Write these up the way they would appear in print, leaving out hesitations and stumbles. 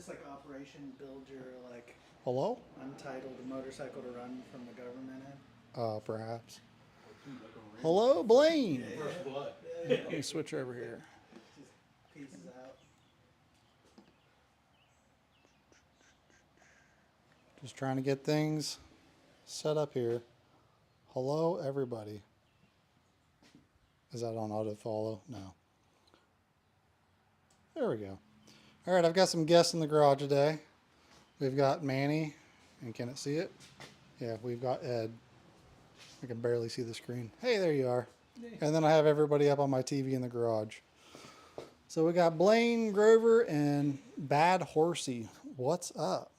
this like Operation Build Your like Hello? untitled motorcycle to run from the government Perhaps. Hello, Blaine. in? First blood. Let me switch over here. Just pieces out. Just trying to get things set up here. Hello, everybody. Is that on auto follow? No. There we go. All right, I've got some guests in the garage today. We've got Manny, and can it see it? Yeah, we've got Ed. I can barely see the screen. Hey, there you are. And then I have everybody up on my TV in the garage. So we got Blaine, Grover, and Bad Horsey. What's up?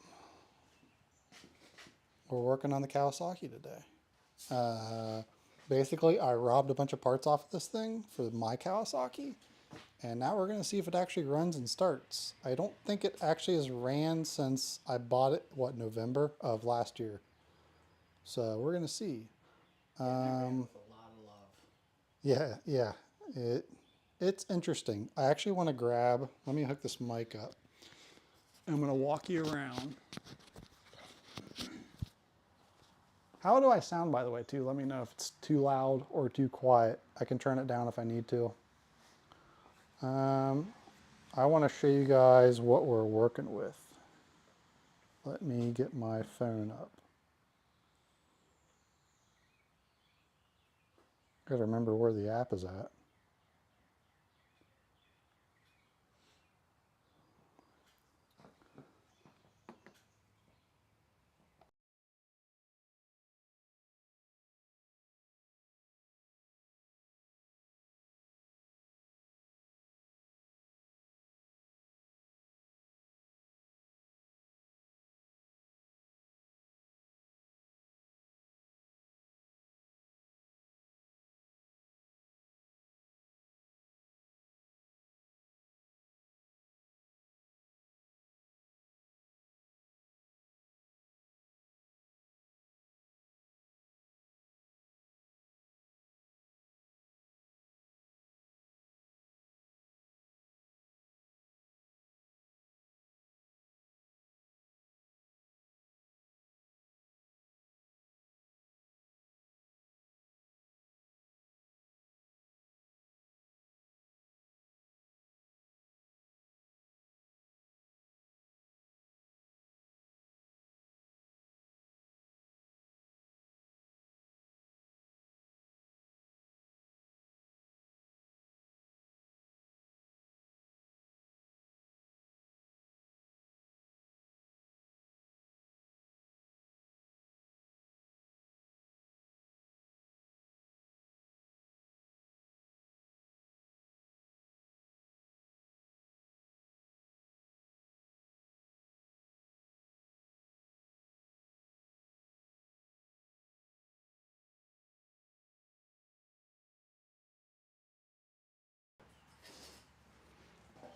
We're working on the Kawasaki today. Basically, I robbed a bunch of parts off of this thing for my Kawasaki. And now we're going to see if it actually runs and starts. I don't think it actually has ran since I bought it, November of last year. So we're going to see. With a lot of love. Yeah. It's interesting. I actually want to grab, let me hook this mic up. I'm going to walk you around. How do I sound, by the way, too? Let me know if it's too loud or too quiet. I can turn it down if I need to. I want to show you guys what we're working with. Let me get my phone up. Gotta remember where the app is at.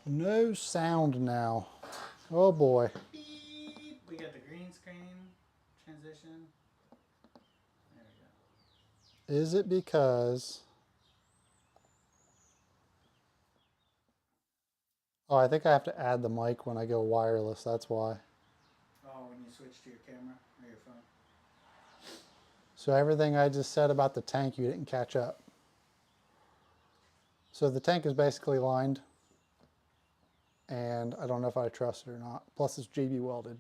No sound now. Oh boy. Beep. We got the green screen transition. There we go. Is it because... Oh, I think I have to add the mic when I go wireless, that's why. Oh, when you switch to your camera or your phone. So everything I just said about the tank, you didn't catch up. So the tank is basically lined, and I don't know if I trust it or not. Plus it's JB welded.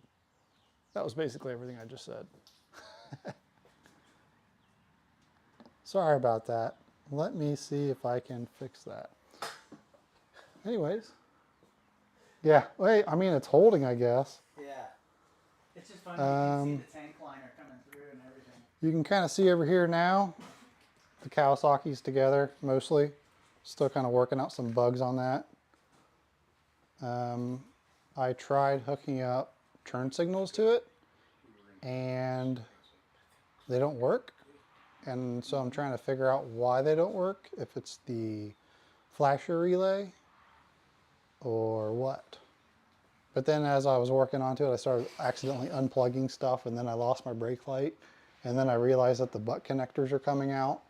That was basically everything I just said. Sorry about that. Let me see if I can fix that. Anyways. Yeah, wait, I mean, it's holding, I guess. Yeah. It's just funny. You can see the tank liner coming through and everything. You can kind of see over here now, the Kawasaki's together mostly. Still kind of working out some bugs on that. I tried hooking up turn signals to it, and they don't work. And so I'm trying to figure out why they don't work, if it's the flasher relay or what. But then as I was working onto it, I started accidentally unplugging stuff, and then I lost my brake light, and then I realized that the butt connectors are coming out.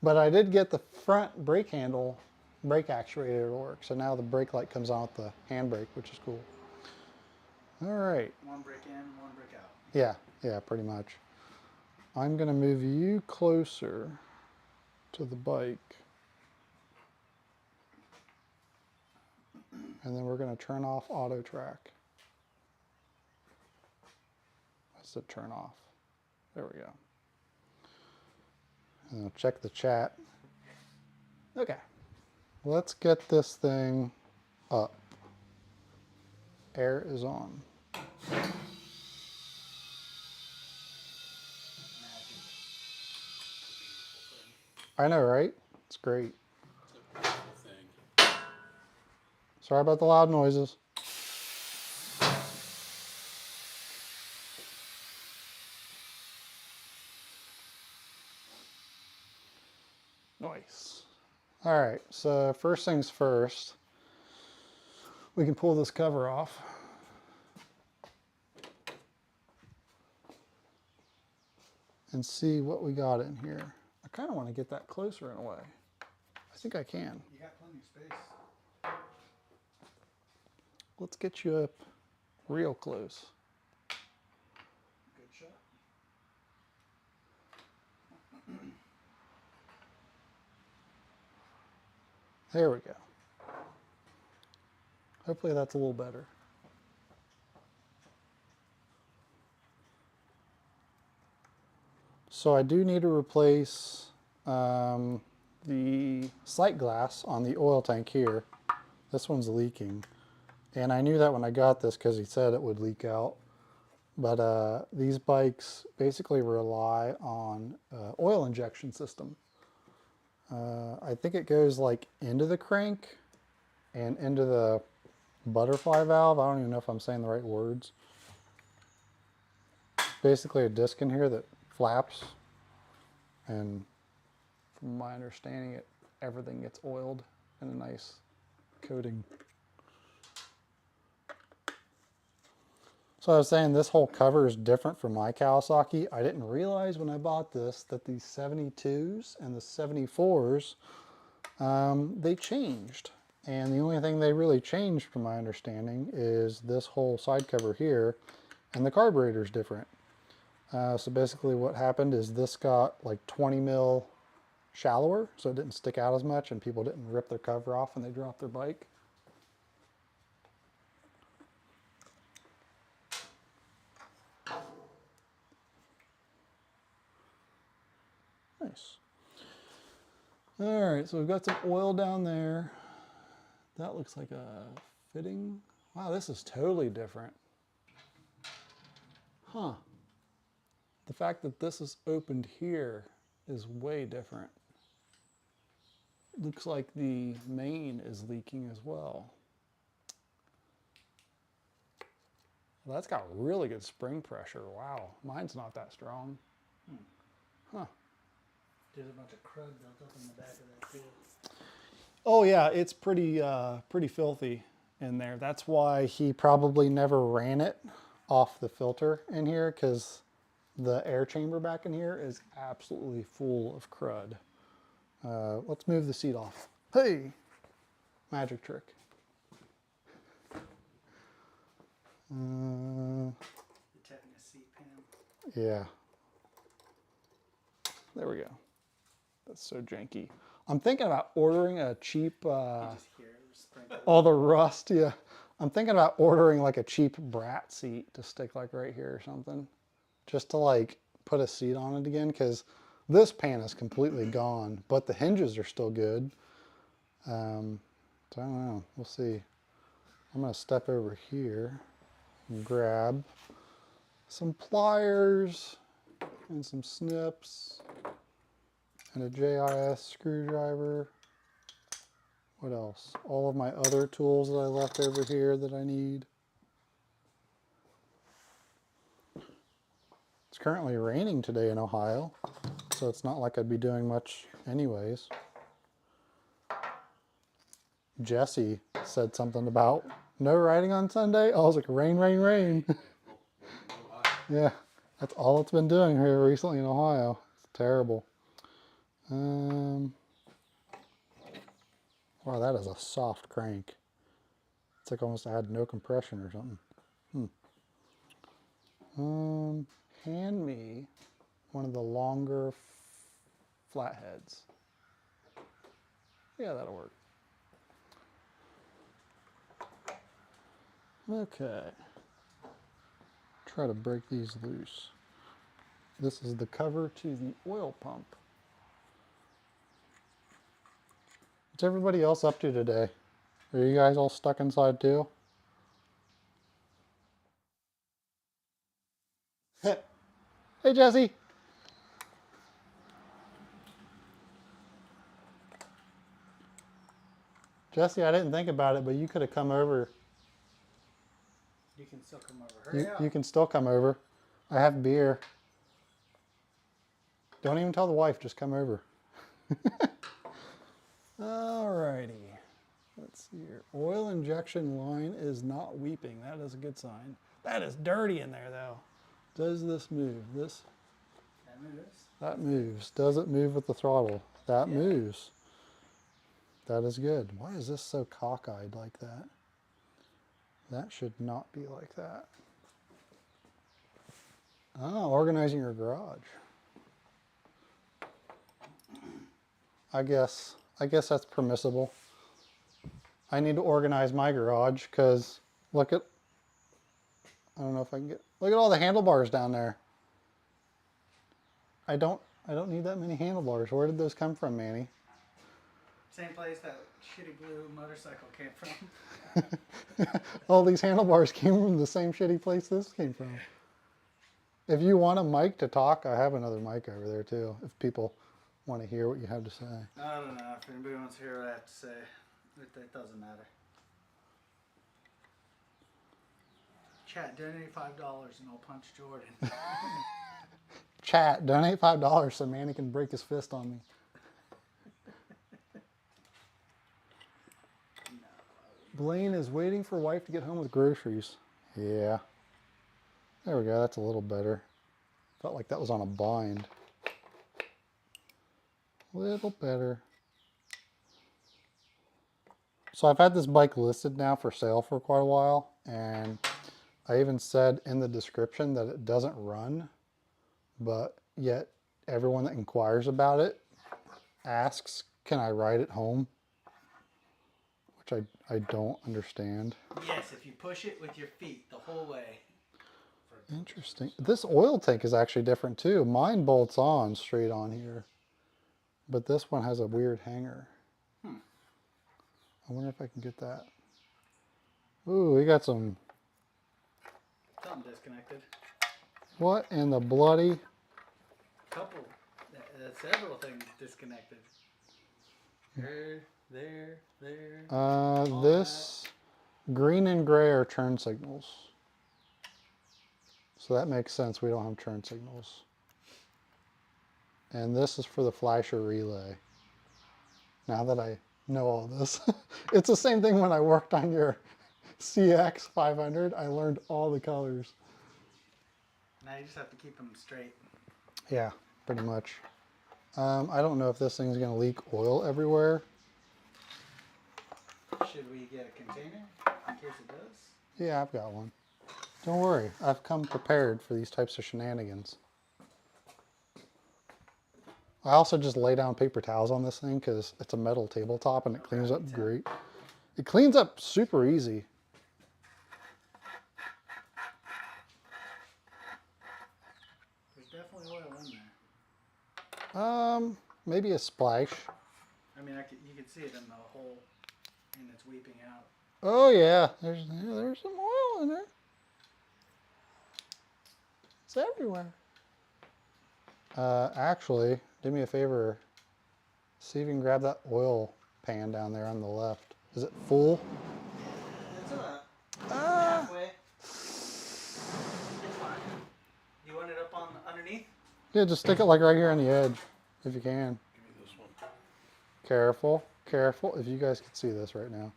But I did get the front brake handle brake actuator to work. So now the brake light comes on with the handbrake, which is cool. All right. One brake in, one brake out. Yeah, pretty much. I'm going to move you closer to the bike. And then we're going to turn off auto track. That's the turn off. There we go. And I'll check the chat. Okay. Let's get this thing up. Air is on. I know, right? It's great. Sorry about the loud noises. Nice. All right, so first things first, we can pull this cover off. And see what we got in here. I kind of want to get that closer in a way. I think I can. You got plenty of space. Let's get you up real close. Good shot. There we go. Hopefully that's a little better. So I do need to replace the sight glass on the oil tank here. This one's leaking. And I knew that when I got this because he said it would leak out. But these bikes basically rely on oil injection system. I think it goes like into the crank and into the butterfly valve. I don't even know if I'm saying the right words. Basically a disc in here that flaps, and from my understanding everything gets oiled in a nice coating. So I was saying this whole cover is different from my Kawasaki. I didn't realize when I bought this that these 72s and the 74s, they changed. And the only thing they really changed from my understanding is this whole side cover here, and the carburetor is different. So basically what happened is this got like 20 mil shallower, so it didn't stick out as much and people didn't rip their cover off when they dropped their bike. Nice. All right, so we've got some oil down there. That looks like a fitting. Wow, this is totally different. Huh. The fact that this is opened here is way different. Looks like the main is leaking as well. Well, that's got really good spring pressure. Wow, mine's not that strong. Huh. There's a bunch of crud built up in the back of that too. Oh yeah, it's pretty filthy in there. That's why he probably never ran it off the filter in here, because the air chamber back in here is absolutely full of crud. Let's move the seat off. Hey, magic trick. The tetanus seat pan. Yeah. There we go. That's so janky. I'm thinking about ordering a cheap, You just hear it sprinkle. all the rust, yeah. I'm thinking about ordering like a cheap brat seat to stick like right here or something. Just to like put a seat on it again, because this pan is completely gone, but the hinges are still good. So I don't know, we'll see. I'm gonna step over here and grab some pliers and some snips and a JIS screwdriver. What else? All of my other tools that I left over here that I need. It's currently raining today in Ohio, so it's not like I'd be doing much anyways. Jesse said something about no riding on Sunday. I was like, rain, rain, rain. Yeah, that's all it's been doing here recently in Ohio. It's terrible. Hold Wow, that is a soft crank. It's like almost had no compression or something. Hand me one of the longer flatheads. Yeah, that'll work. Okay. Try to break these loose. This is the cover to the oil pump. What's everybody else up to today? Are you guys all stuck inside too? Hey, Jesse. Jesse, I didn't think about it, but you could have come over. You can still come over. Hurry up. You can still come over. I have beer. Don't even tell the wife, just come over. Alrighty. Let's see here. Oil injection line is not weeping. That is a good sign. That is dirty in there though. Does this move? This? That moves. That moves. Does it move with the throttle? That moves. That is good. Why is this so cockeyed like that? That should not be like that. Oh, organizing your garage. I guess that's permissible. I need to organize my garage because look at, I don't know if I can get, look at all the handlebars down there. I don't need that many handlebars. Where did those come from, Manny? Same place that shitty blue motorcycle came from. All these handlebars came from the same shitty place this came from. If you want a mic to talk, I have another mic over there too, if people want to hear what you have to say. I don't know. If anybody wants to hear what I have to say, it doesn't matter. Chat, donate $5 and I'll punch Jordan. Chat, donate $5 so Manny can break his fist on me. Blaine is waiting for wife to get home with groceries. Yeah. There we go. That's a little better. Felt like that was on a bind. Little better. So I've had this bike listed now for sale for quite a while, and I even said in the description that it doesn't run, but yet everyone that inquires about it asks, can I ride it home? Which I don't understand. Yes, if you push it with your feet the whole way. Interesting. This oil tank is actually different too. Mine bolts on straight on here, but this one has a weird hanger. I wonder if I can get that. Ooh, we got some. Something disconnected. What in the bloody? Couple. Several things disconnected. There. This green and gray are turn signals. So that makes sense. We don't have turn signals. And this is for the flasher relay. Now that I know all this. It's the same thing when I worked on your CX 500. I learned all the colors. Now you just have to keep them straight. Yeah, pretty much. I don't know if this thing's going to leak oil everywhere. Should we get a container in case it does? Yeah, I've got one. Don't worry. I've come prepared for these types of shenanigans. I also just lay down paper towels on this thing because it's a metal tabletop and it cleans up great. It cleans up super easy. There's definitely oil in there. Maybe a splash. I mean, you can see it in the hole, and it's weeping out. Oh yeah, there's some oil in there. It's everywhere. Actually, do me a favor. See if you can grab that oil pan down there on the left. Is it full? It's halfway. It's fine. You want it up on underneath? Yeah, just stick it like right here on the edge, if you can. Give me this one. Careful, careful. If you guys can see this right now.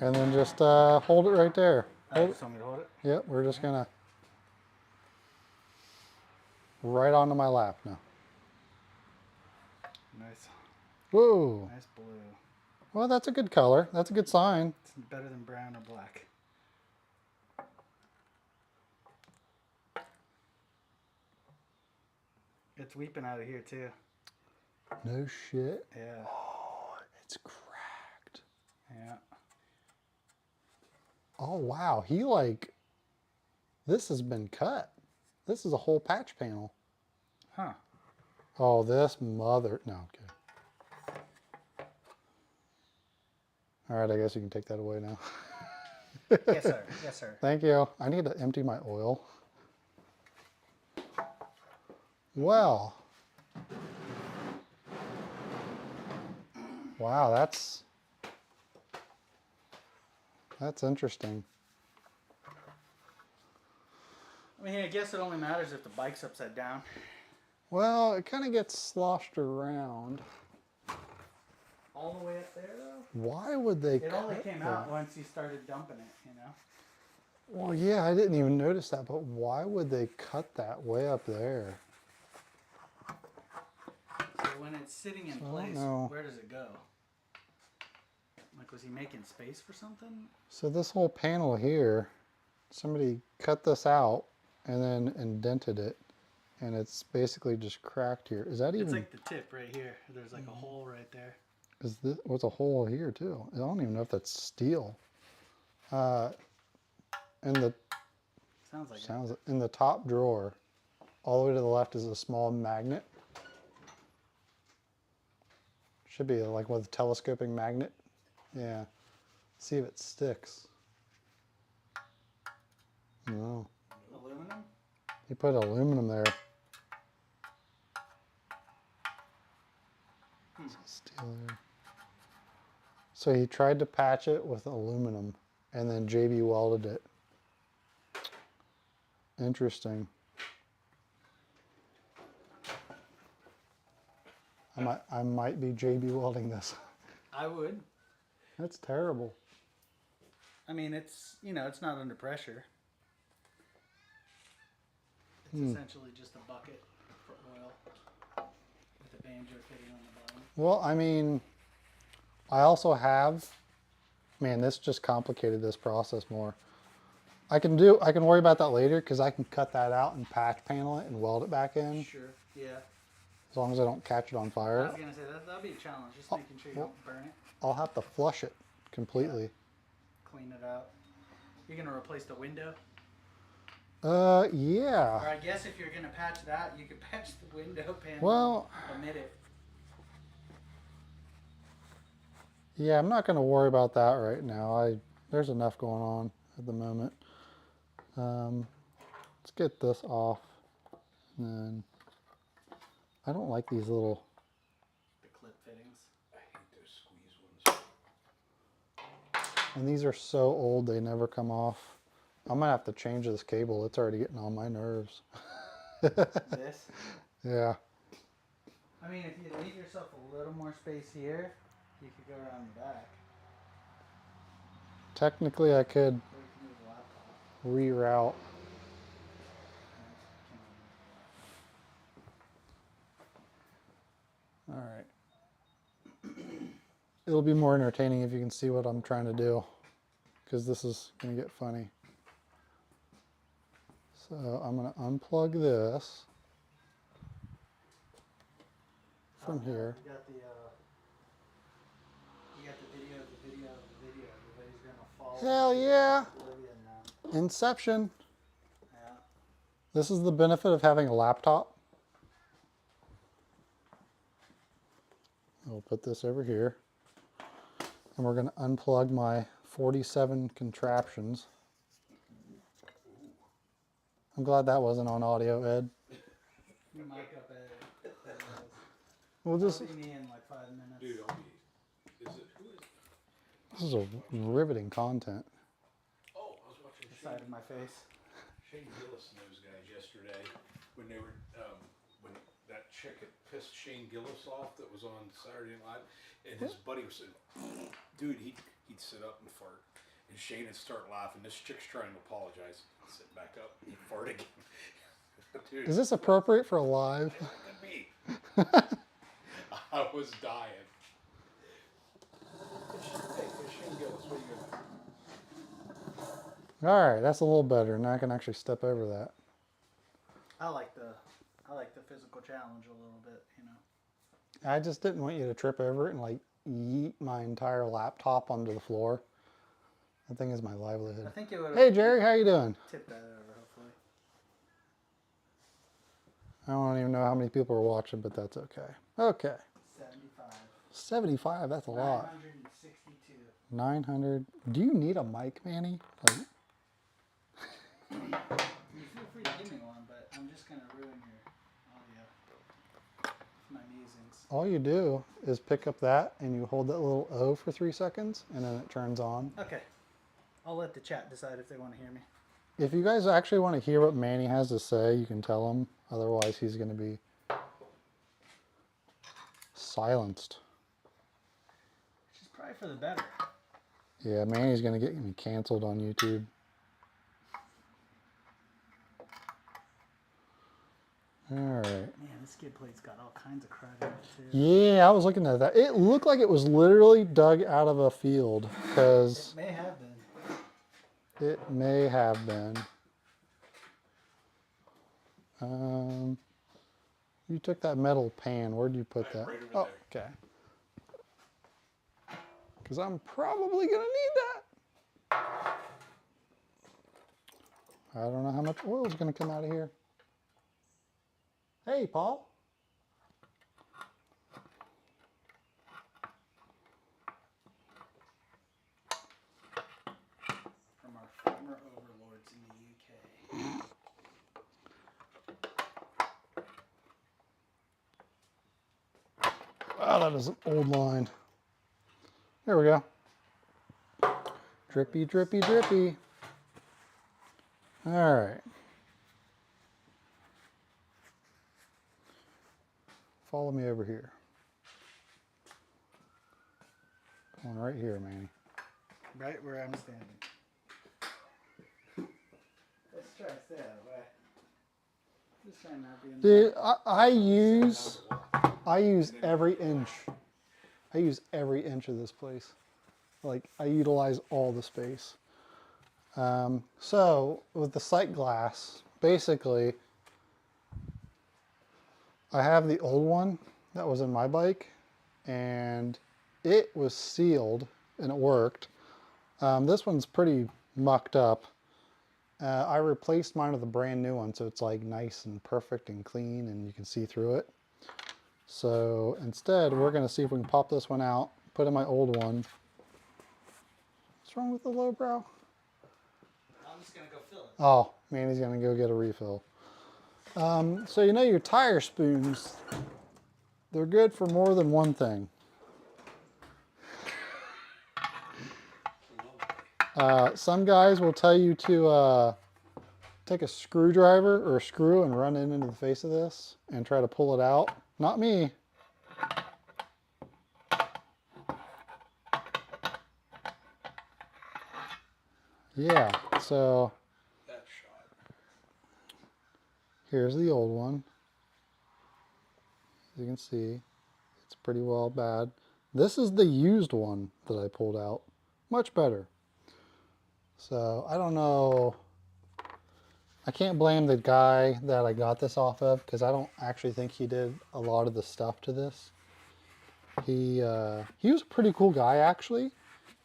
And then just hold it right there. Hold it. Want me to hold it? Yep, we're just gonna right onto my lap now. Nice. Whoa. Nice blue. Well, that's a good color. That's a good sign. It's better than brown or black. It's weeping out of here too. No shit. Yeah. Oh, it's cracked. Yeah. Oh, wow. He like, this has been cut. This is a whole patch panel. Huh. Oh, this mother, no, okay. All right, I guess you can take that away now. Yes, sir. Yes, sir. Thank you. I need to empty my oil. Well. Wow, that's interesting. I mean, I guess it only matters if the bike's upside down. Well, it kind of gets sloshed around. All the way up there, though? Why would they It only cut came that? out once you started dumping it, you know? Well, yeah, I didn't even notice that, but why would they cut that way up there? So when it's sitting in place, where does it go? Like, was he making space for something? So this whole panel here, somebody cut this out and then indented it, and it's basically just cracked here. Is that even? It's like the tip right here. There's like a hole right there. Is this? What's a hole here too? I don't even know if that's steel. In the Sounds like in the top drawer, all the way to the left is a small magnet. Should be like with a telescoping magnet. Yeah. See if it sticks. No. Aluminum? He put aluminum there. Steel there. So he tried to patch it with aluminum and then JB welded it. Interesting. I might be JB welding this. I would. That's terrible. I mean, it's, you know, it's not under pressure. It's essentially just a bucket for oil with a banjo fitting on the bottom. Well, I mean, I also have, man, this just complicated this process more. I can worry about that later because I can cut that out and patch panel it and weld it back in. Sure, yeah. As long as I don't catch it on I fire. was going to say, that'll be a challenge, just making sure you don't burn it. I'll have to flush it completely. Yeah. Clean it out. You're going to replace the window? Yeah. Or I guess if you're going to patch that, you could patch the window panel. Well, omit it. yeah, I'm not going to worry about that right now. There's enough going on at the moment. Let's get this off. And then I don't like these little. The clip fittings. I hate those squeeze ones. And these are so old they never come off. I'm gonna have to change this cable. It's already getting on my nerves. This? Yeah. I mean, if you leave yourself a little more space here, you could go around the back. Technically, I could Or you can move the laptop. reroute. All right. It'll be more entertaining if you can see what I'm trying to do, because this is going to get funny. So I'm going to unplug this from here. You got the video. Everybody's going to fall. Hell yeah! Oblivion now. Inception. Yeah. This is the benefit of having a laptop. We'll put this over here. And we're going to unplug my 47 contraptions. I'm glad that wasn't on audio, Ed. You mic up at We'll just. I'll be me in like 5 minutes. Dude, I'll be. Is it? Who is it? This is a riveting content. Oh, I was watching The side of my face. Shane Gillis and those guys yesterday when they were when that chick had pissed Shane Gillis off that was on Saturday Night Live, and his buddy was saying, dude, he'd sit up and fart, and Shane would start laughing. This chick's trying to apologize, sit back up, and he'd fart again. Dude, Is this appropriate for a live? look at me. I was dying. All right, that's a little better. Now I can actually step over that. I like the physical challenge a little bit, you know. I just didn't want you to trip over it and like yeet my entire laptop onto the floor. That thing is my livelihood. I think it would. Hey Jerry, how you doing? Tip that over, hopefully. I don't even know how many people are watching, but that's okay. Okay. 75. 75, that's a lot. 962. 900. Do you need a mic, Manny? Like, You feel free to give me one, but I'm just going to ruin your audio. My musings. all you do is pick up that and you hold that little O for 3 seconds and then it turns on. Okay. I'll let the chat decide if they want to hear me. If you guys actually want to hear what Manny has to say, you can tell him. Otherwise, he's going to be silenced. Which is probably for the better. Yeah, Manny's going to get me canceled on YouTube. All right. Man, this skid plate's got all kinds of crud in it too. Yeah, I was looking at that. It looked like it was literally dug out of a field because It may have been. it may have been. You took that metal pan. Where'd you put that? Right over Okay. Because I'm probably going to need that. I don't know how much oil is going to come out of here. Hey, Paul. From our former overlords in the UK. Oh, that is an old line. There we go. Drippy, drippy, drippy. All right. Follow me over here. Going right here, Manny. Right where I'm standing. Let's try to stay out of the way. Just trying not to be in the Dude, I use every inch. I use every inch of this place. Like, I utilize all the space. So, with the sight glass, basically, I have the old one that was in my bike, and it was sealed, and it worked. This one's pretty mucked up. I replaced mine with a brand new one, so it's like nice and perfect and clean, and you can see through it. So instead, we're going to see if we can pop this one out, put in my old one. What's wrong with the lowbrow? I'm just going to go fill it. Oh, Manny's going to go get a refill. So you know your tire spoons, they're good for more than one thing. Some guys will tell you to take a screwdriver or a screw and run it into the face of this and try to pull it out. Not me. Yeah, so That shot. here's the old one. As you can see, it's pretty well bad. This is the used one that I pulled out. Much better. So I don't know. I can't blame the guy that I got this off of because I don't actually think he did a lot of the stuff to this. He was a pretty cool guy actually.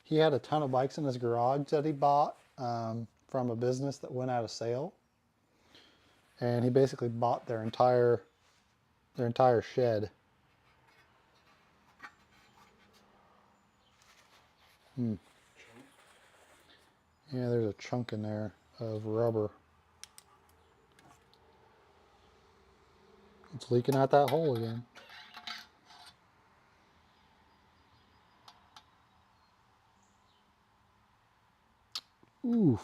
He had a ton of bikes in his garage that he bought from a business that went out of sale, and he basically bought their entire shed. Yeah, there's a chunk in there of rubber. It's leaking out that hole again. Oof.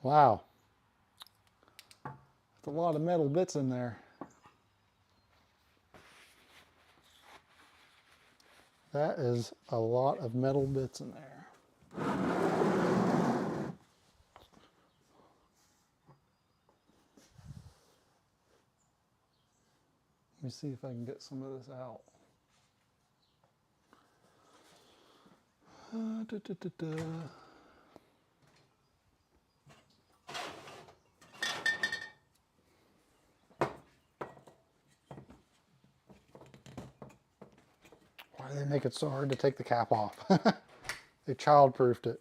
Wow. That's a lot of metal bits in there. That is a lot of metal bits in there. Let me see if I can get some of this out. Da, da, da, da. Why do they make it so hard to take the cap off? They child-proofed it.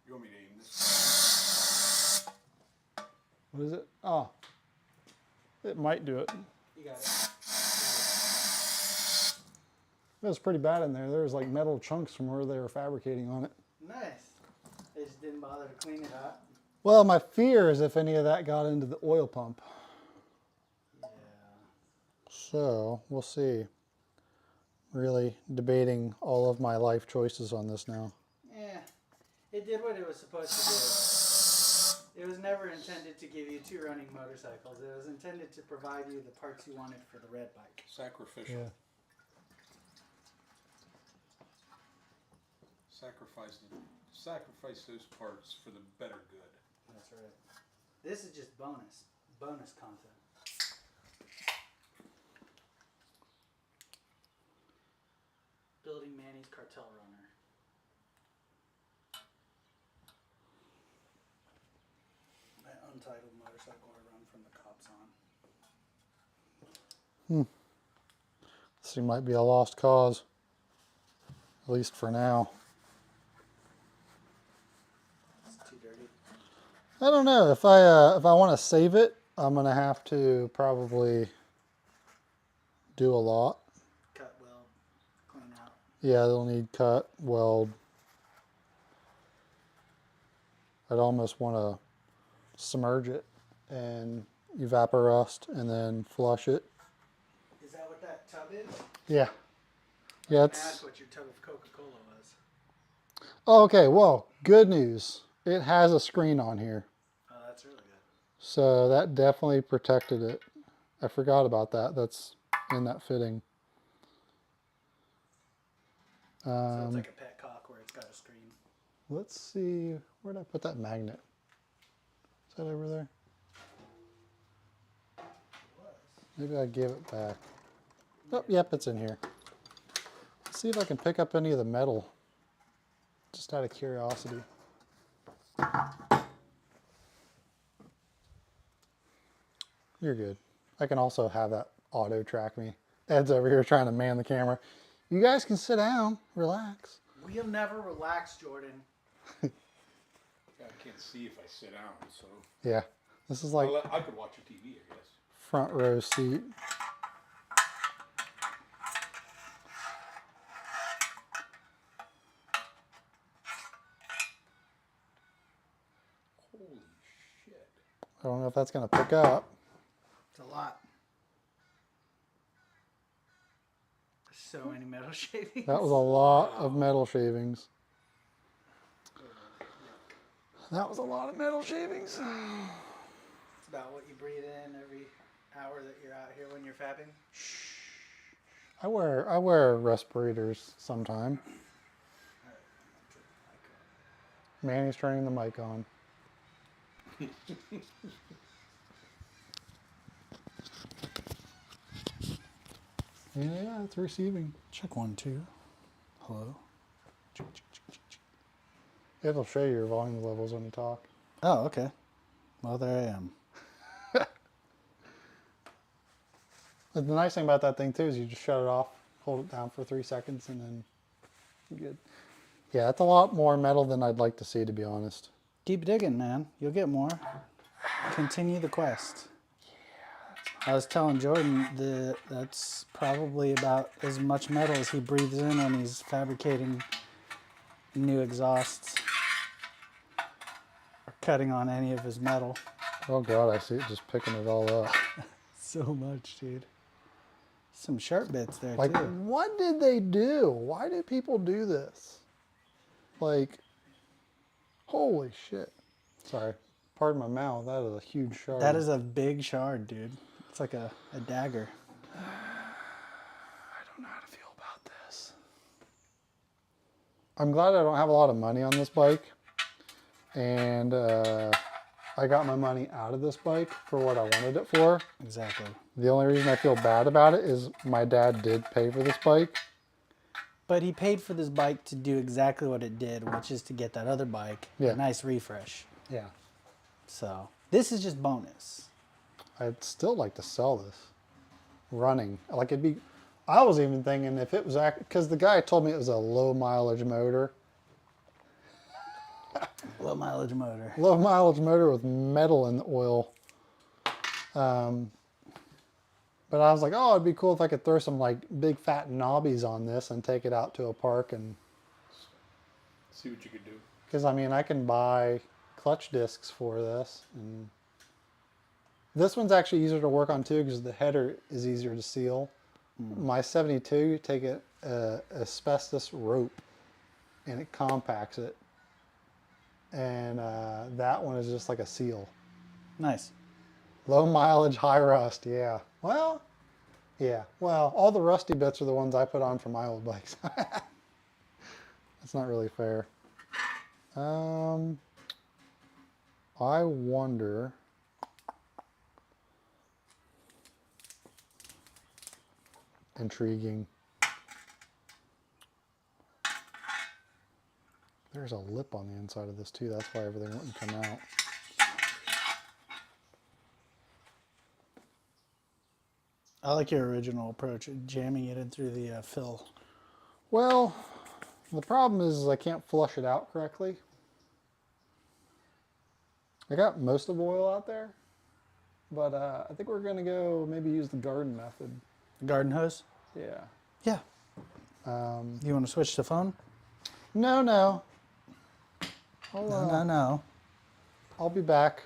You want me to aim this? What is it? Oh, it might do it. You got it. It was pretty bad in there. There was like metal chunks from where they were fabricating on it. Nice. They just didn't bother to clean it up. Well, my fear is if any of that got into the oil pump. Yeah. So, we'll see. Really debating all of my life choices on this now. Yeah. It did what it was supposed to do. It was never intended to give you 2 running motorcycles. It was intended to provide you the parts you wanted for the red bike. Sacrificial. Yeah. Sacrifice those parts for the better good. That's right. This is just bonus content. Building Manny's cartel runner. My untitled motorcycle I run from the cops on. This thing might be a lost cause. At least for now. It's too dirty. I don't know. If I want to save it, I'm gonna have to probably do a lot. Cut, weld, clean out. Yeah, they'll need cut, weld. I'd almost want to submerge it and evaporust and then flush it. Is that what that tub is? Yeah. Yeah, That's what your tub of Coca-Cola was. Oh, okay, well, good news. It has a screen on here. Oh, that's really good. So that definitely protected it. I forgot about that. That's in that fitting. So it's like a petcock where it's got a screen. Let's see, where'd I put that magnet? Is that over there? It was. Maybe I gave it back. Oh, yep, it's in here. Let's see if I can pick up any of the metal. Just out of curiosity. You're good. I can also have that auto track me. Ed's over here trying to man the camera. You guys can sit down, relax. We'll never relax, Jordan. Yeah, I can't see if I sit down, so Yeah, this is like I could watch a TV, I guess. front row seat. Holy shit! I don't know if that's gonna pick up. It's a lot. So many metal shavings. That was a lot of metal shavings. That was a lot of metal shavings. It's about what you breathe in every hour that you're out here when you're fabbing. I wear respirators sometime. Manny's turning the mic on. Yeah, it's receiving. Check 1, 2. Hello. It'll show you your volume levels when you talk. Oh, okay. Well, there I am. But the nice thing about that thing too is you just shut it off, hold it down for 3 seconds, and then you're good. Yeah, it's a lot more metal than I'd like to see, to be honest. Keep digging, man. You'll get more. Continue the quest. I was telling Jordan that that's probably about as much metal as he breathes in when he's fabricating new exhausts or cutting on any of his metal. Oh God, I see it just picking it all up. So much, dude. Some sharp bits there, Like, too. what did they do? Why do people do this? Like, holy shit. Sorry, pardon my mouth. That is a huge shard. That is a big shard, dude. It's like a dagger. I don't know how to feel about this. I'm glad I don't have a lot of money on this bike. And I got my money out of this bike for what I wanted it for. Exactly. The only reason I feel bad about it is my dad did pay for this bike. But he paid for this bike to do exactly what it did, which is to get that other bike Yeah. a nice refresh. Yeah. So this is just bonus. I'd still like to sell this running. Like it'd be, I was even thinking if it was, because the guy told me it was a low mileage motor. Low mileage motor. Low mileage motor with metal in the oil. But I was like, oh, it'd be cool if I could throw some like big fat knobbies on this and take it out to a park and See what you could do. because I mean I can buy clutch discs for this, and this one's actually easier to work on too because the header is easier to seal. My 72, you take a asbestos rope and it compacts it, and that one is just like a seal. Nice. Low mileage, high rust. Yeah. Well, yeah. Well, all the rusty bits are the ones I put on for my old bikes. That's not really fair. I wonder. Intriguing. There's a lip on the inside of this too. That's why everything wouldn't come out. I like your original approach, jamming it in through the fill. Well, the problem is I can't flush it out correctly. I got most of the oil out there, but I think we're going to go maybe use the garden method. Garden hose? Yeah. Yeah. You want to switch to phone? No, no. No. I'll be back.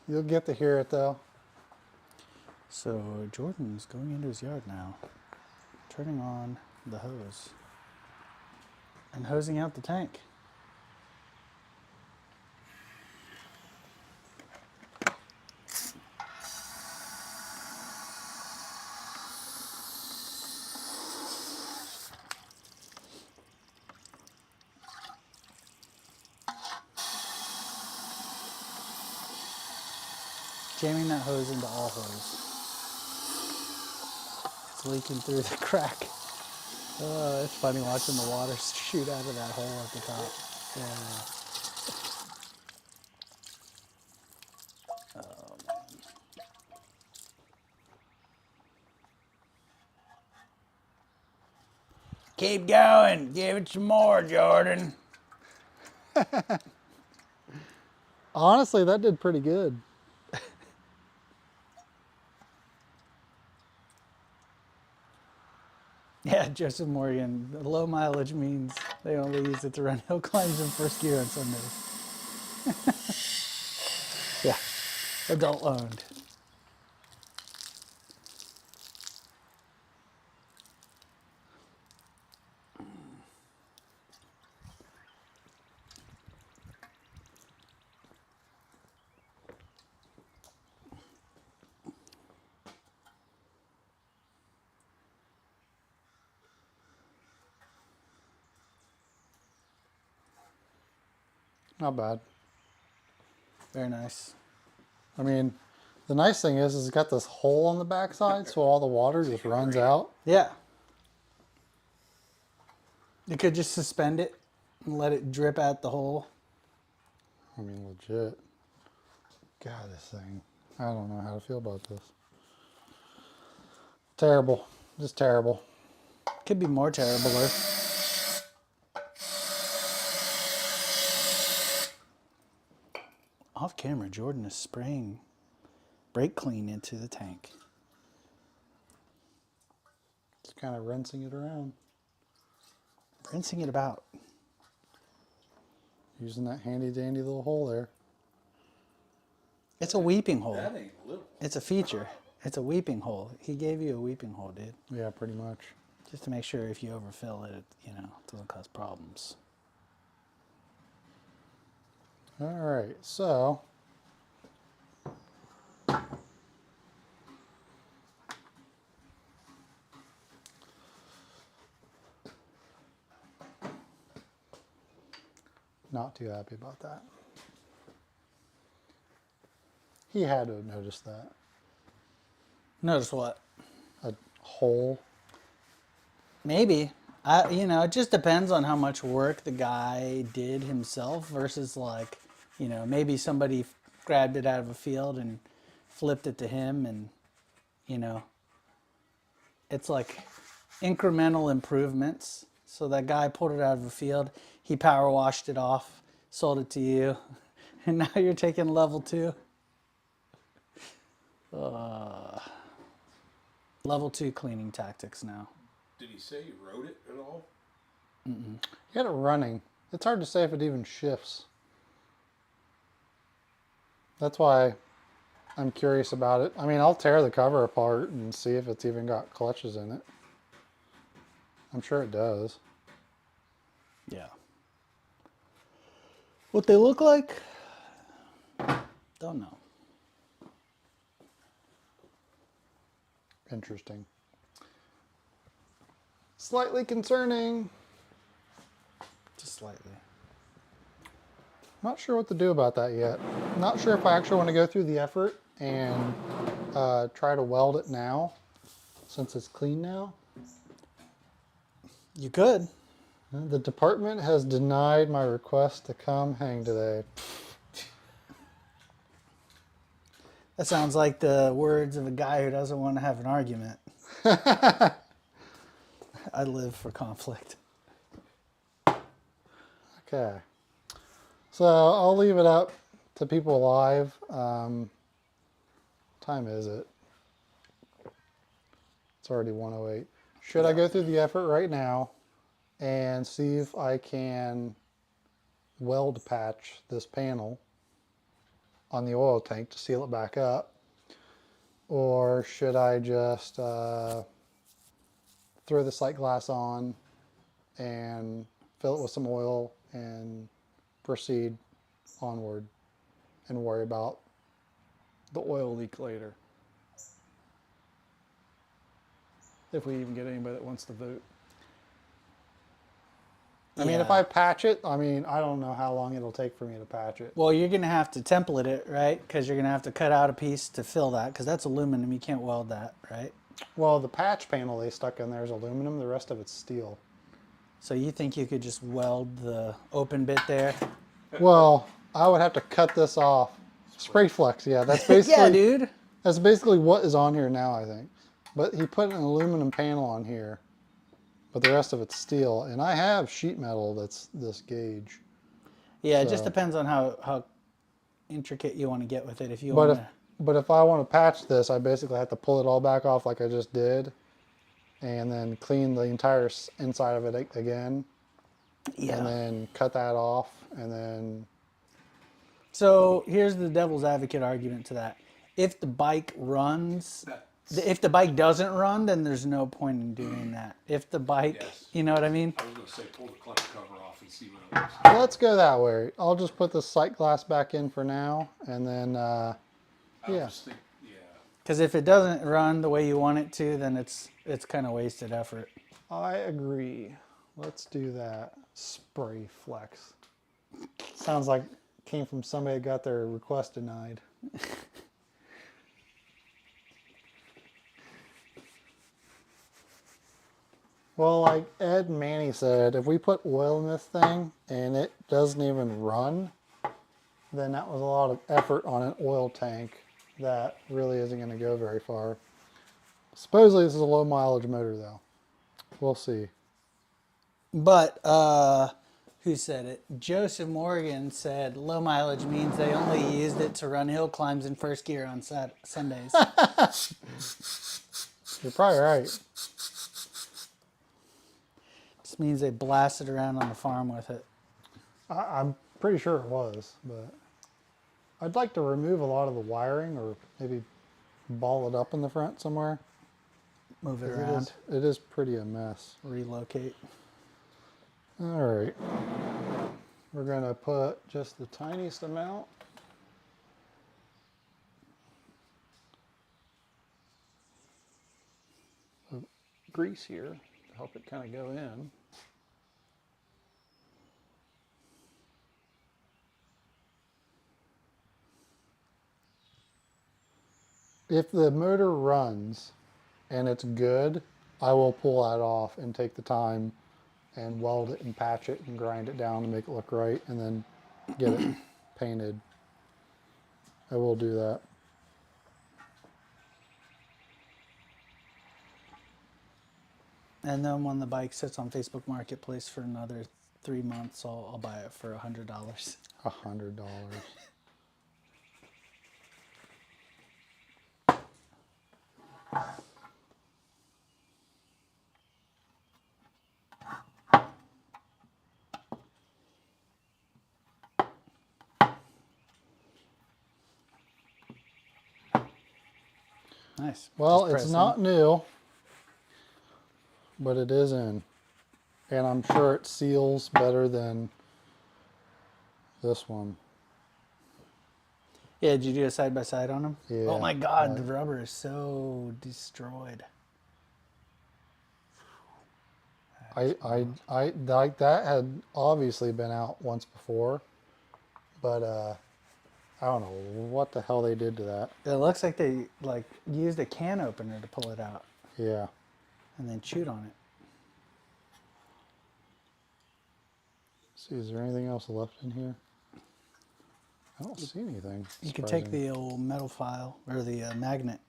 You'll get to hear it though. So Jordan's going into his yard now, turning on the hose and hosing out the tank. Jamming that hose into all hose. It's leaking through the crack. It's funny watching the water shoot out of that hole at the top. Yeah. Oh, man. Keep going. Give it some more, Jordan. Honestly, that did pretty good. Yeah, Joseph Morgan. Low mileage means they only use it to run hill climbs in first gear on Sundays. Yeah, adult owned. Not bad. Very nice. I mean, the nice thing is it's got this hole on the backside, so all the water just runs out. Yeah. You could just suspend it and let it drip out the hole. I mean, legit. God, this thing. I don't know how to feel about this. Terrible. Just terrible. Could be more terribler. Off camera, Jordan is spraying brake clean into the tank. Just kind of rinsing it around. Rinsing it about. Using that handy dandy little hole there. It's a weeping hole. That ain't little. It's a feature. It's a weeping hole. He gave you a weeping hole, dude. Yeah, pretty much. Just to make sure if you overfill it, you know, it doesn't cause problems. All right, so Not too happy about that. He had to have noticed that. Notice what? A hole. Maybe. It just depends on how much work the guy did himself versus like, maybe somebody grabbed it out of a field and flipped it to him and, it's like incremental improvements. So that guy pulled it out of a field, he power washed it off, sold it to you, and now you're taking level 2. Level 2 cleaning tactics now. Did he say he wrote it at all? You got it running. It's hard to say if it even shifts. That's why I'm curious about it. I mean, I'll tear the cover apart and see if it's even got clutches in it. I'm sure it does. Yeah. What they look like? Don't know. Interesting. Slightly concerning. Just slightly. Not sure what to do about that yet. Not sure if I actually want to go through the effort and try to weld it now, since it's clean now. You could. The department has denied my request to come hang today. That sounds like the words of a guy who doesn't want to have an argument. I live for conflict. Okay. So I'll leave it up to people live. Time is it? It's already 1:08. Should I go through the effort right now and see if I can weld patch this panel on the oil tank to seal it back up? Or should I just throw the sight glass on and fill it with some oil and proceed onward and worry about the oil leak later? If we even get anybody that wants to vote. I mean, if I patch it, I don't know how long it'll take for me to patch it. Well, you're going to have to template it, right? Because you're going to have to cut out a piece to fill that, because that's aluminum. You can't weld that, right? Well, the patch panel they stuck in there is aluminum. The rest of it's steel. So you think you could just weld the open bit there? Well, I would have to cut this off. Spray flex, yeah. That's basically, Yeah, dude. That's basically what is on here now, I think. But he put an aluminum panel on here, but the rest of it's steel. And I have sheet metal that's this gauge. Yeah, it So- just depends on how intricate you want to get with it. If you want to... But if I want to patch this, I basically have to pull it all back off like I just did, and then clean the entire inside of it again, and then cut that off, and then... So here's the devil's advocate argument to that. If the bike runs, if the bike doesn't run, then there's no point in doing that. If the bike, you know what I mean? I was going to say pull the clutch cover off and see what it looks Well, let's go that way. I'll just put the sight glass back in for now, and then, yeah. Because if it doesn't run the way you want it to, then it's kind of wasted effort. I agree. Let's do that. Spray flex. Sounds like it came from somebody that got their request denied. Well, like Ed and Manny said, if we put oil in this thing and it doesn't even run, then that was a lot of effort on an oil tank that really isn't going to go very far. Supposedly this is a low mileage motor though. We'll see. But who said it? Joseph Morgan said low mileage means they only used it to run hill climbs in first gear on Sundays. You're probably right. Just means they blasted around on the farm with it. I'm pretty sure it was, but I'd like to remove a lot of the wiring or maybe ball it up in the front somewhere. Move it around. It is pretty a mess. Relocate. All right. We're going to put just the tiniest amount. Of grease here to help it kind of go in. if the motor runs and it's good, I will pull that off and take the time and weld it and patch it and grind it down to make it look right and then get it painted. I will do that. And then when the bike sits on Facebook Marketplace for another 3 months, I'll buy it for $100. $100. Nice. Well, Just it's press not in. new, but it is in. And I'm sure it seals better than this one. Yeah, did you do a side by side on them? Yeah, Oh my God, the right. rubber is so destroyed. I like that had obviously been out once before, but I don't know what the hell they did to that. It looks like they used a can opener to pull it out Yeah. and then chewed on it. See, is there anything else left in here? I don't see anything. You could take surprising. the old metal file or the magnet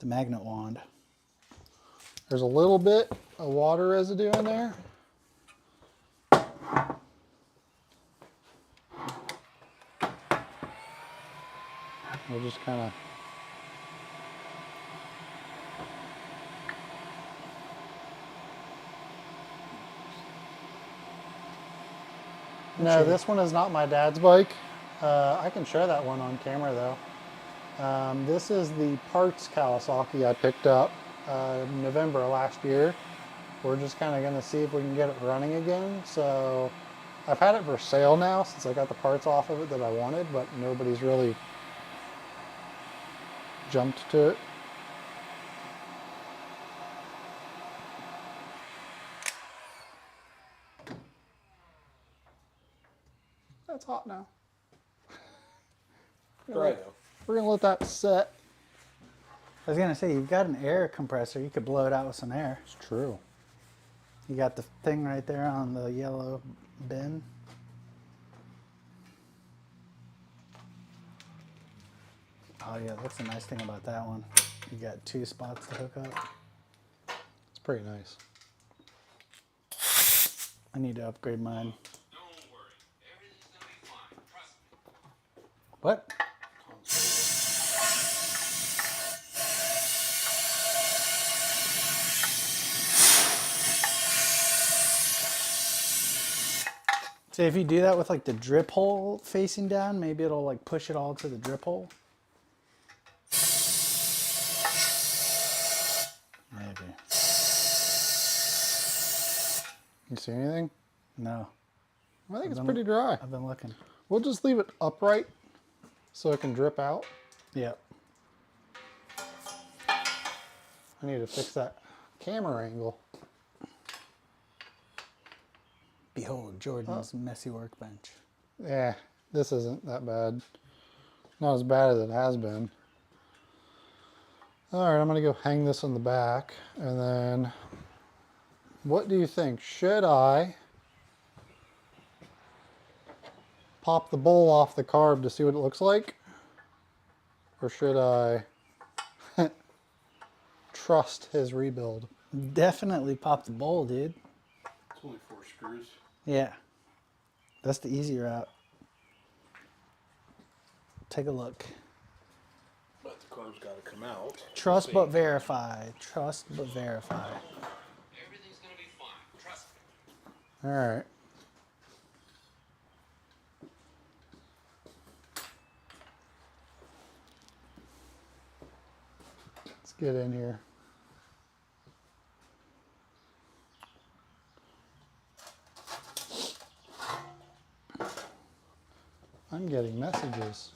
wand. There's a little bit of water residue in there. We'll just kind of No, this one is not my dad's bike. I can show that one on camera though. This is the parts Kawasaki I picked up November of last year. We're just kind of going to see if we can get it running again. So I've had it for sale now since I got the parts off of it that I wanted, but nobody's really jumped to it. That's hot now. Dry though. We're going to let that set. I was gonna say, you've got an air compressor. You could blow it out with some air. It's true. You got the thing right there on the yellow bin. Oh yeah, that's the nice thing about that one. You got 2 spots to hook up. It's pretty nice. I need to upgrade mine. Don't worry, everything's gonna be fine. Trust me. What? So if you do that with like the drip hole facing down, maybe it'll like push it all to the drip hole. Maybe. You see anything? No. I think it's pretty dry. I've been looking. We'll just leave it upright so it can drip out. Yep. I need to fix that camera angle. Behold Jordan's messy workbench. Yeah, this isn't that bad. Not as bad as it has been. All right, I'm gonna go hang this on the back, and then what do you think? Should I pop the bowl off the carb to see what it looks like? Or should I trust his rebuild? Definitely pop the bowl, dude. It's only 4 screws. Yeah. That's the easy route. Take a look. But the carb's got to come out. Trust See. but verify. Trust but verify. Everything's gonna be fine. Trust me. All right. Let's get in here. I'm getting messages.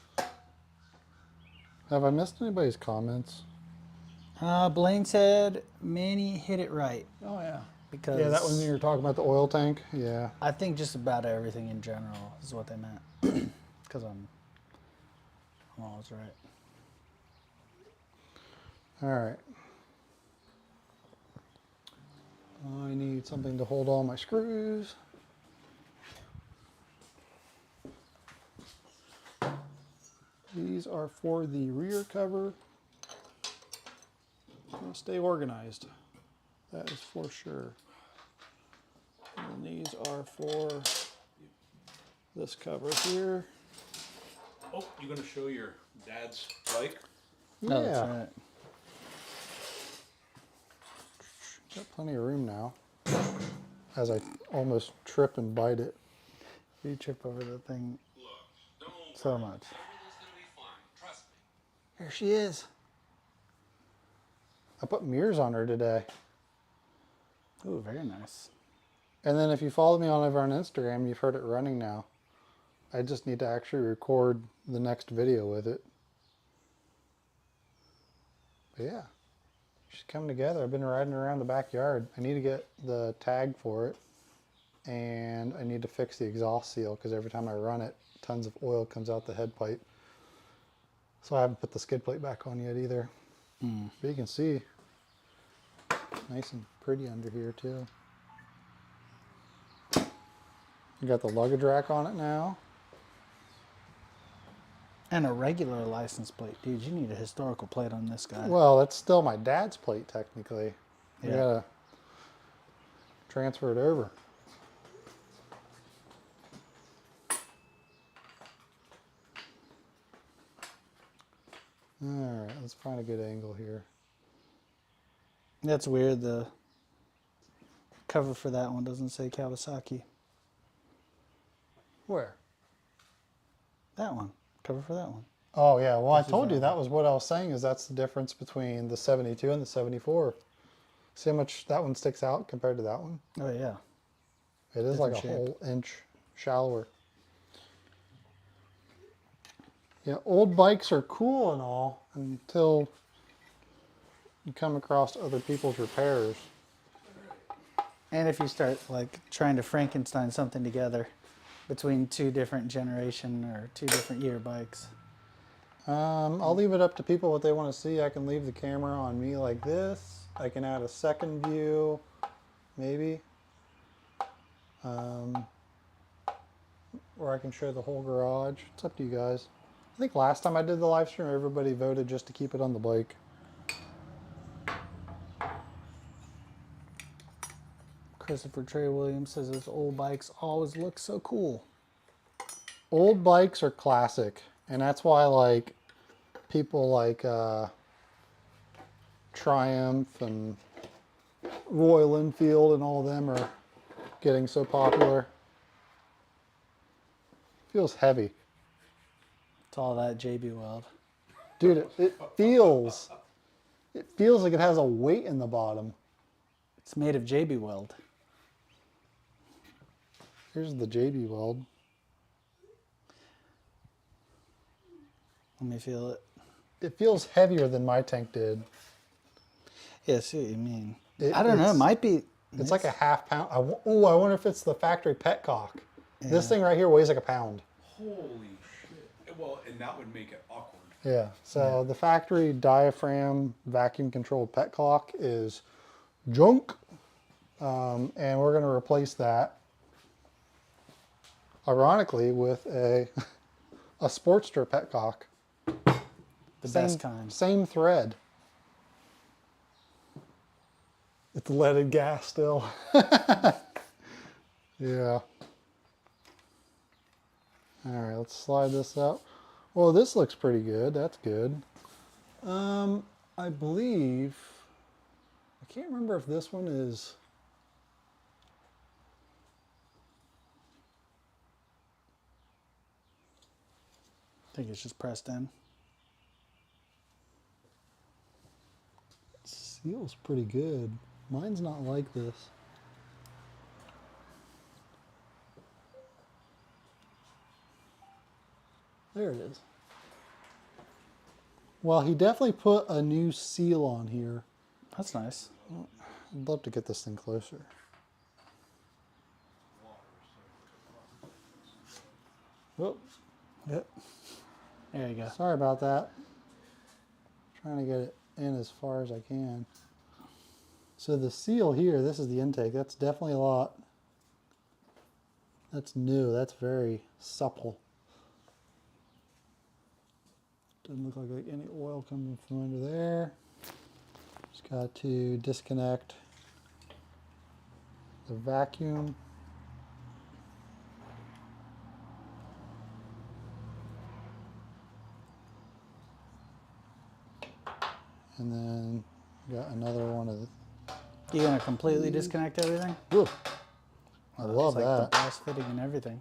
Have I missed anybody's comments? Blaine said Manny hit it right. Oh yeah. Because Yeah, that one you were talking about the oil tank. Yeah. I think just about everything in general is what they meant. Because I'm always right. All right. I need something to hold all my screws. These are for the rear cover. Stay organized. That is for sure. And these are for this cover here. Oh, you gonna show your dad's bike? Yeah, Oh, that's right. got plenty of room now. As I almost trip and bite it. You trip over the thing Look, don't so worry. much. Everything's gonna be fine. Trust me. There she is. I put mirrors on her today. Ooh, very nice. And then if you follow me over on Instagram, you've heard it running now. I just need to actually record the next video with it. But yeah, she's coming together. I've been riding around the backyard. I need to get the tag for it. And I need to fix the exhaust seal because every time I run it, tons of oil comes out the head pipe. So I haven't put the skid plate back on yet either. But you can see, nice and pretty under here too. You got the luggage rack on it now. And a regular license plate. Dude, you need a historical plate on this guy. Well, that's still my dad's plate technically. We Yeah. gotta transfer it over. All right, let's find a good angle here. That's weird. The cover for that one doesn't say Kawasaki. Where? That one. Cover for that one. Oh yeah, well I This is told you that that was what I was saying, is that's the difference between the 72 and the 74. See how much that one sticks out compared to that one? Oh, yeah. It is like a Different shape. whole inch shallower. Yeah, old bikes are cool and all until you come across other people's repairs. And if you start like trying to Frankenstein something together between two different generation or two different year bikes. I'll leave it up to people what they want to see. I can leave the camera on me like this. I can add a second view, maybe. Or I can show the whole garage. It's up to you guys. I think last time I did the live stream, everybody voted just to keep it on the bike. Christopher Trey Williams says his old bikes always look so cool. Old bikes are classic, and that's why like people like Triumph and Royal Enfield and all of them are getting so popular. Feels heavy. It's all that JB Weld. Dude, it feels like it has a weight in the bottom. It's made of JB Weld. Here's the JB Weld. Let me feel it. It feels heavier than my tank did. Yeah, I see what you mean. It- I don't know. It it's- might be. It's like a half pound. Oh, I wonder if it's the factory petcock. This thing right here weighs like a pound. Holy shit. Well, and that would make it awkward. Yeah. So the factory diaphragm vacuum controlled petcock is junk, and we're going to replace that. Ironically, with a Sportster petcock. the best kind. Same thread. It's leaded gas still. Yeah. All right, let's slide this out. Well, this looks pretty good. That's good. I believe, I can't remember if this one is, I think it's just pressed in. seals pretty good. Mine's not like this. There it is. Well, he definitely put a new seal on here. That's nice. I'd love to get this thing closer. Whoop. Yep. There you go. Sorry about that. Trying to get it in as far as I can. So the seal here, this is the intake. That's definitely a lot. That's new. That's very supple. Doesn't look like any oil coming from under there. Just got to disconnect the vacuum. And then got another one of the. You gonna completely disconnect everything? Ooh, I Well, love it's like that. the brass fitting and everything.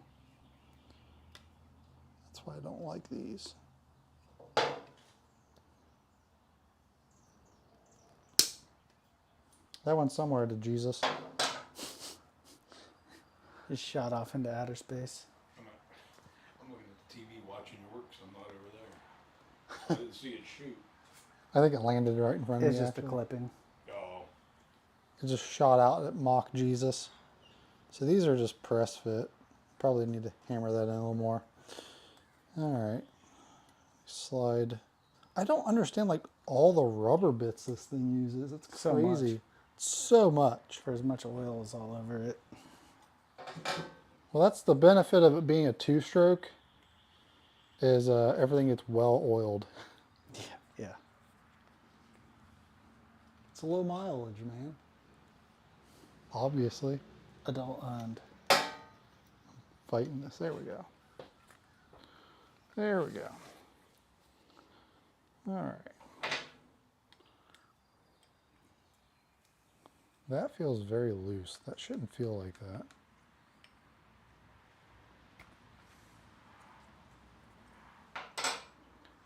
That's why I don't like these. That went somewhere to Jesus. Just shot off into outer space. I'm looking at the TV watching you work, so I'm not over there. I didn't see it shoot. I think it landed right in front of It's me. just a actually. clipping. Oh. It just shot out at mock Jesus. So these are just press fit. Probably need to hammer that in a little more. All right. Slide. I don't understand like all the rubber bits this thing uses. It's So much. crazy. So much. For as much oil as all over it. Well, that's the benefit of it being a two-stroke is everything gets well oiled. Yeah. It's a low mileage, man. Obviously. Adult owned. Fighting this. There we go. There we go. All right. That feels very loose. That shouldn't feel like that.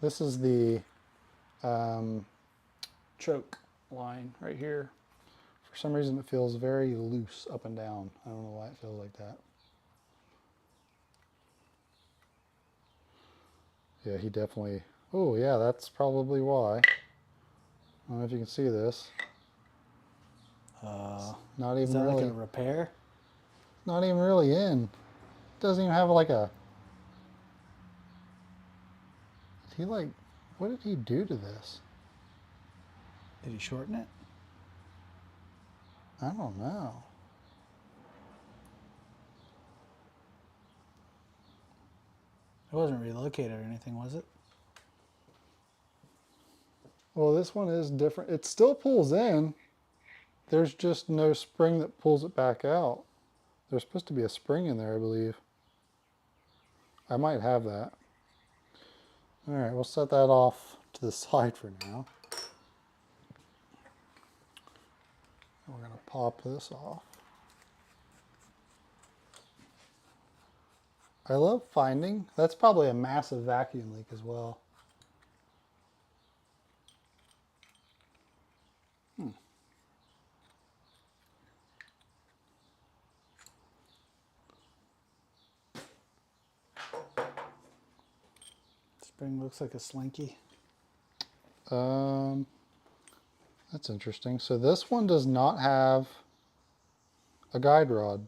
This is the choke line right here. For some reason it feels very loose up and down. I don't know why it feels like that. Yeah, he definitely, oh yeah, that's probably why. I don't know if you can see this. Not Is even that really, like a repair? not even really in. It doesn't even have like a, did he like, what did he do to this? Did he shorten it? I don't know. It wasn't relocated or anything, was it? Well, this one is different. It still pulls in. There's just no spring that pulls it back out. There's supposed to be a spring in there, I believe. I might have that. All right, we'll set that off to the side for now. We're gonna pop this off. I love finding, that's probably a massive vacuum leak as well. Spring looks like a slinky. That's interesting. So this one does not have a guide rod.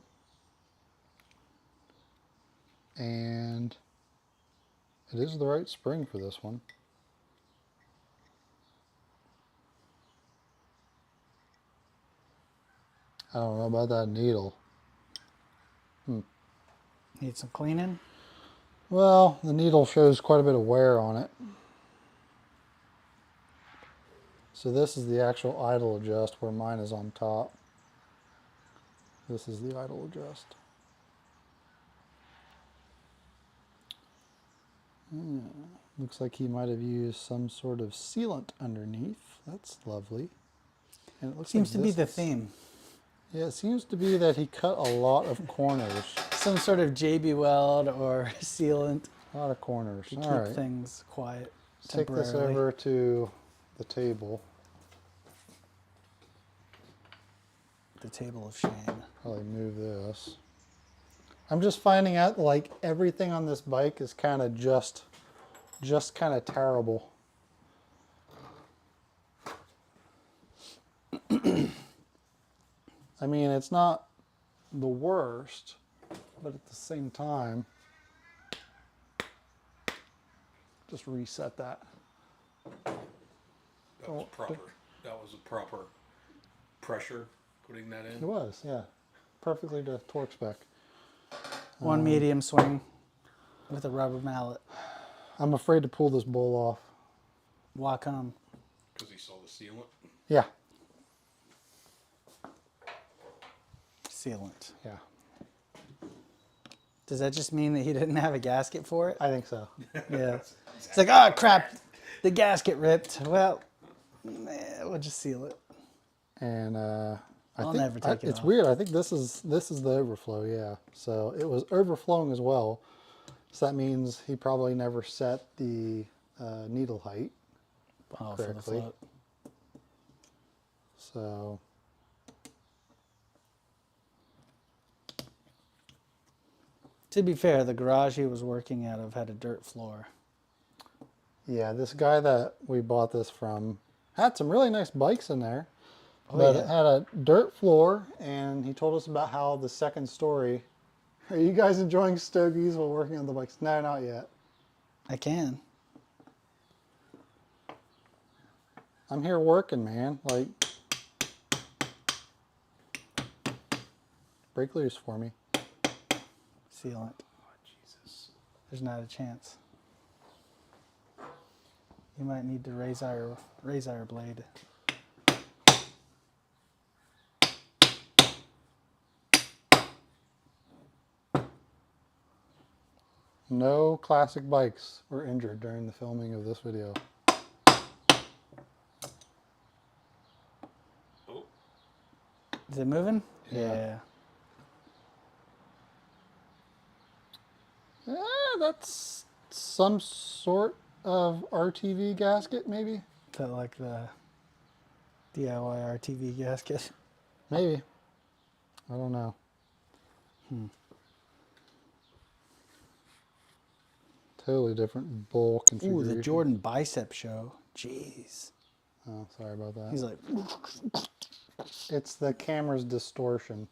And it is the right spring for this one. I don't know about that needle. Need some cleaning? Well, the needle shows quite a bit of wear on it. So this is the actual idle adjust where mine is on top. This is the idle adjust. Looks like he might have used some sort of sealant underneath. That's lovely. And it looks Seems like to be this the is- theme. Yeah, it seems to be that he cut a lot of corners. Some sort of JB weld or sealant A lot of corners. to All keep right. things quiet Let's take this temporarily. over to the table. The table of shame. Probably move this. I'm just finding out like everything on this bike is kind of just kind of terrible. I mean, it's not the worst, but at the same time, just reset that. That was proper. That was a proper pressure putting that It in. was, yeah. Perfectly to torque spec. One medium swing with a rubber mallet. I'm afraid to pull this bowl off. Why come? Because he saw the sealant. Yeah. Sealant. Yeah. Does that just mean that he didn't have a gasket for it? I think so. Yeah. It's like, oh crap, the gasket ripped. Well, we'll just seal it. And I'll never take it it's off. weird. I think this is the overflow, yeah. So it was overflowing as well. So that means he probably never set the needle height Oh, for the correctly. float. So To be fair, the garage he was working out of had a dirt floor. yeah, this guy that we bought this from had some really nice bikes in there. Oh, But yeah. it had a dirt floor, and he told us about how the second story. Are you guys enjoying stogies while working on the bikes? No, not yet. I can. I'm here working, man. Like, break loose for me. Sealant. Oh, Jesus. There's not a chance. You might need to raise our blade. No classic bikes were injured during the filming of this video. Oh, Is it moving? Yeah. That's some sort of RTV gasket, maybe? Is that like the DIY RTV gasket? Maybe. I don't know. Totally different bowl Ooh, configuration. the Jordan bicep show. Jeez. Oh, sorry about that. He's like, It's the camera's distortion.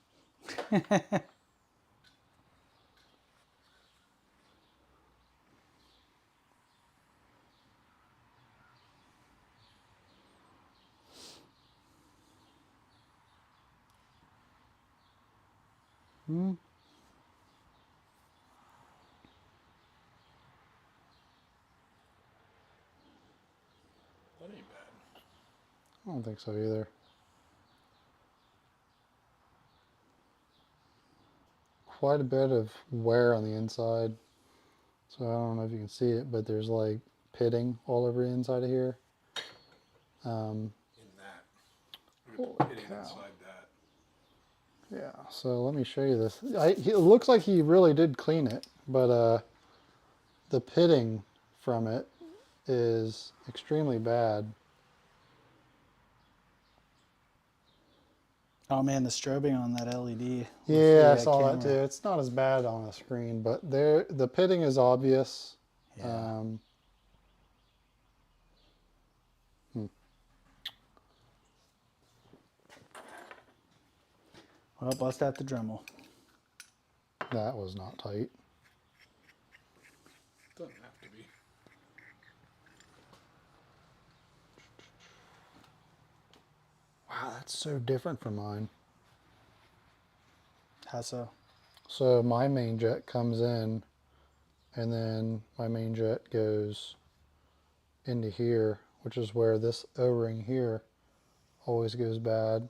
that ain't bad. I don't think so either. Quite a bit of wear on the inside. So I don't know if you can see it, but there's like pitting all over the inside of here. In that. Holy Hitting cow. inside that. Yeah, so let me show you this. It looks like he really did clean it, but the pitting from it is extremely bad. oh man, the strobing on that LED. with Yeah, I the, saw that too. camera. It's not as bad on the screen, but the pitting is obvious. Yeah. Well, bust out the Dremel. That was not tight. Doesn't have to be. Wow, that's so different from mine. How so? So my main jet comes in, and then my main jet goes into here, which is where this O-ring here always goes bad,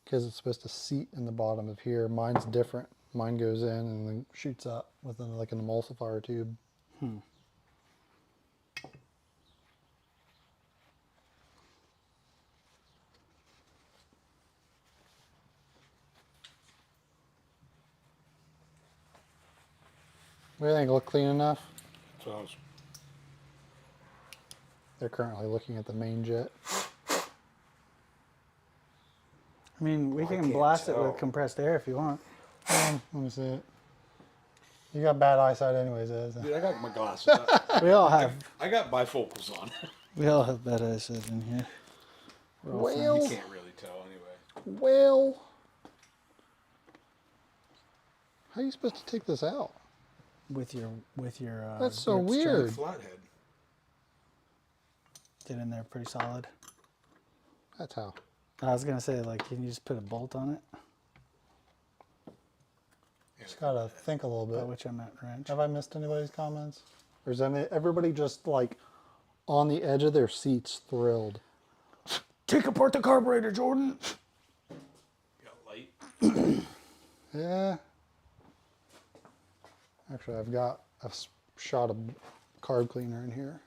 because it's supposed to seat in the bottom of here. Mine's different. Mine goes in and then shoots up with like an emulsifier tube. What do you think? Look clean enough? So I was, They're currently looking at the main jet. I mean, we can can't blast it tell. with compressed air if you want. Let me see it. You got bad eyesight anyways, Ez. dude, I got my glasses. We all have. I got bifocals on. We all have bad eyesight in here. We're all Well, You can't really tell anyway. well. How are you supposed to take this out? with your That's so grip strength. weird. Flathead. Get in there pretty solid. That's how. I was gonna say, like, can you just put a bolt on it? Just gotta think a little By bit. which I meant wrench. Have I missed anybody's comments? Or is everybody just like on the edge of their seats thrilled? Take apart the carburetor, Jordan. Got light. Yeah. Actually, I've got a shot of carb cleaner in here.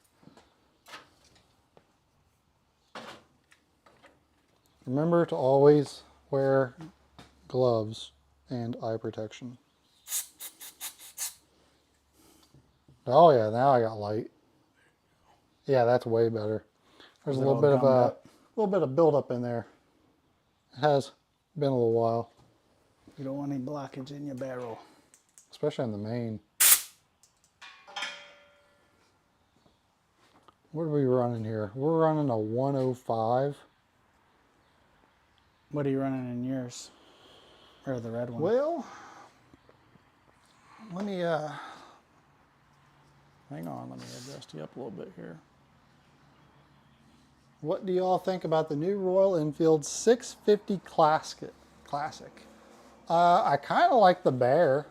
Remember to always wear gloves and eye protection. Oh yeah, now I got light. Yeah, that's way better. There's a Is it little all bit of gummed a up? little bit of buildup in there. It has been a little while, You don't want any blockage in your barrel. especially on the main. What are we running here? We're running a 105. What are you running in yours? Or the red one? Well, let me hang on, let me adjust you up a little bit here. What do y'all think about the new Royal Enfield 650 Classic? I kind of like the Bear.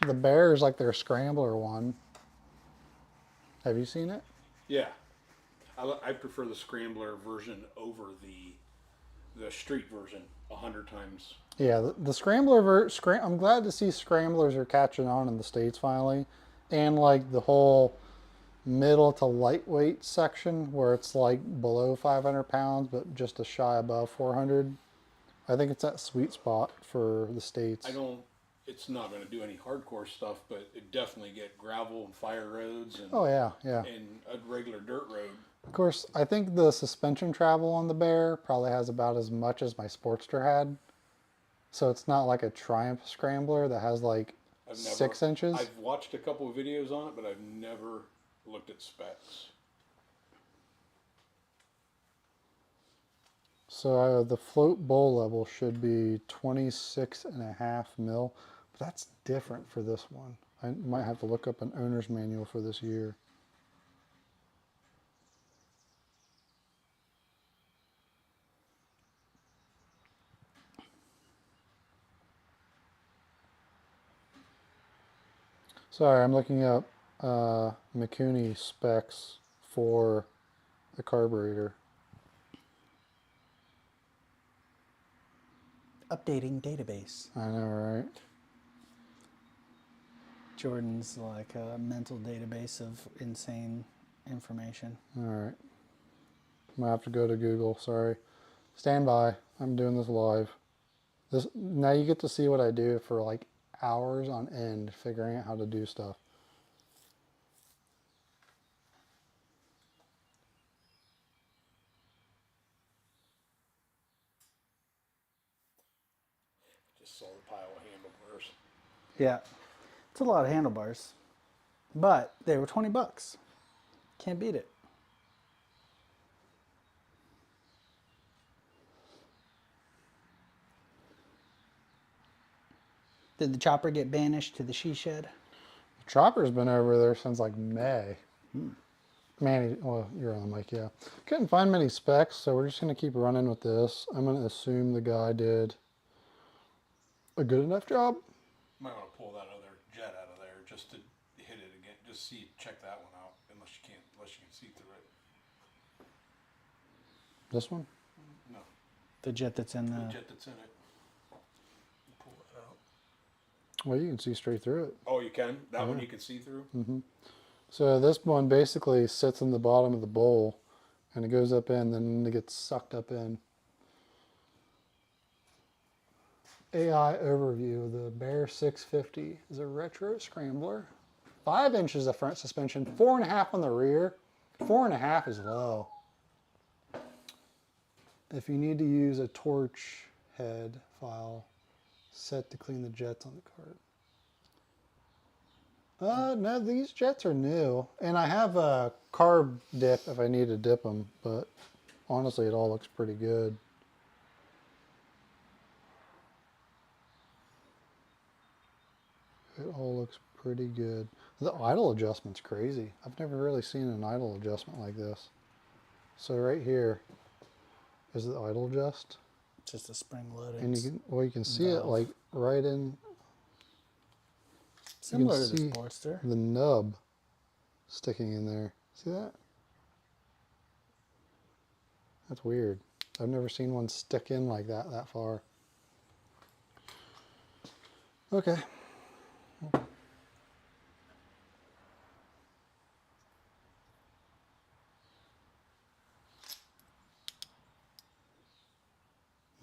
The Bear is like their scrambler one. Have you seen it? Yeah. I prefer the Scrambler version over the street version 100 times. Yeah, the Scrambler, I'm glad to see Scramblers are catching on in the States finally. And like the whole middle to lightweight section where it's like below 500 pounds, but just a shy above 400. I think it's that sweet spot for the States. It's not going to do any hardcore stuff, but it definitely get gravel and fire roads and, Oh yeah, yeah. and a regular dirt road. Of course, I think the suspension travel on the Bear probably has about as much as my Sportster had. So it's not like a Triumph Scrambler that has like 6 inches. I've watched a couple of videos on it, but I've never looked at specs. So the float bowl level should be 26.5 mil. But that's different for this one. I might have to look up an owner's manual for this year. Sorry, I'm looking up Mikuni specs for the carburetor. Updating database. I know, right? Jordan's like a mental database of insane information. All right. I'm gonna have to go to Google. Sorry. Stand by. I'm doing this live. Now you get to see what I do for like hours on end figuring out how to do stuff. Just saw the pile of handlebars. Yeah. It's a lot of handlebars. But they were 20 bucks. Can't beat it. Did the chopper get banished to the she shed? Chopper's been over there since like May. Manny, well, you're on the mic, yeah. Couldn't find many specs, so we're just gonna keep running with this. I'm gonna assume the guy did a good enough job. Might want to pull that other jet out of there just to hit it again. Just check that one out. Unless you can see through it. This one? No, The jet that's in the the... jet that's in it. Pull that out. Well, you can see straight through it. Oh, you can. That one you can see through. So this one basically sits in the bottom of the bowl and it goes up in, then it gets sucked up in. AI overview, the Bear 650 is a retro scrambler. 5 inches of front suspension, 4.5 on the rear. 4.5 is low. If you need to use a torch head file, set to clean the jets on the cart. No, these jets are new. And I have a carb dip if I need to dip them, but honestly it all looks pretty good. It all looks pretty good. The idle adjustment's crazy. I've never really seen an idle adjustment like this. So right here is the idle adjust. Just a spring loading. And you can see it valve. like right in. Similar you to can the see Sportster. the nub sticking in there. See that? That's weird. I've never seen one stick in like that far. Okay.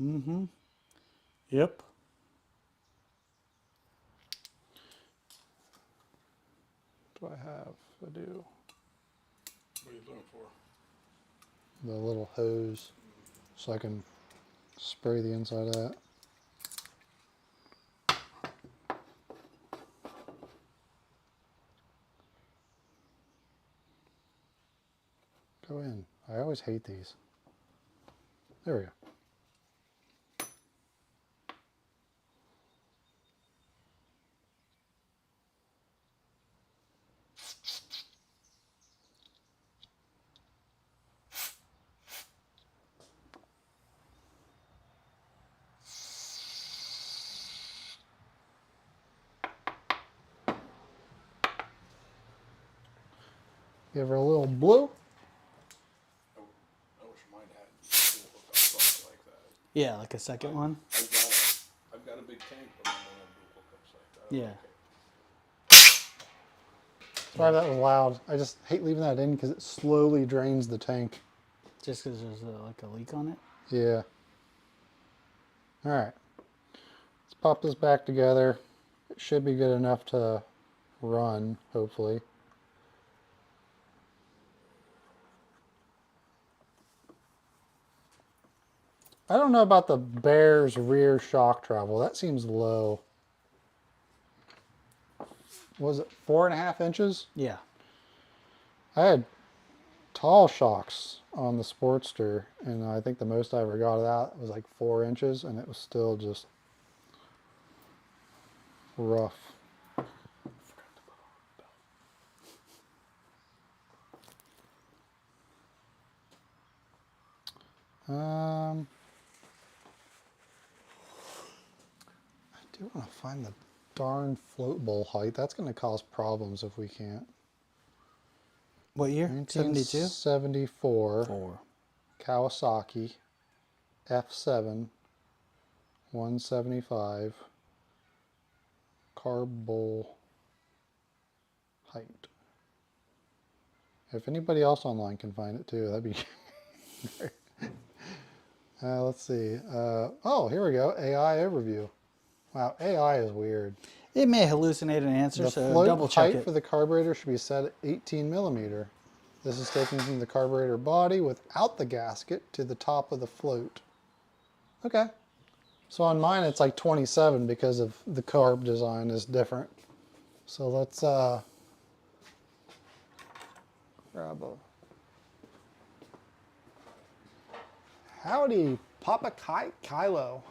Mm-hmm. Yep. What do I have? I do What are you looking for? the little hose so I can spray the inside of that. Go in. I always hate these. There we go. Give her a little blue. I wish mine had dual hookup sides like that. Yeah, like a second one. I've got a big tank, but mine don't have dual hookups like that. Yeah. Sorry that was loud. I just hate leaving that in because it slowly drains the tank. Just because there's like a leak on it. Yeah. All right. Let's pop this back together. It should be good enough to run, hopefully. I don't know about the Bear's rear shock travel. That seems low. Was it 4.5 inches? Yeah. I had tall shocks on the Sportster, and I think the most I ever got of that was like 4 inches, and it was still just rough. I do want to find the darn float bowl height. That's going to cause problems if we can't. What year? 72? 1974. 4. Kawasaki F7 175 carb bowl height. If anybody else online can find it too, that'd be great. Let's see. Oh, here we go. AI overview. Wow, AI is weird. It may hallucinate an answer, The so float double check height it. for the carburetor should be set at 18 millimeter. This is taken from the carburetor body without the gasket to the top of the float. Okay. So on mine it's like 27 because of the carb design is different. So let's grab a... Howdy, Papa Kylo.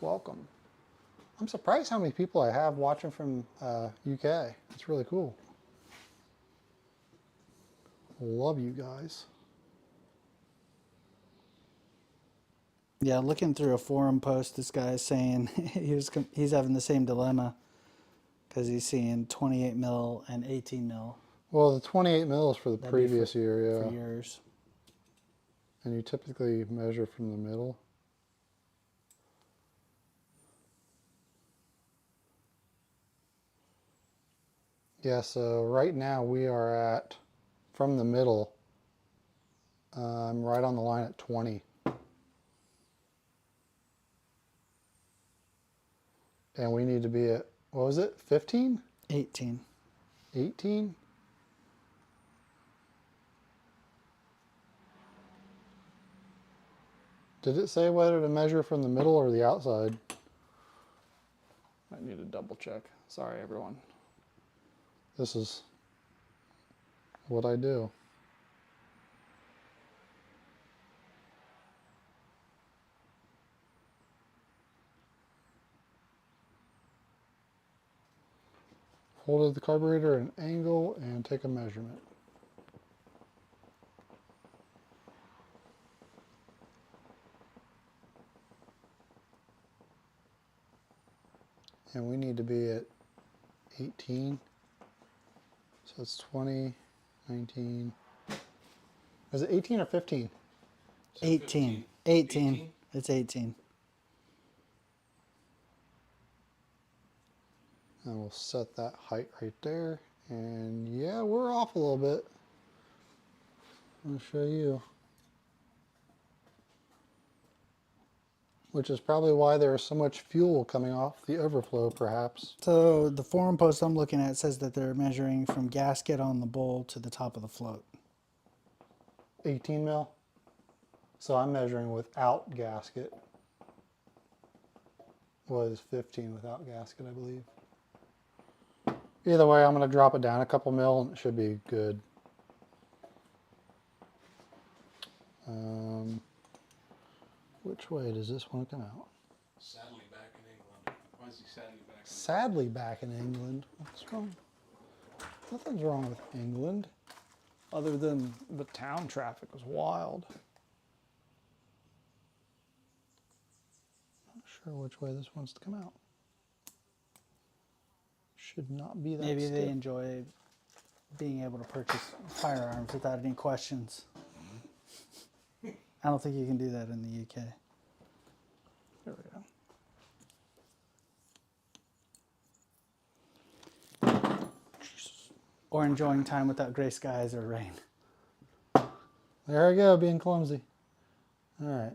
Welcome. I'm surprised how many people I have watching from UK. It's really cool. Love you guys. Yeah, looking through a forum post, this guy is saying he's having the same dilemma because he's seeing 28 mil and 18 mil Well, the 28 mil is for the That'd be previous year, for yeah. yours. And you typically measure from the middle. Yeah, so right now we are at, from the middle, right on the line at 20. And we need to be at, what was it, 15? 18. 18? Did it say whether to measure from the middle or the outside? I need to double check. Sorry, everyone. This is what I do. Hold the carburetor at an angle and take a measurement. And we need to be at 18. So it's 20, 19. Is it 18 or 15? 18. 18. It's 18. And we'll set that height right there. And yeah, we're off a little bit. I'll show you. Which is probably why there's so much fuel coming off the overflow, perhaps. So the forum post I'm looking at says that they're measuring from gasket on the bowl to the top of the float. 18 mil. So I'm measuring without gasket. Was 15 without gasket, I believe. Either way, I'm going to drop it down a couple mil and it should be good. Which way does this one come out? Sadly back in England. Why is he sadly back in Sadly back in England. What's wrong? Nothing's wrong with England. Other than the town traffic was wild. Not sure which way this wants to come out. Should not be that Maybe stiff. they enjoy being able to purchase firearms without any questions. I don't think you can do that in the UK. There we go. Or enjoying time without gray skies or rain. There I go, being clumsy. All right.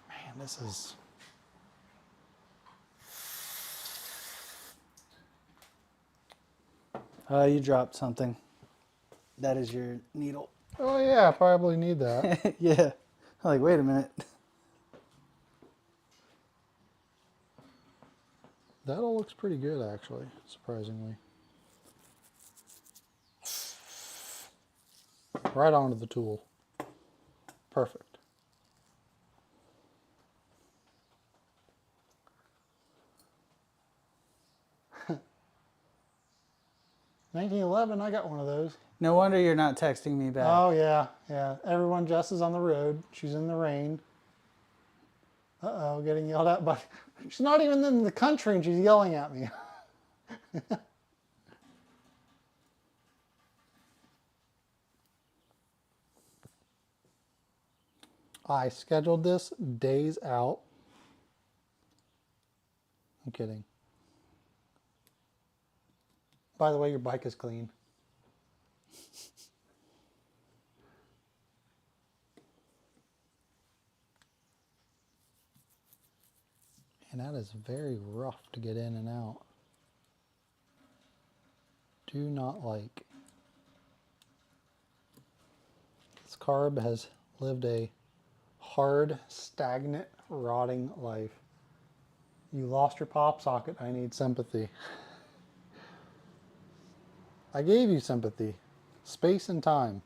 Man, this is... You dropped something. That is your needle. Oh yeah, I probably need that. Yeah. I'm like, wait a minute. That all looks pretty good, actually, surprisingly. Right onto the tool. Perfect. 1911, I got one of those. No wonder you're not texting me back. Oh yeah, yeah. Everyone, Jess is on the road. She's in the rain. Uh-oh, getting yelled at by... She's not even in the country and she's yelling at me. I scheduled this days out. I'm kidding. By the way, your bike is clean. And that is very rough to get in and out. Do not like. This carb has lived a hard, stagnant, rotting life. You lost your pop socket. I need sympathy. I gave you sympathy. Space and time.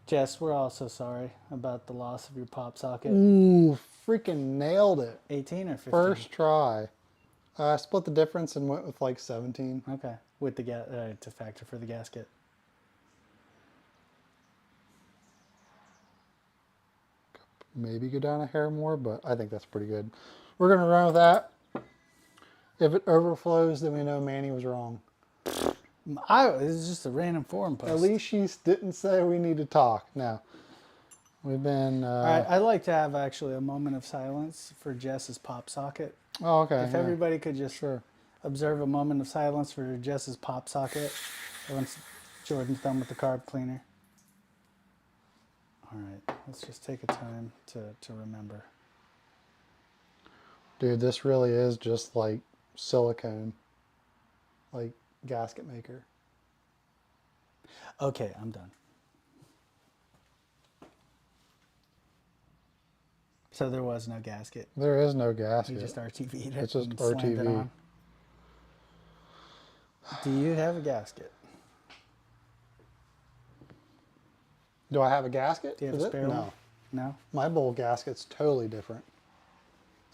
Jess, we're also sorry about the loss of your pop socket. Ooh, freaking nailed it. 18 or 15? First try. I split the difference and went with like 17. Okay, with the to factor for the gasket. Maybe go down a hair more, but I think that's pretty good. We're going to run with that. If it overflows, then we know Manny was wrong. This is just a random forum post. At least she didn't say we need to talk. Now, we've been... All right, I'd like to have actually a moment of silence for Jess's pop socket. Oh, okay. If everybody could just Sure. observe a moment of silence for Jess's pop socket once Jordan's done with the carb cleaner. All right, let's just take a time to remember. Dude, this really is just like silicone. Like gasket maker. Okay, I'm done. So there was no gasket. There is no You gasket. just RTV'd it. It's just and slammed it RTV. on. Do you have a gasket? Do I have a gasket? Do you have Is a it? spare No. one? No? My bowl gasket's totally different.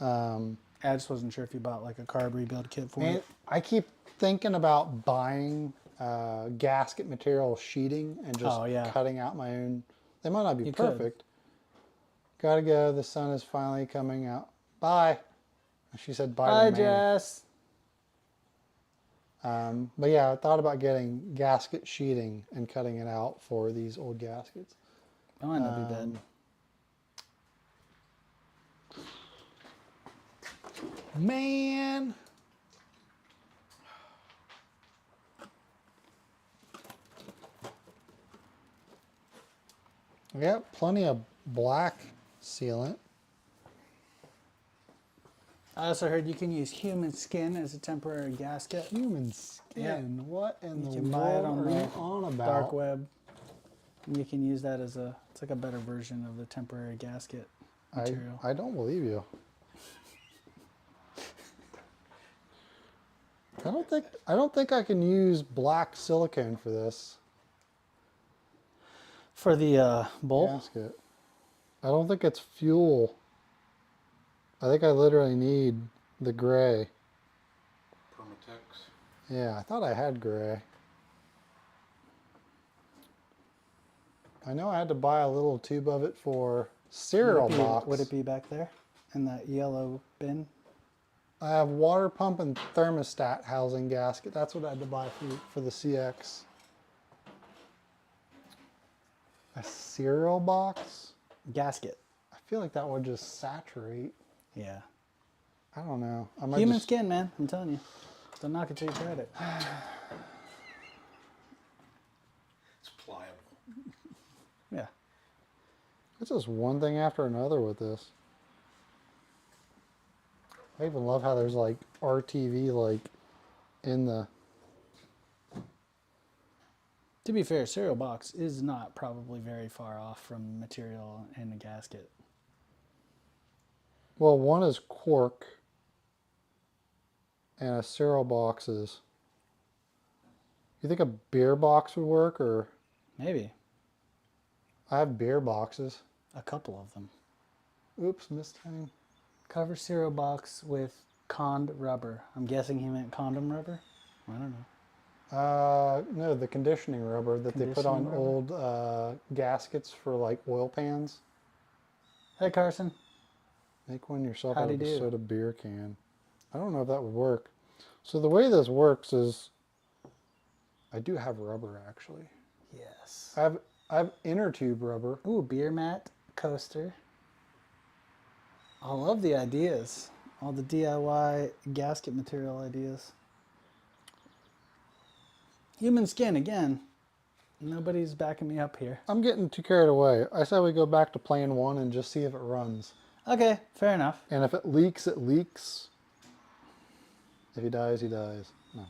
I just wasn't sure if you bought like a carb rebuild kit for And it. I keep thinking about buying gasket material sheeting and just Oh, yeah. cutting out my own. They might not be You could. perfect. Gotta go. The sun is finally coming out. Bye. She said bye Hi, to Manny. Jess. But yeah, I thought about getting gasket sheeting and cutting it out for these old gaskets. That might not be bad. Man. We got plenty of black sealant. I also heard you can use human skin as a temporary gasket. Human skin. Yeah. What in You the can buy it world on are the you on about? dark web. And you can use that as it's like a better version of the temporary gasket material. I don't believe you. I don't think I can use black silicone for this For the bowl? gasket. I don't think it's fuel. I think I literally need the gray. Permatex. Yeah, I thought I had gray. I know I had to buy a little tube of it for cereal box. Would it be back there in that yellow bin? I have water pump and thermostat housing gasket. That's what I had to buy for the CX. A cereal box? Gasket. I feel like that would just saturate. Yeah. I don't know. I might Human just, skin, man. I'm telling you. Don't knock it till you tried it. It's pliable. Yeah. It's just one thing after another with this. I even love how there's like RTV like in the. To be fair, cereal box is not probably very far off from material in a gasket. Well, one is cork, and a cereal box is. You think a beer box would work, or Maybe. I have beer boxes. A couple of them. Oops, missed time. Cover cereal box with cond rubber. I'm guessing he meant condom rubber? I don't know. No, the conditioning rubber that they put on Conditioning old gaskets for like oil pans. Hey, Carson. Make one yourself How'd out of he a do? soda beer can. I don't know if that would work. So the way this works is, I do have rubber actually. Yes. I have inner tube rubber. Ooh, beer mat, coaster. I love the ideas. All the DIY gasket material ideas. Human skin, again. Nobody's backing me up here. I'm getting too carried away. I said we go back to plan one and just see if it runs. Okay, fair enough. And if it leaks, it leaks. If he dies, he dies. Okay.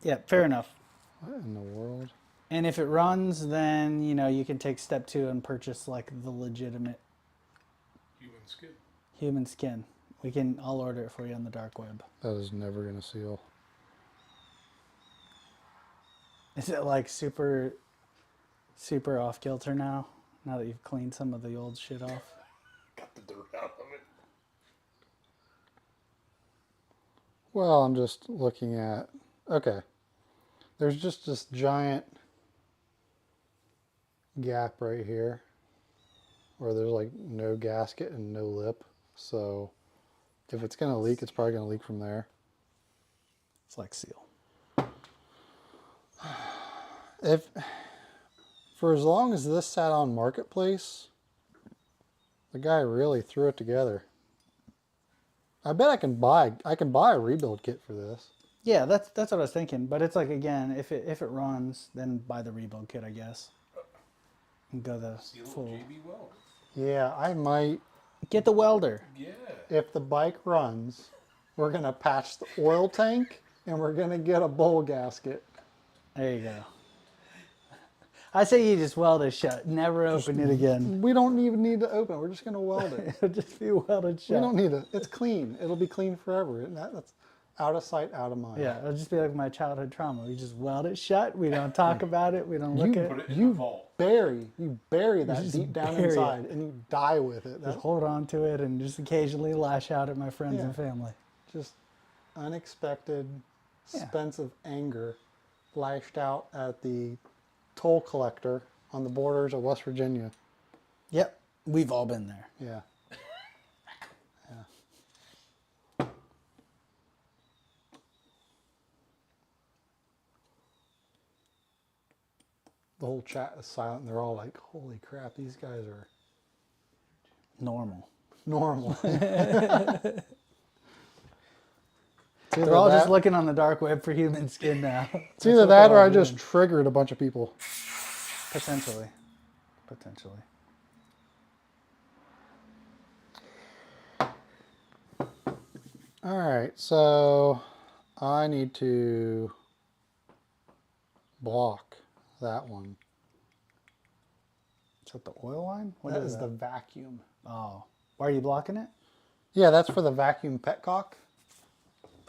Yeah, fair enough. What in the world? And if it runs, then, you know, you can take step 2 and purchase like the legitimate Human skin. human skin. I'll order it for you on the dark web. That is never going to seal. Is it like super off kilter now? Now that you've cleaned some of the old shit off? Got the dirt out of it. Well, I'm just looking at, okay. There's just this giant gap right here where there's like no gasket and no lip. So if it's going to leak, it's probably going to leak from there. It's like seal. For as long as this sat on Marketplace, the guy really threw it together. I bet I can buy a rebuild kit for this. Yeah, that's what I was thinking. But it's like, again, if it runs, then buy the rebuild kit, I guess. And go the Seal full. JB Weld. Yeah, I might. Get the welder. Yeah. If the bike runs, we're going to patch the oil tank and we're going to get a bowl gasket. There you go. I say you just weld it shut. Never open it again. We don't even need to open it. We're just going to weld it. It'll just be welded shut. We don't need it. It's clean. It'll be clean forever. That's out of sight, out of mind. Yeah, it'll just be like my childhood trauma. We just weld it shut. We don't talk about it. We don't look at Put it. it in the vault. You bury that just deep down bury it. inside and you die with it. Just That's hold on to it and just occasionally lash out at my friends Yeah. and family. just, unexpected, Yeah. expensive anger lashed out at the toll collector on the borders of West Virginia. Yep. We've all been there. Yeah. The whole chat is silent. They're all like, holy crap, these guys are Normal. normal. They're all just looking on the dark web for human skin now. It's either that or I just triggered a bunch of people. Potentially. Potentially. All right, so I need to block that one. Is that the oil line? What That is is that? the vacuum. Oh. Why are you blocking it? Yeah, that's for the vacuum petcock.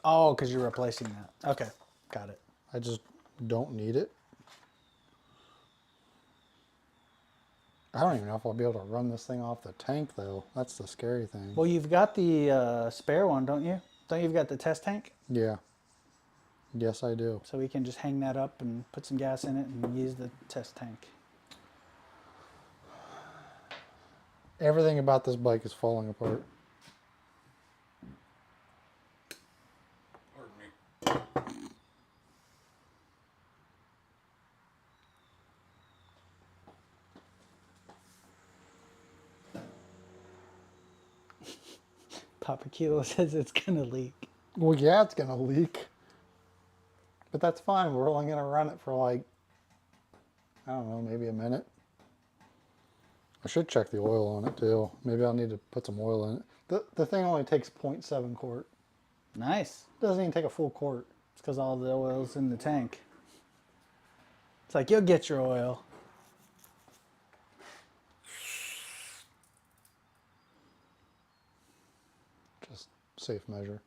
Oh, because you're replacing that. Okay. Got it. I just don't need it. I don't even know if I'll be able to run this thing off the tank, though. That's the scary thing. Well, you've got the spare one, don't you? Don't you've got the test tank? Yeah. Yes, I do. So we can just hang that up and put some gas in it and use the test tank. Everything about this bike is falling apart. Pardon me. Papa Kilo says it's going to leak. Well, yeah, it's going to leak. But that's fine. We're only going to run it for like, I don't know, maybe a minute. I should check the oil on it too. Maybe I'll need to put some oil in it. The thing only takes 0.7 quart. Nice. Doesn't even take a full quart. It's because all the oil's in the tank. It's like, you'll get your oil. Just safe measure.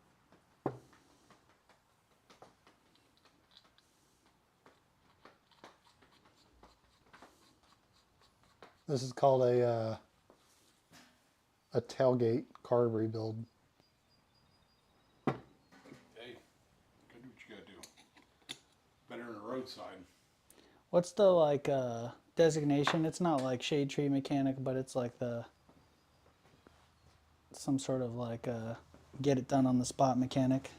This is called a tailgate carb rebuild. Hey, gotta do what you gotta do. Better than a roadside. What's the like designation? It's not like shade tree mechanic, but it's like some sort of like get it done on the spot mechanic.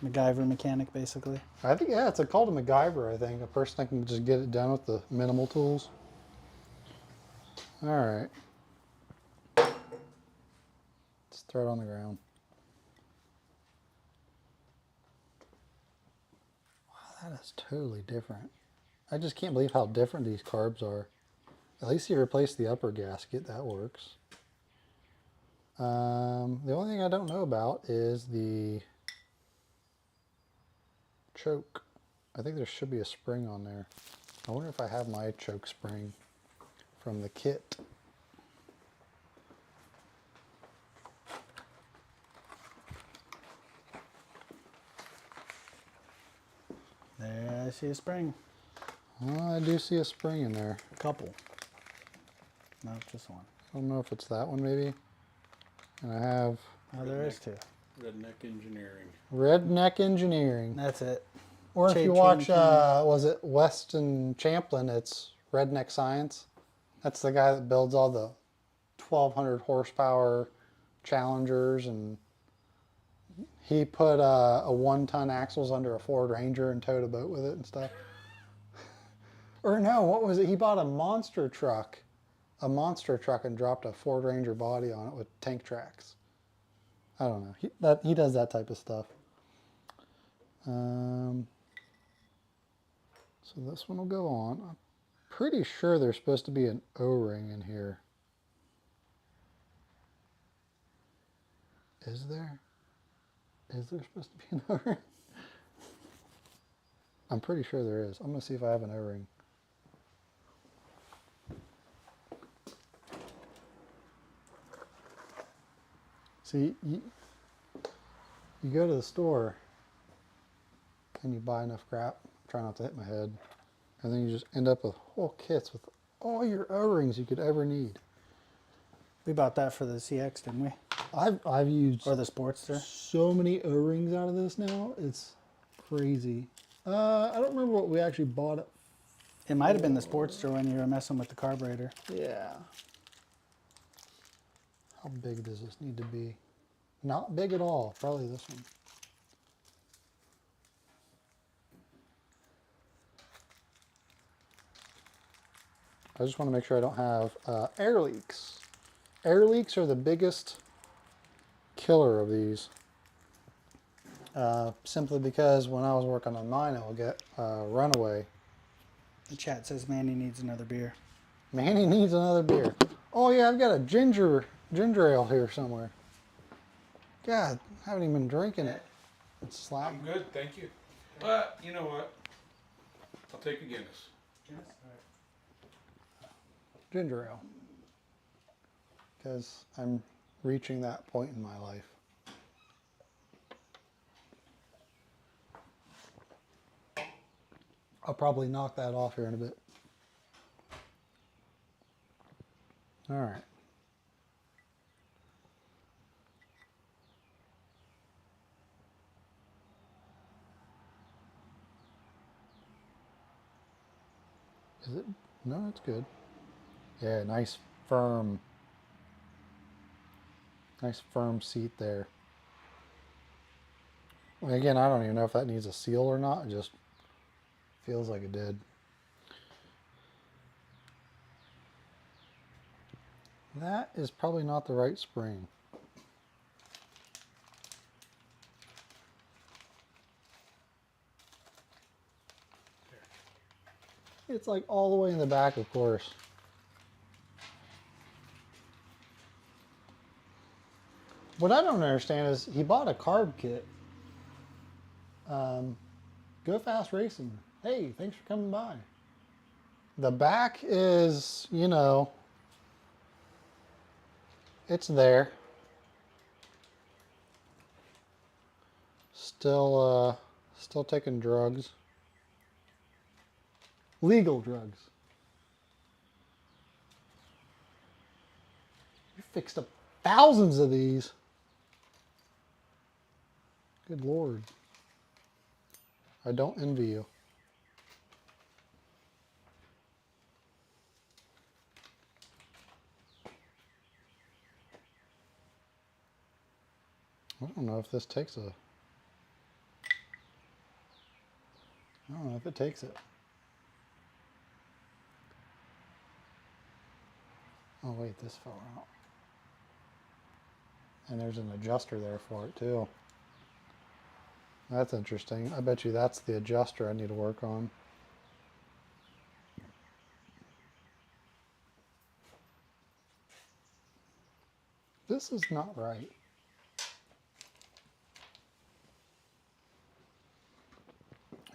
MacGyver mechanic, basically. I think, yeah, it's called a MacGyver, I think. A person that can just get it done with the minimal tools. All right. Let's throw it on the ground. Wow, that is totally different. I just can't believe how different these carbs are. At least you replaced the upper gasket. That works. The only thing I don't know about is the choke. I think there should be a spring on there. I wonder if I have my choke spring from the kit. There, I see a spring. Oh, I do see a spring in there. A couple. No, just one. I don't know if it's that one maybe. And I have Oh, there is two. Redneck Engineering. Redneck Engineering. That's it. Or if Shade you tree watch, mechanic. was it Weston Champlin, it's Redneck Science. That's the guy that builds all the 1200 horsepower Challengers, and he put a 1-ton axles under a Ford Ranger and towed a boat with it and stuff. Or no, what was it? He bought a monster truck and dropped a Ford Ranger body on it with tank tracks. I don't know. He does that type of stuff. So this one will go on. I'm pretty sure there's supposed to be an O-ring in here. Is there? Is there supposed to be an O-ring? I'm pretty sure there is. I'm going to see if I have an O-ring. See, you go to the store and you buy enough crap, try not to hit my head, and then you just end up with whole kits with all your O-rings you could ever need. We bought that for the CX, didn't we? I've used Or the Sportster? so many O-rings out of this now. It's crazy. I don't remember what we actually bought it. It might have been the Sportster when you were messing with the carburetor. Yeah. How big does this need to be? Not big at all. Probably this one. I just want to make sure I don't have air leaks. Air leaks are the biggest killer of these. Simply because when I was working on mine, it will get runaway. The chat says Manny needs another beer. Manny needs another beer. Oh yeah, I've got a ginger ale here somewhere. God, I haven't even been drinking it. It's slap. I'm good, thank you. But you know what? I'll take a Guinness. Ginger ale. Because I'm reaching that point in my life. I'll probably knock that off here in a bit. All right. Is it? No, it's good. Yeah, nice firm seat there. And again, I don't even know if that needs a seal or not. It just feels like it did. That is probably not the right spring. It's like all the way in the back, of course. What I don't understand is he bought a carb kit. Go Fast Racing. Hey, thanks for coming by. The back is, you know, it's there. Still taking drugs. Legal drugs. You fixed up thousands of these. Good Lord. I don't envy you. I don't know if this takes a... I don't know if it takes it. Oh wait, this fell out. And there's an adjuster there for it too. That's interesting. I bet you that's the adjuster I need to work on. This is not right.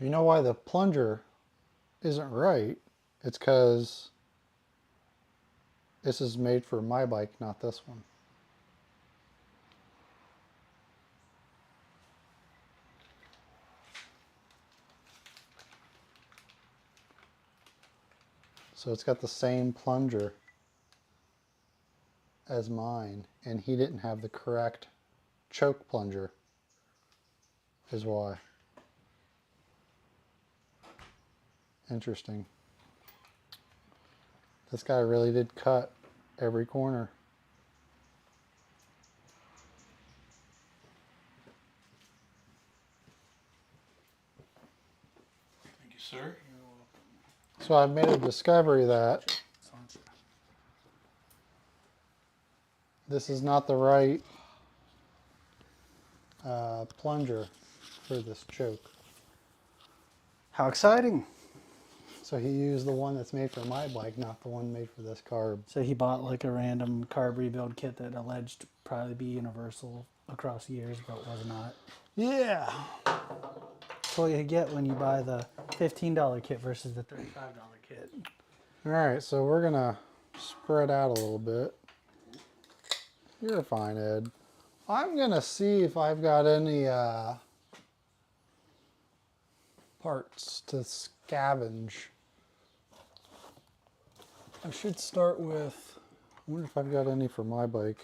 You know why the plunger isn't right? It's because this is made for my bike, not this one. So it's got the same plunger as mine, and he didn't have the correct choke plunger, is why. Interesting. This guy really did cut every corner. Thank you, sir. So I've made a discovery that this is not the right plunger for this choke. How exciting. So he used the one that's made for my bike, not the one made for this carb. So he bought like a random carb rebuild kit that alleged to probably be universal across years, but was not. Yeah. That's what you get when you buy the $15 kit versus the $35 kit. All right, so we're gonna spread out a little bit. You're fine, Ed. I'm gonna see if I've got any parts to scavenge. I should start with, I wonder if I've got any for my bike.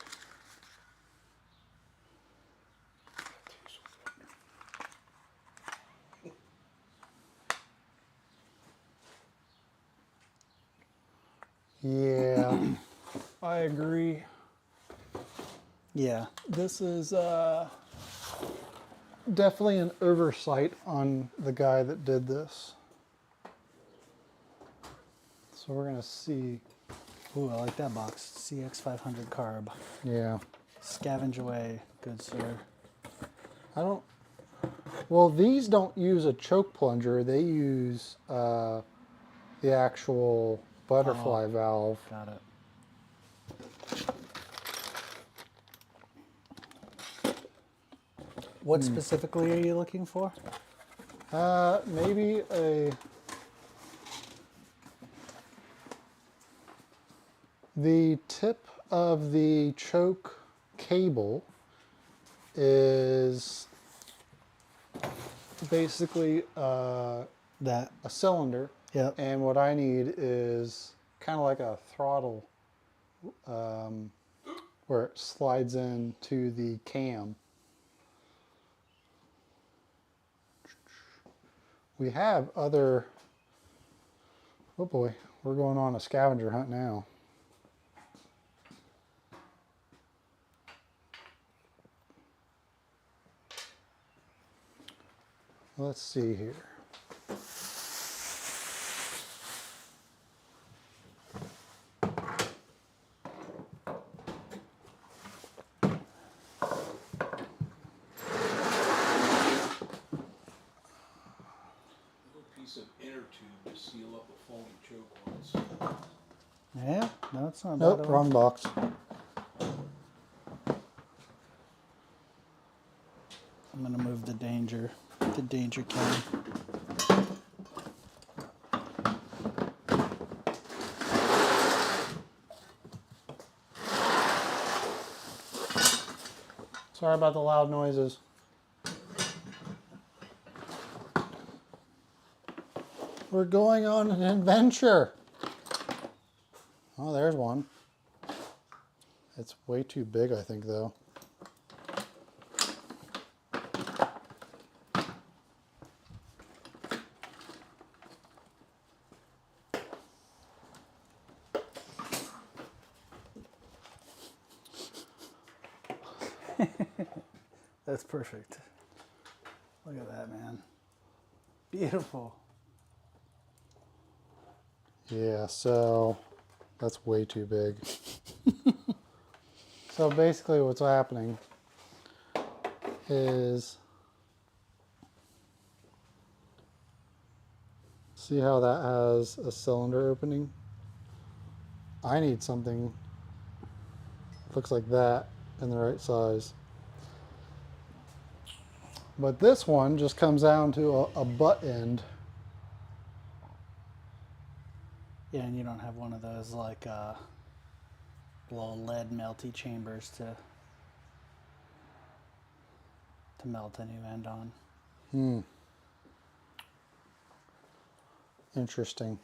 Yeah, I agree. Yeah. This is definitely an oversight on the guy that did this. So we're gonna see. Ooh, I like that box. CX500 carb. Yeah, Scavenge away, good sir. I don't. Well, these don't use a choke plunger. They use the actual butterfly valve. Got it. What specifically are you looking for? Maybe the tip of the choke cable is basically That. a cylinder. Yep. And what I need is kind of like a throttle where it slides into the cam. We have other, oh boy, we're going on a scavenger hunt now. Let's see here. Piece of inner tube to seal up a foamy choke once. Yeah, no, it's not Nope, bad. wrong box. I'm gonna move the danger can. Sorry about the loud noises. We're going on an adventure. Oh, there's one. It's way too big, I think, though. That's perfect. Look at that, man. Beautiful. Yeah, so that's way too big. So basically what's happening is, see how that has a cylinder opening? I need something looks like that in the right size. But this one just comes down to a butt end. Yeah, and you don't have one of those like little lead melty chambers to melt a new end on. Interesting.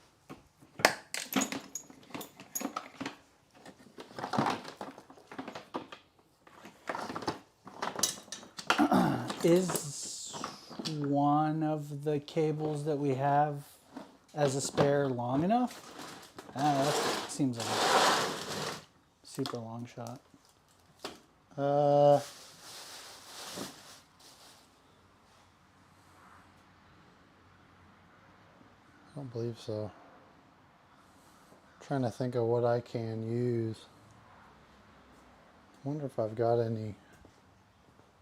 Is one of the cables that we have as a spare long enough? That seems like a super long shot. I don't believe so. Trying to think of what I can use. Wonder if I've got any.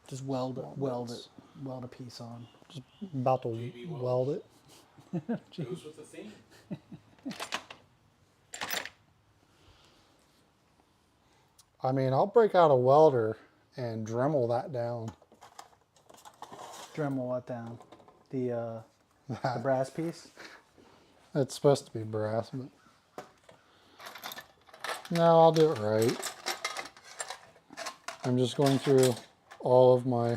Just weld a piece on. About to weld it. Goes with the theme. I mean, I'll break out a welder and Dremel that down. Dremel what down? The brass piece? It's supposed to be brass, but no, I'll do it right. I'm just going through all of my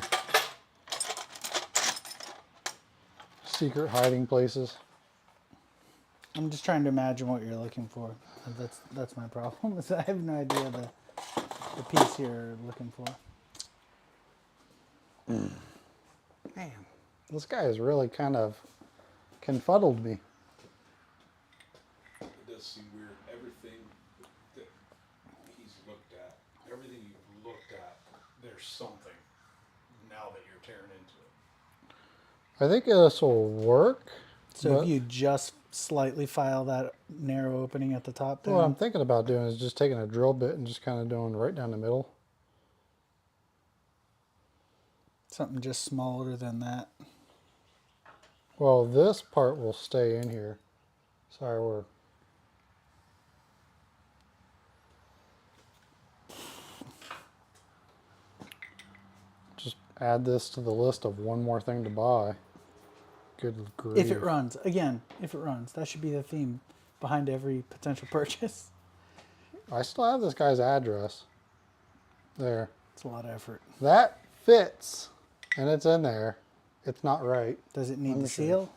secret hiding places. I'm just trying to imagine what you're looking for. That's my problem. Is I have no idea the piece you're looking for. Man, this guy has really kind of confuddled me. It does seem weird. Everything tearing into it. I think this will work. So but if you just slightly file that narrow opening at the top down. what I'm thinking about doing is just taking a drill bit and just kind of doing right down the middle. Something just smaller than that. Well, this part will stay in here. Sorry, we're... Just add this to the list of one more thing to buy. Good grief. If it runs. Again, if it runs. That should be the theme behind every potential purchase. I still have this guy's address. There. It's a lot of effort. That fits, and it's in there. It's not right. Does it need Let the me show you. seal?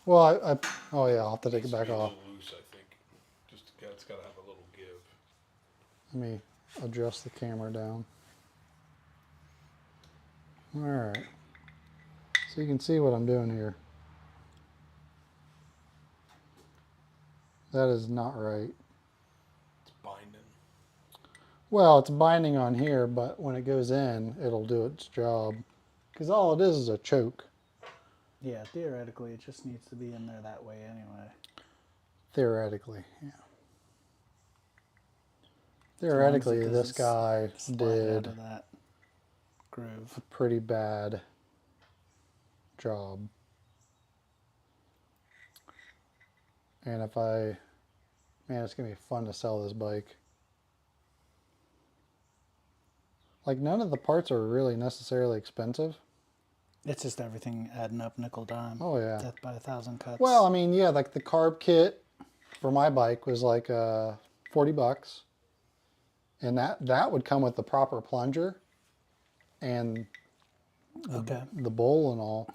Well, oh yeah, I'll have to take it Needs to back be a off. little loose, I think. It's got to have a little give. Let me adjust the camera down. All right. So you can see what I'm doing here. That is not right. It's binding. Well, it's binding on here, but when it goes in, it'll do its job. Because all it is a choke. Yeah, theoretically, it just needs to be in there that way anyway. Theoretically, yeah. Theoretically, As long as it this guy doesn't slide did out of that groove. a pretty bad job. And if man, it's gonna be fun to sell this bike. Like, none of the parts are really necessarily expensive. It's just everything adding up nickel dime. Oh yeah. Death by 1,000 cuts. Well, I mean, yeah, like the carb kit for my bike was like $40, and that would come with the proper plunger and okay. the bowl and all,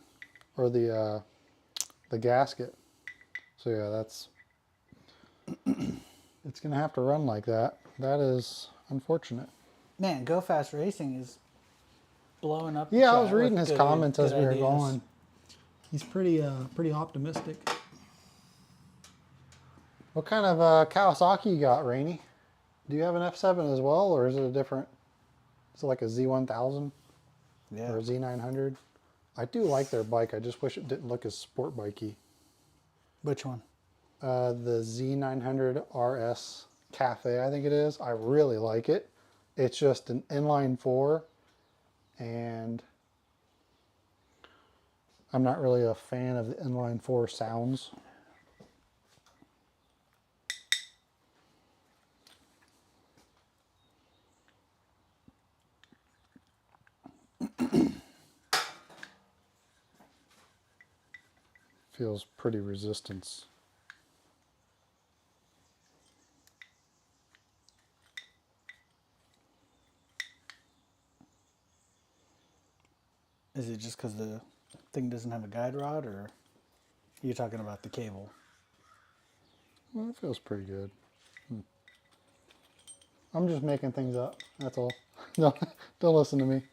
or the gasket. So yeah, that's it's gonna have to run like that. That is unfortunate. Man, Go Fast Racing is blowing up. the Yeah, I was chat with reading his good- comments as good we were ideas. going. He's pretty optimistic. What kind of Kawasaki you got, Rainey? Do you have an F7 as well, or is it a different? Is it like a Z1000 Yeah. or a Z900? I do like their bike. I just wish it didn't look as sport bikey. Which one? The Z900 RS Cafe, I think it is. I really like it. It's just an inline 4, and I'm not really a fan of the inline 4 sounds. Feels pretty resistance. Is it just because the thing doesn't have a guide rod, or are you talking about the cable? Well, it feels pretty good. I'm just making things up. That's all. No, don't listen to me.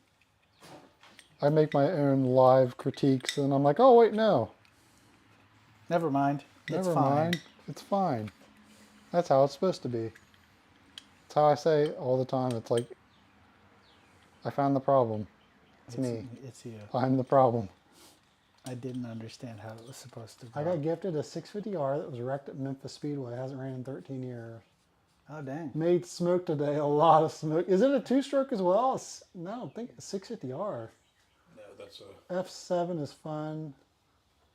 I make my own live critiques, and I'm like, oh wait, no. Never mind. It's Never fine. mind. It's fine. That's how it's supposed to be. That's how I say all the time. It's like, I found the problem. It's me. It's you. I'm the problem. I didn't understand how it was supposed to go. I got gifted a 650R that was wrecked at Memphis Speedway. It hasn't ran in 13 years. Oh, dang. Made smoke today. A lot of smoke. Is it a 2-stroke as well? No, I don't think it's 650R. No, that's a F7 is fun.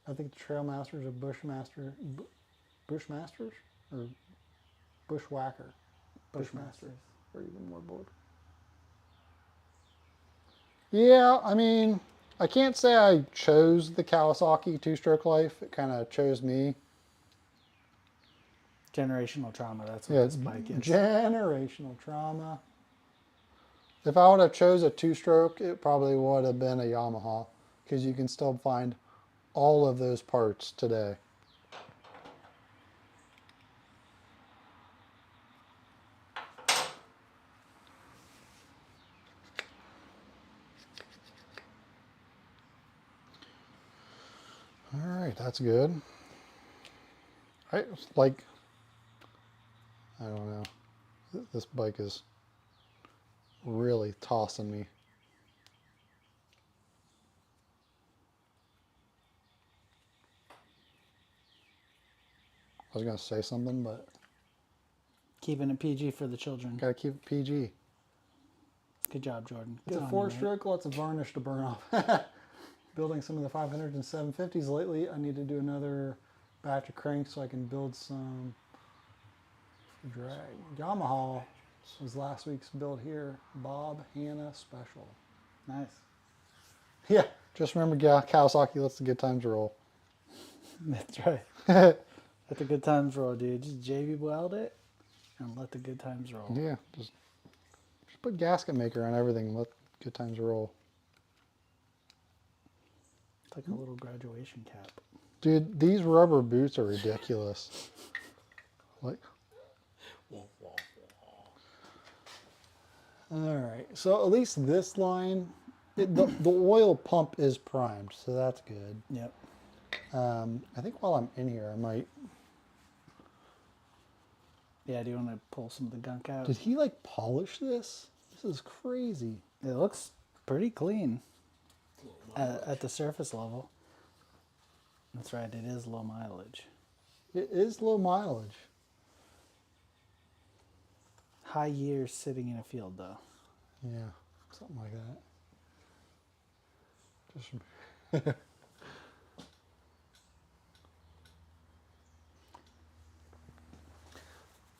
I think the Trailmasters are Bushmasters or Bushwhacker. Bushmaster, or even more bold. Yeah, I mean, I can't say I chose the Kawasaki 2-stroke life. It kind of chose me. Generational trauma, that's what Yeah, this bike is. generational trauma. If I would have chose a 2-stroke, it probably would have been a Yamaha, because you can still find all of those parts today. All right, that's good. I don't know. This bike is really tossing me. was going to say something, but Keeping it PG for the children. got to keep it PG. Good job, Jordan. It's Good a on you, mate. 4-stroke, lots of varnish to burn off. Building some of the 500s and 750s lately. I need to do another batch of cranks so I can build some drag. Yamaha was last week's build here. Bob Hanna Special. Nice. Yeah, just remember Kawasaki lets the good times roll. That's right. Let the good times roll, dude. Just JB weld it and let the good times roll. Yeah, just put gasket maker on everything and let good times roll. It's like a little graduation cap. Dude, these rubber boots are ridiculous. Like, all right, so at least this line, the oil pump is primed, so that's good. Yep. I think while I'm in here, I might. Yeah, do you want to pull some of the gunk out? Did he like polish this? This is crazy. It looks pretty clean at the surface level. That's right, it is low mileage. It is low mileage. High years sitting in a field, though. Yeah, something like that. Just.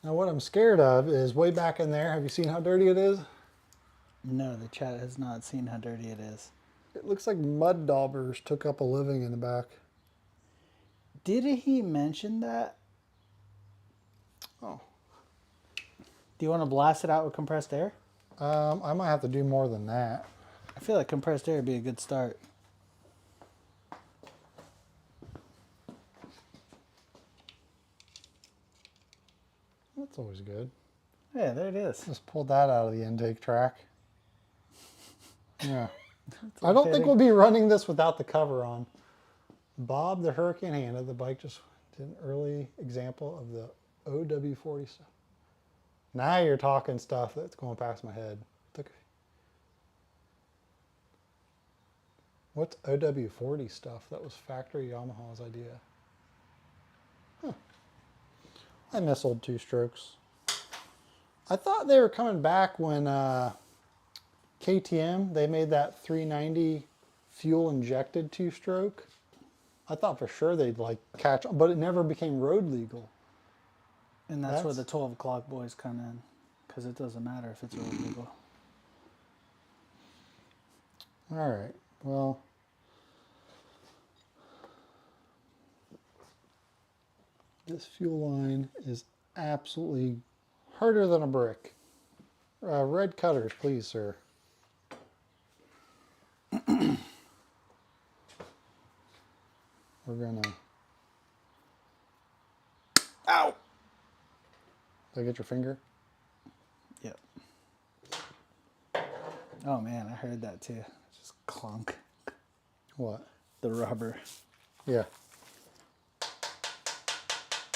Now what I'm scared of is way back in there. Have you seen how dirty it is? No, the chat has not seen how dirty it is. It looks like mud daubers took up a living in the back. Did he mention that? Oh. Do you want to blast it out with compressed air? I might have to do more than that. I feel like compressed air would be a good start. That's always good. Yeah, there it is. Just pulled that out of the intake track. Yeah. I don't think we'll be running this without the cover on. Bob the Hurricane Hanna, the bike just did an early example of the OW40 stuff. Now you're talking stuff that's going past my head. What's OW40 stuff? That was factory Yamaha's idea. Huh. I miss old two-strokes. I thought they were coming back when KTM, they made that 390 fuel-injected two-stroke. I thought for sure they'd like catch on, but it never became road legal. And that's where the 12 o'clock boys come in, because it doesn't matter if it's road legal. All right, well. This fuel line is absolutely harder than a brick. Red cutters, please, sir. We're gonna. Ow! Did I get your finger? Yep. Oh man, I heard that too. Just clunk. What? The rubber. Yeah.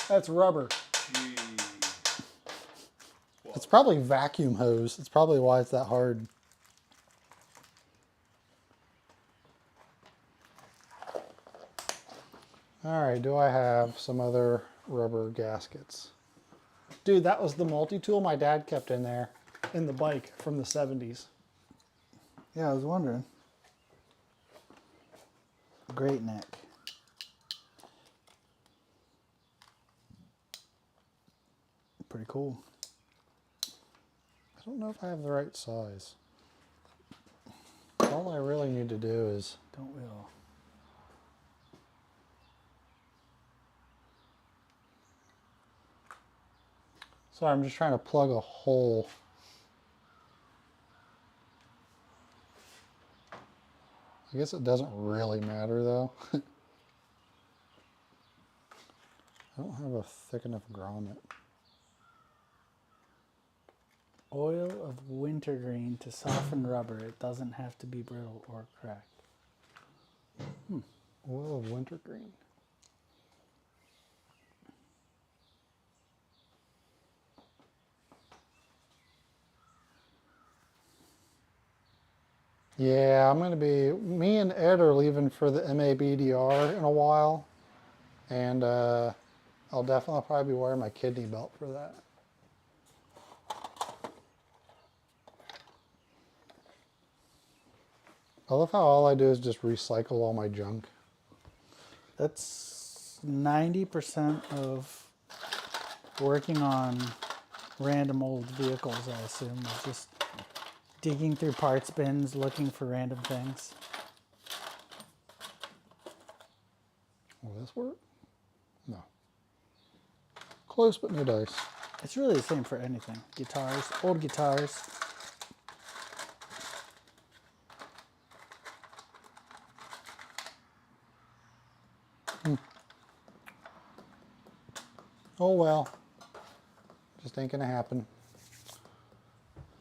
That's rubber. Gee. It's probably vacuum hose. It's probably why it's that hard. All right, do I have some other rubber gaskets? Dude, that was the multi-tool my dad kept in there in the bike from the 70s. Yeah, I was wondering. Great neck. Pretty cool. I don't know if I have the right size. All I really need to do is... Don't we all? Sorry, I'm just trying to plug a hole. I guess it doesn't really matter though. I don't have a thick enough grommet. Oil of wintergreen to soften rubber. It doesn't have to be brittle or cracked. Oil of wintergreen. Yeah, I'm going to be, me and Ed are leaving for the MABDR in a while. And I'll definitely probably be wearing my kidney belt for that. I love how all I do is just recycle all my junk. That's 90% of working on random old vehicles, I assume, is just digging through parts bins, looking for random things. Will this work? No. Close, but no dice. It's really the same for anything. Guitars, old guitars. Oh well. Just ain't gonna happen.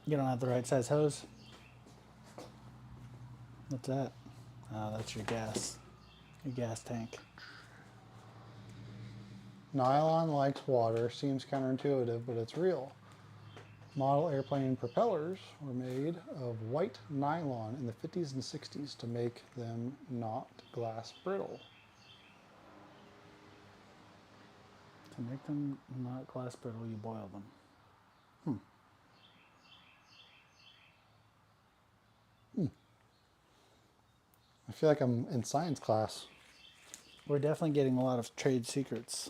You don't have the right size hose. What's that? Oh, that's your gas tank. Nylon likes water. Seems counterintuitive, but it's real. Model airplane propellers were made of white nylon in the 50s and 60s to make them not glass brittle. To make them not glass brittle, you boil them. I feel like I'm in science class. We're definitely getting a lot of trade secrets.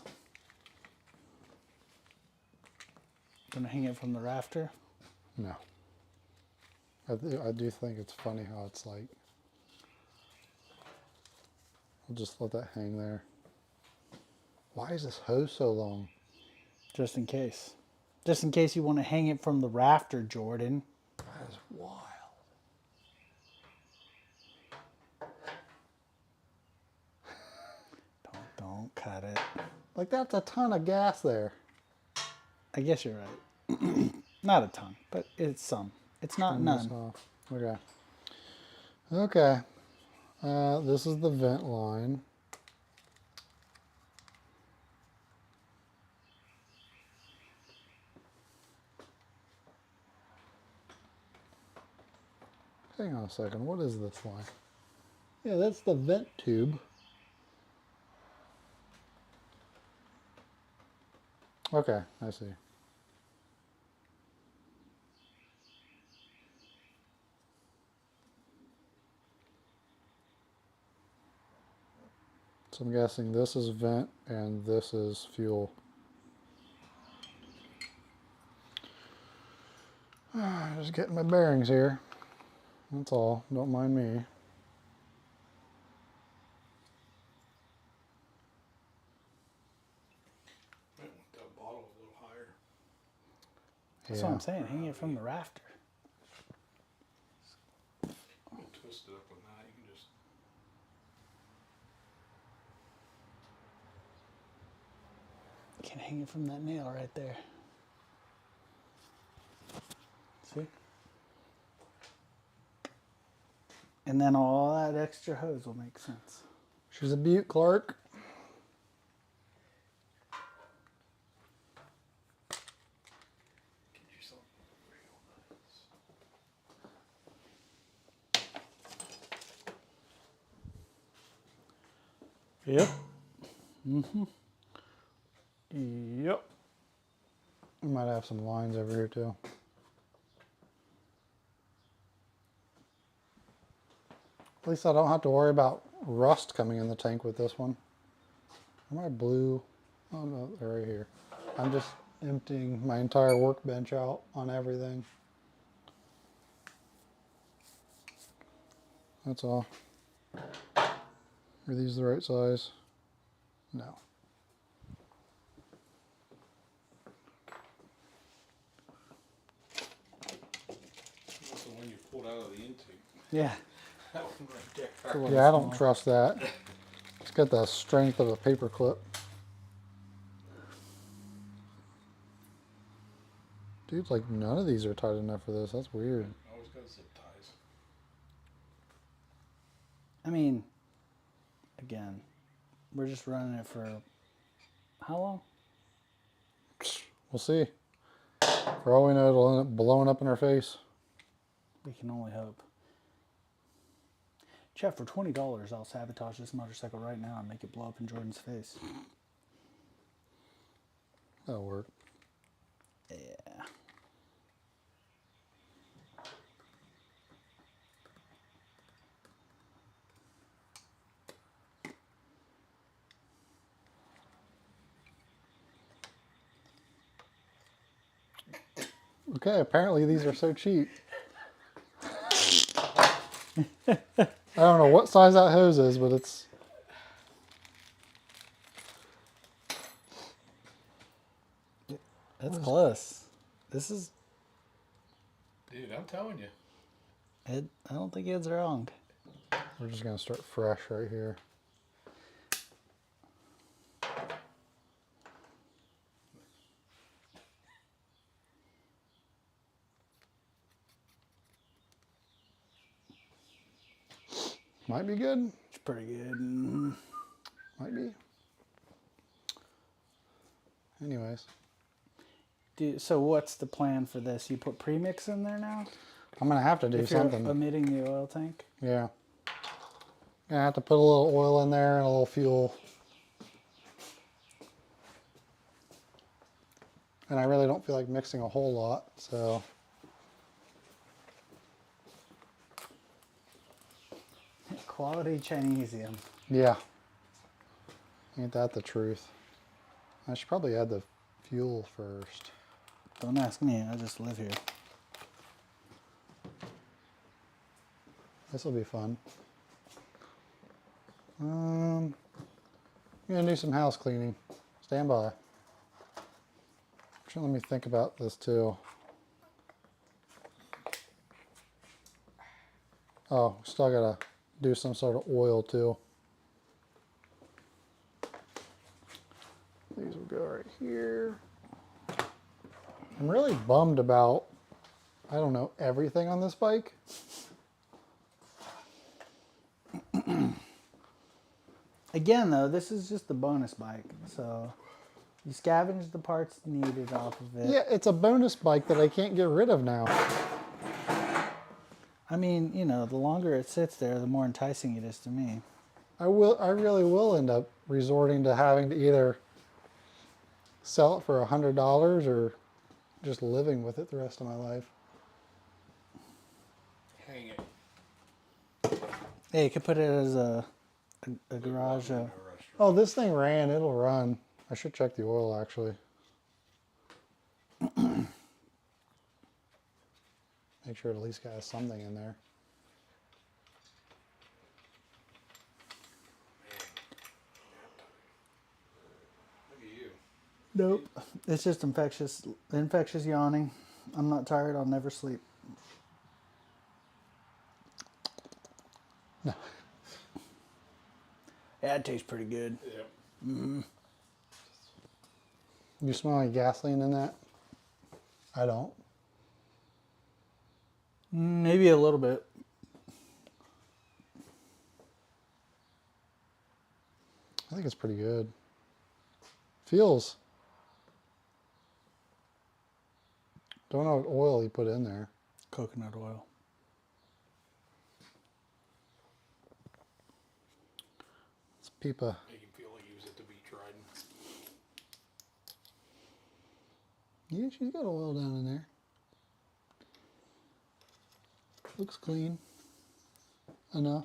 Gonna hang it from the rafter? No. I do think it's funny how it's like, I'll just let that hang there. Why is this hose so long? Just in case. Just in case you want to hang it from the rafter, Jordan. That is wild. Don't cut it. Like that's a ton of gas there. I guess you're right. Not a ton, but it's some. It's not Turn this none. off. Okay. Okay. This is the vent line. Hang on a second. What is this line? Yeah, that's the vent tube. Okay, I see. So I'm guessing this is vent and this is fuel. Just getting my bearings here. That's all. Don't mind me. Might want that bottle a little higher. That's what I'm saying. Hang it from the rafter. You can twist it up on that. You can just. You can hang it from that nail right there. See? And then all that extra hose will make sense. She's a beaut, Clark. Get yourself real Yep. Mm-hmm. Yep. We might have some lines over here too. At least I don't have to worry about rust coming in the tank with this one. Am I blue? Oh no, they're right here. I'm just emptying my entire workbench out on everything. That's all. Are these the right size? No. That's the one you pulled out of the intake. Yeah. That one right there. It's a little Yeah, I don't small. trust that. It's got the strength of a paper clip. Dude, like none of these are tight enough for this. That's weird. Always got zip ties. I mean, again, we're just running it for how long? We'll see. For all we know, it'll end up blowing up in our face. We can only hope. Jeff, for $20, I'll sabotage this motorcycle right now and make it blow up in Jordan's face. That'll work. Yeah. Okay, apparently these are so cheap. I don't know what size that hose is, but it's... That's close. This is... Dude, I'm telling you. I don't think Ed's wrong. We're just going to start fresh right here. Might be good. It's pretty good. Mhm. Might be. Anyways, So what's the plan for this? You put premix in there now? I'm going to have to do If you're something. omitting the oil tank? Yeah. Gonna have to put a little oil in there and a little fuel. And I really don't feel like mixing a whole lot, so. Quality Chinesium. Yeah. Ain't that the truth? I should probably add the fuel first. Don't ask me, I just live here. This will be fun. I'm gonna do some house cleaning. Stand by. Actually, let me think about this too. Oh, still gotta do some sort of oil too. These will go right here. I'm really bummed about, I don't know, everything on this bike. Again though, this is just the bonus bike, so you scavenge the parts needed off of it. Yeah, it's a bonus bike that I can't get rid of now. I mean, you know, the longer it sits there, the more enticing it is to me. I really will end up resorting to having to either sell it for $100 or just living with it the rest of my life. Hang it. Hey, you could put it as a garage. Oh, this thing ran. It'll run. I should check the oil actually. Make sure it at least got something in there. Look at you. Nope. It's just infectious yawning. I'm not tired, I'll never sleep. No. Yeah, it tastes pretty good. Yep. You smell any gasoline in that? I don't. Maybe a little bit. I think it's pretty good. Feels. Don't know what oil he put in there. Coconut oil. It's Pipa. Make him feel like he was at the beach riding. Yeah, she's got oil down in there. Looks clean enough.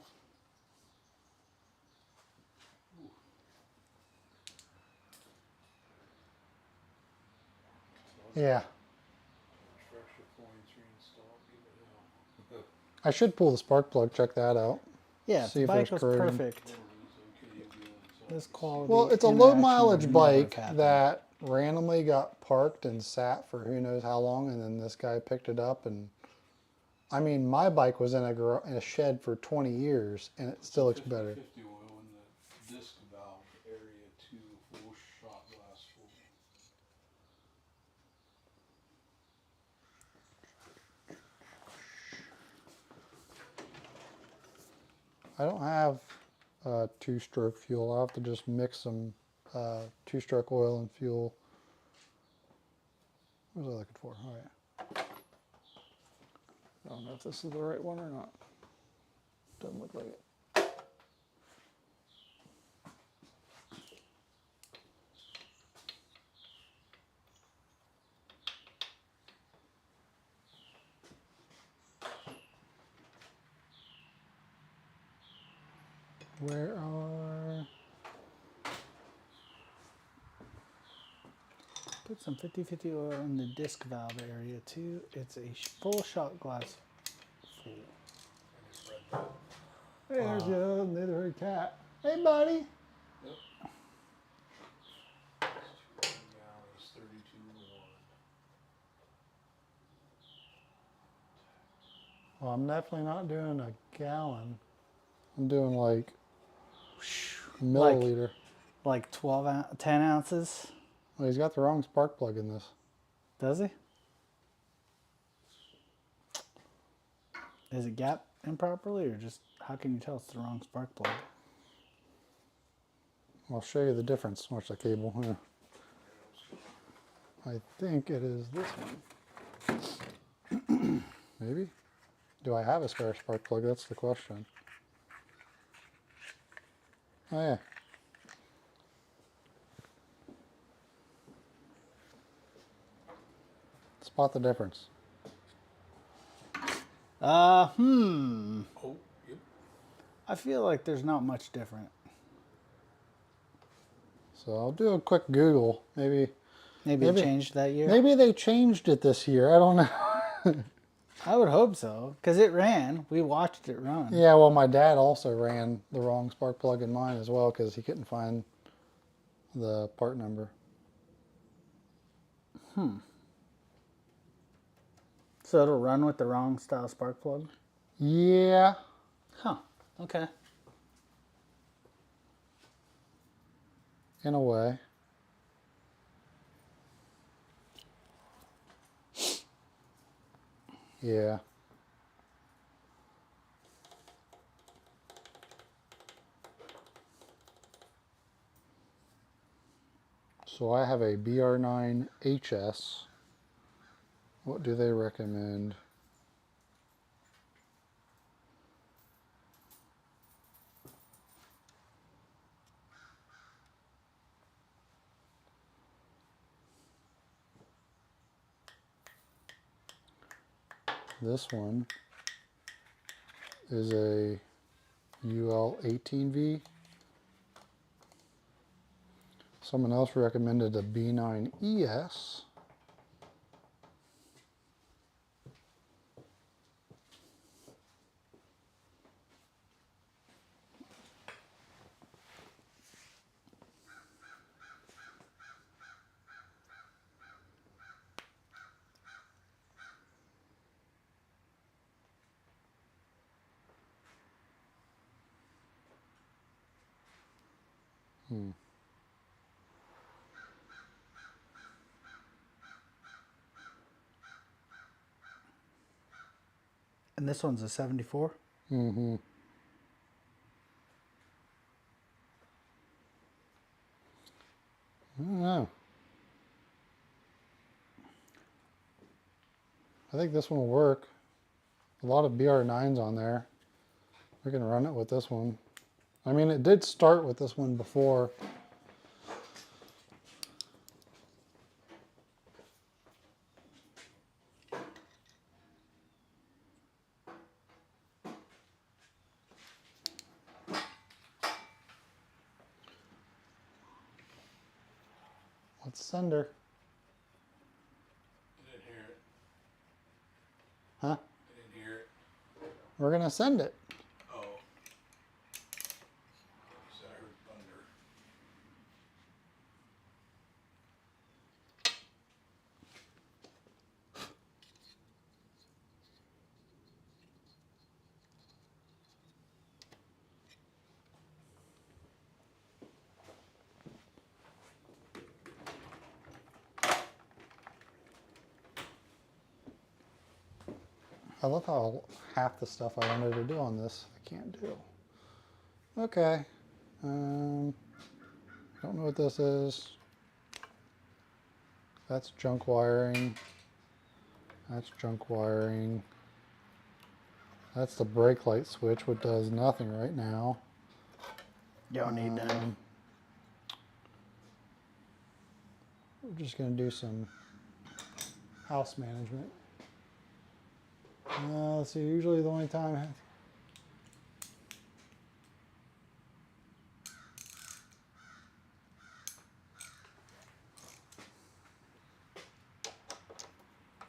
Yeah. Structure points reinstalled. Give it I should pull the spark plug, check that out. Yeah, See the if bike there's was corrosion. perfect. This quality. Well, it's a low interaction mileage would never have bike happened. that randomly got parked and sat for who knows how long, and then this guy picked it up. And I mean, my bike was in a shed for 20 years, and it still looks better. 50 oil in the disc valve area 2 full shot glass full. I don't have two-stroke fuel. I'll have to just mix some two-stroke oil and fuel. What was I looking for? Oh yeah. I don't know if this is the right one or not. Doesn't look like it. Where are... Put some 50/50 oil in the disc valve area too. It's a full shot glass full. Hey, there's the other neighborhood cat. Hey, buddy. Yep. It's 2 gallons, 32 to 1. Well, I'm definitely not doing a gallon. I'm doing like milliliter. Like 10 ounces. Well, he's got the wrong spark plug in this. Does he? Is it gap improperly, or just how can you tell it's the wrong spark plug? I'll show you the difference. Watch the cable here. I think it is this one. Maybe? Do I have a spare spark plug? That's the question. Oh yeah. Spot the difference. Oh, yep. I feel like there's not much different. So I'll do a quick Google. Maybe Maybe it changed that year. Maybe they changed it this year. I don't know. I would hope so, because it ran. We watched it run. Yeah, well, my dad also ran the wrong spark plug in mine as well because he couldn't find the part number. So it'll run with the wrong style spark plug? Yeah. Huh. Okay. In a way. Yeah. So I have a BR9 HS. What do they recommend? This one is a UL18V. Someone else recommended a B9ES. And this one's a 74? Mm-hmm. I don't know. I think this one will work. A lot of BR9s on there. We can run it with this one. I mean, it did start with this one before. Let's send her. I didn't hear it. Huh? I didn't hear it. We're gonna send it. Oh. So I heard thunder. I love how half the stuff I wanted to do on this I can't do. Okay. Don't know what this is. That's junk wiring. That's junk wiring. That's the brake light switch, which does nothing right now. Don't need that. We're just going to do some house management. Let's see, usually the only time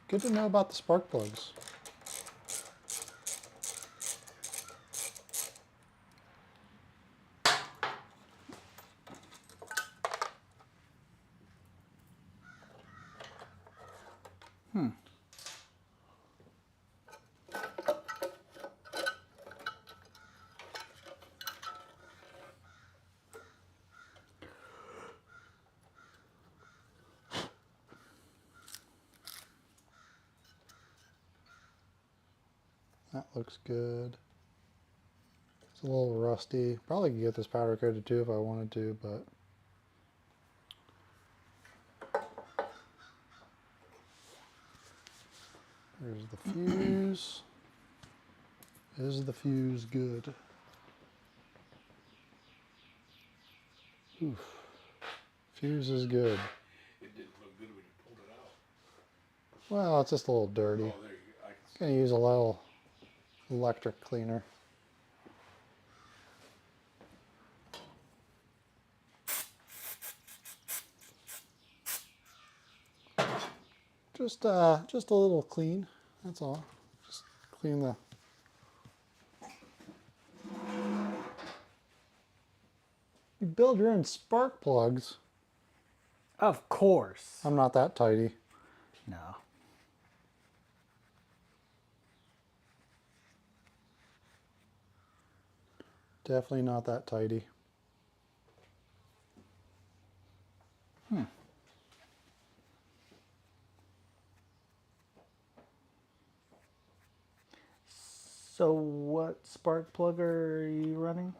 Good to know about the spark plugs. That looks good. It's a little rusty. Probably could get this powder coated too if I wanted to, but there's the fuse. Is the fuse good? Oof. Fuse is good. It didn't look good when you pulled it out. Well, it's just a little dirty. Oh, there you go. I can see. Gonna use a little electric cleaner. Just a little clean. That's all. Just clean the. You build your own spark plugs. Of course. I'm not that tidy. No. Definitely not that tidy. So what spark plug are you running?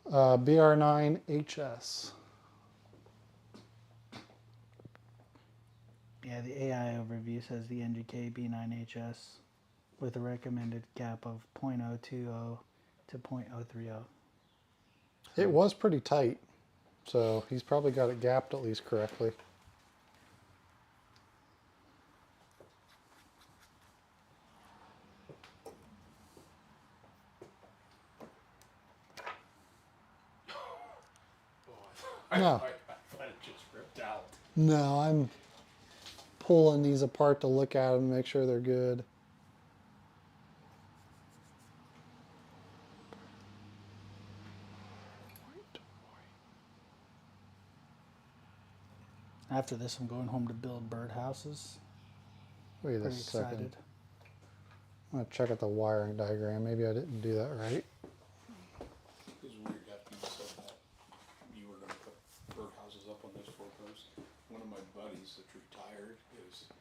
BR9HS. Yeah, the AI overview says the NGK B9HS with a recommended gap of 0.020 to 0.030. It was pretty tight, so he's probably got it gapped at least correctly. No. I thought it just ripped out. No, I'm pulling these apart to look at them and make sure they're good. After this, I'm going home to build birdhouses. Wait a Pretty second. excited. I'm gonna check out the wiring diagram. Maybe I didn't do that right. It was weird after you said that you were going to put birdhouses up on this four-post. One of my buddies that's retired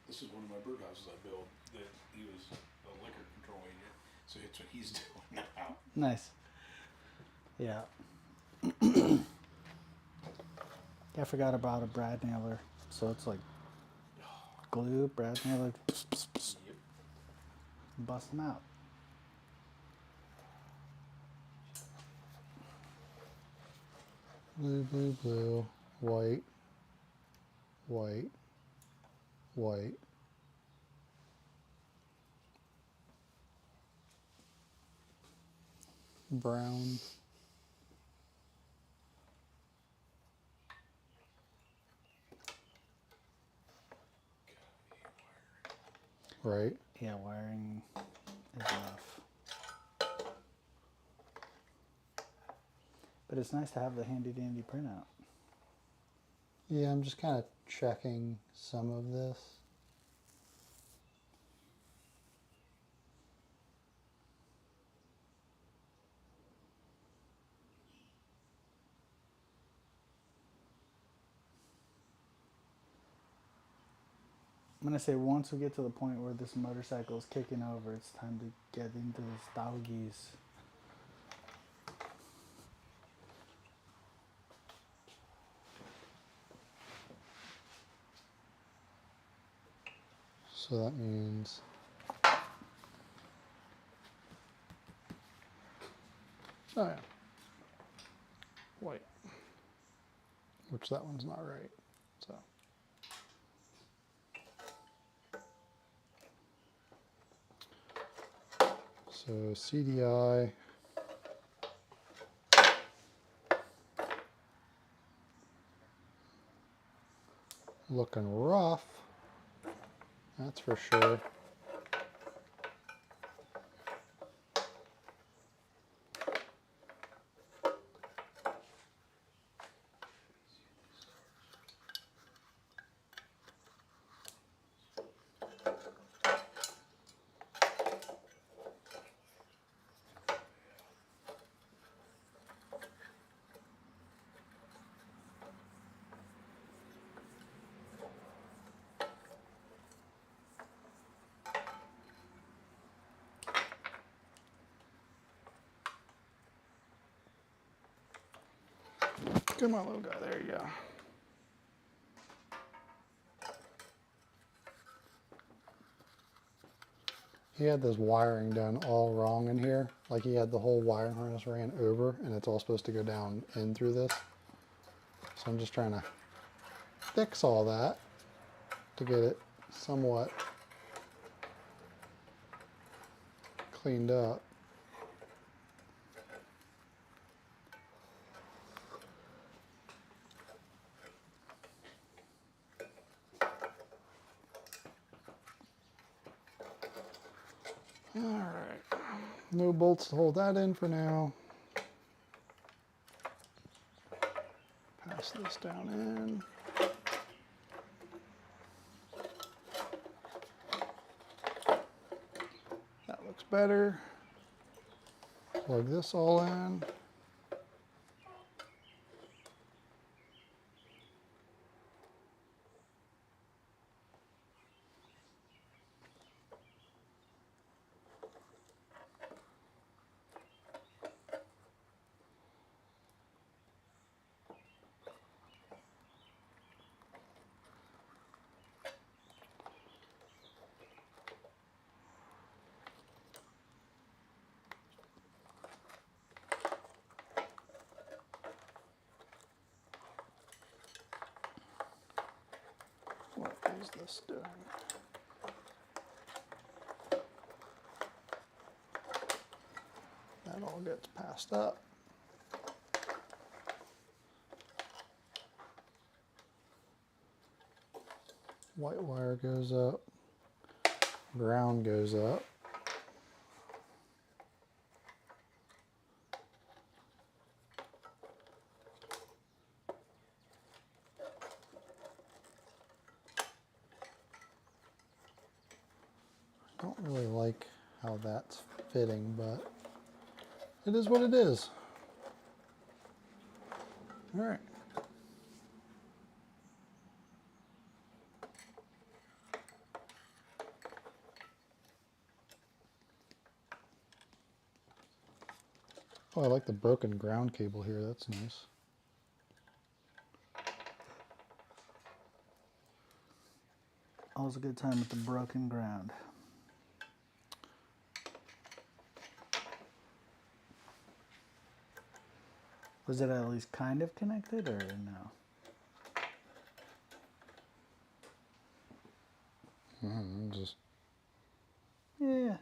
this is one of my birdhouses I built. That he was a liquor control agent, so it's what he's doing now. Nice. Yeah. I forgot about a brad nailer. So it's like glue, brad nailer, Yep. bust them out. Blue, blue, blue, white, white, white. Brown. Right. Yeah, wiring is rough. But it's nice to have the handy dandy printout. Yeah, I'm just kind of checking some of this. I'm gonna say once we get to the point where this motorcycle is kicking over, it's time to get into this doggies. So that means oh yeah, white, which that one's not right. So CDI. Looking rough. That's for sure. Come on, little guy. There you go. He had this wiring done all wrong in here. Like he had the whole wiring harness ran over and it's all supposed to go down in through this. So I'm just trying to fix all that to get it somewhat cleaned up. All right, no bolts to hold that in for now. Pass this down in. That looks better. Plug this all in. What is this doing? That all gets passed up. White wire goes up. Ground goes up. I don't really like how that's fitting, but it is what it is. All right. Oh, I like the broken ground cable here. That's nice. Always a good time with the broken ground. Was it at least kind of connected or no? Yeah,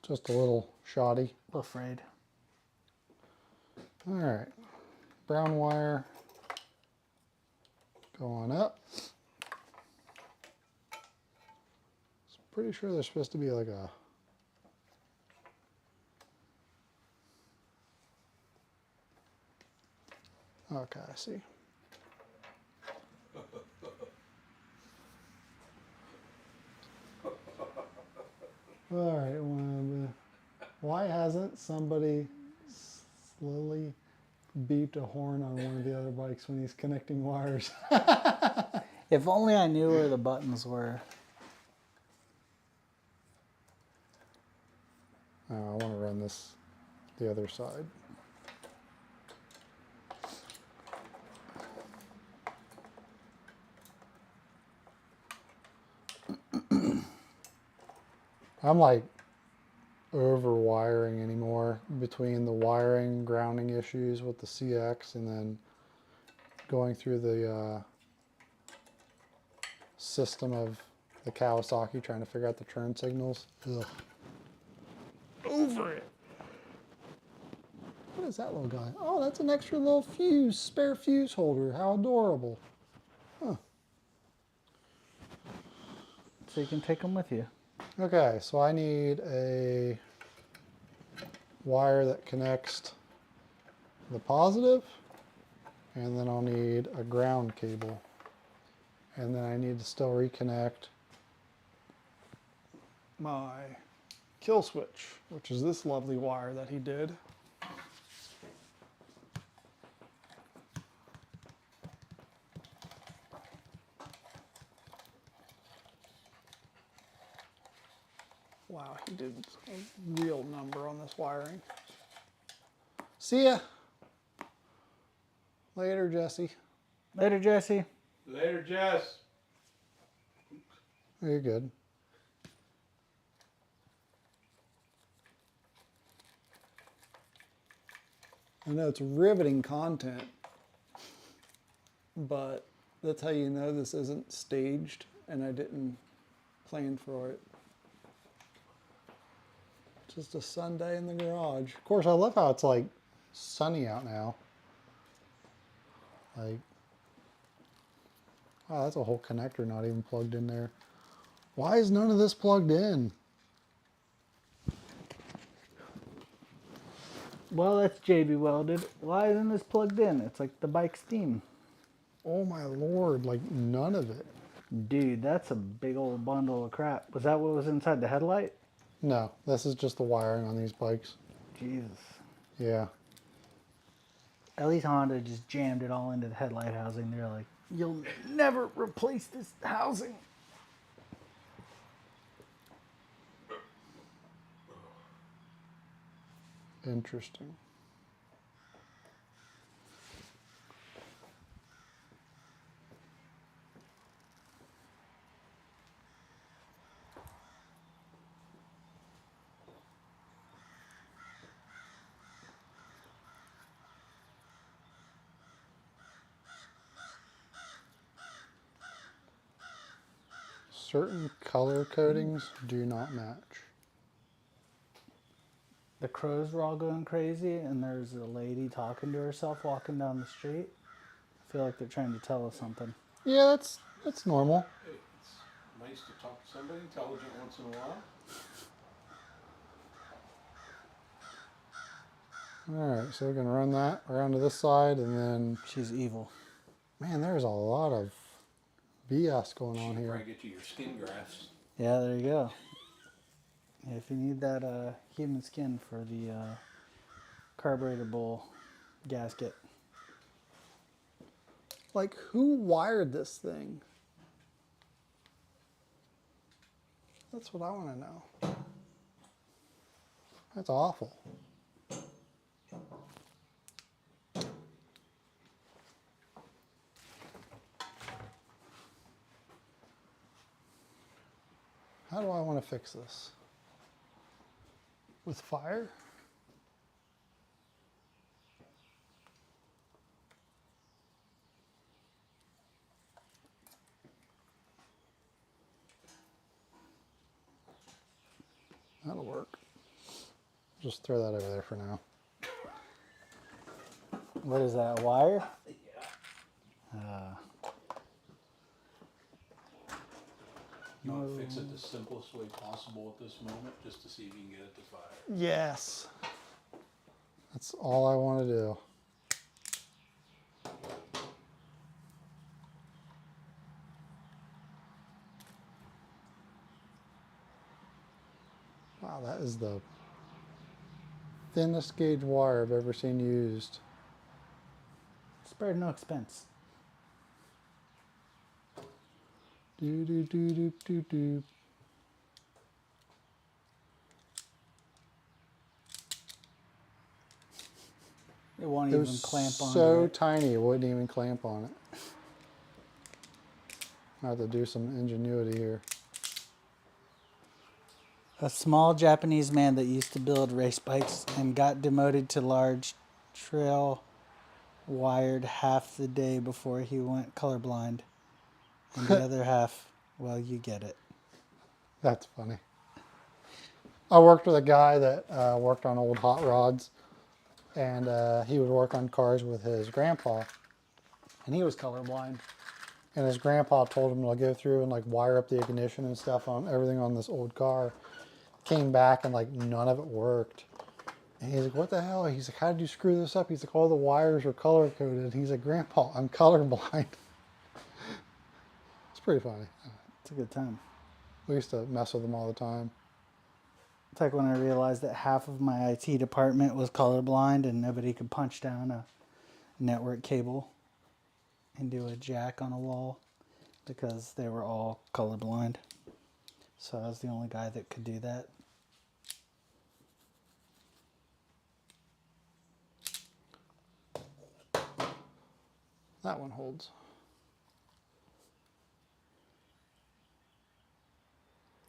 Just a little shoddy. afraid. All right, brown wire going up. Pretty sure there's supposed to be like a okay, I see. All right, well, why hasn't somebody slowly beeped a horn on one of the other bikes when he's connecting wires? If only I knew where the buttons were. I want to run this the other side. I'm like over wiring anymore between the wiring grounding issues with the CX and then going through the system of the Kawasaki trying to figure out the turn signals. Ugh. Over it. What is that little guy? Oh, that's an extra little fuse, spare fuse holder. How adorable. Huh. so you can take them with you. Okay, so I need a wire that connects the positive, and then I'll need a ground cable. And then I need to still reconnect my kill switch, which is this lovely wire that he did. Wow, he did a real number on this wiring. See ya. Later, Jesse. Later, Jesse. Later, Jess. You're good. I know it's riveting content, but that's how you know this isn't staged and I didn't plan for it. Just a Sunday in the garage. Of course, I love how it's like sunny out now. Like, wow, that's a whole connector not even plugged in there. Why is none of this plugged in? Well, that's JB welded. Why isn't this plugged in? It's like the bike steam. Oh my lord, like none of it. Dude, that's a big old bundle of crap. Was that what was inside the headlight? No, this is just the wiring on these bikes. Jesus. Yeah. At least Honda just jammed it all into the headlight housing. They're like, you'll never replace this housing. Interesting. Certain color codings do not match. The crows were all going crazy, and there's a lady talking to herself walking down the street. I feel like they're trying to tell us something. Yeah, that's normal. Hey, it's nice to talk to somebody intelligent once in a while. Alright, so we're going to run that around to this side, and then, She's evil. man, there's a lot of BS going on Try here. to get you your skin grafts. Yeah, there you go. Yeah, if you need that human skin for the carburetor bowl gasket. Like, who wired this thing? That's what I want to know. That's awful. How do I want to fix this? With fire? That'll work. Just throw that over there for now. What is that, a wire? You want to fix it the simplest way possible at this moment, just to see if you can get it to fire. Yes. That's all I want to do. Wow, that is the thinnest gauge wire I've ever seen used. Spared no expense. Do do do do do do. It won't It even was clamp on so it. tiny it wouldn't even clamp on it. I have to do some ingenuity here. A small Japanese man that used to build race bikes and got demoted to large trail wired half the day before he went colorblind. And the other half, well, you get it. That's funny. I worked with a guy that worked on old hot rods, and he would work on cars with his grandpa, and he was colorblind. and his grandpa told him to go through and like wire up the ignition and stuff on everything on this old car. Came back and like none of it worked. And he's like, what the hell? He's like, how did you screw this up? He's like, all the wires are color coded. He's like, Grandpa, I'm colorblind. It's pretty funny. It's a good time. We used to mess with them all the time. It's like when I realized that half of my IT department was colorblind and nobody could punch down a network cable into a jack on a wall because they were all colorblind. So I was the only guy that could do that. That one holds.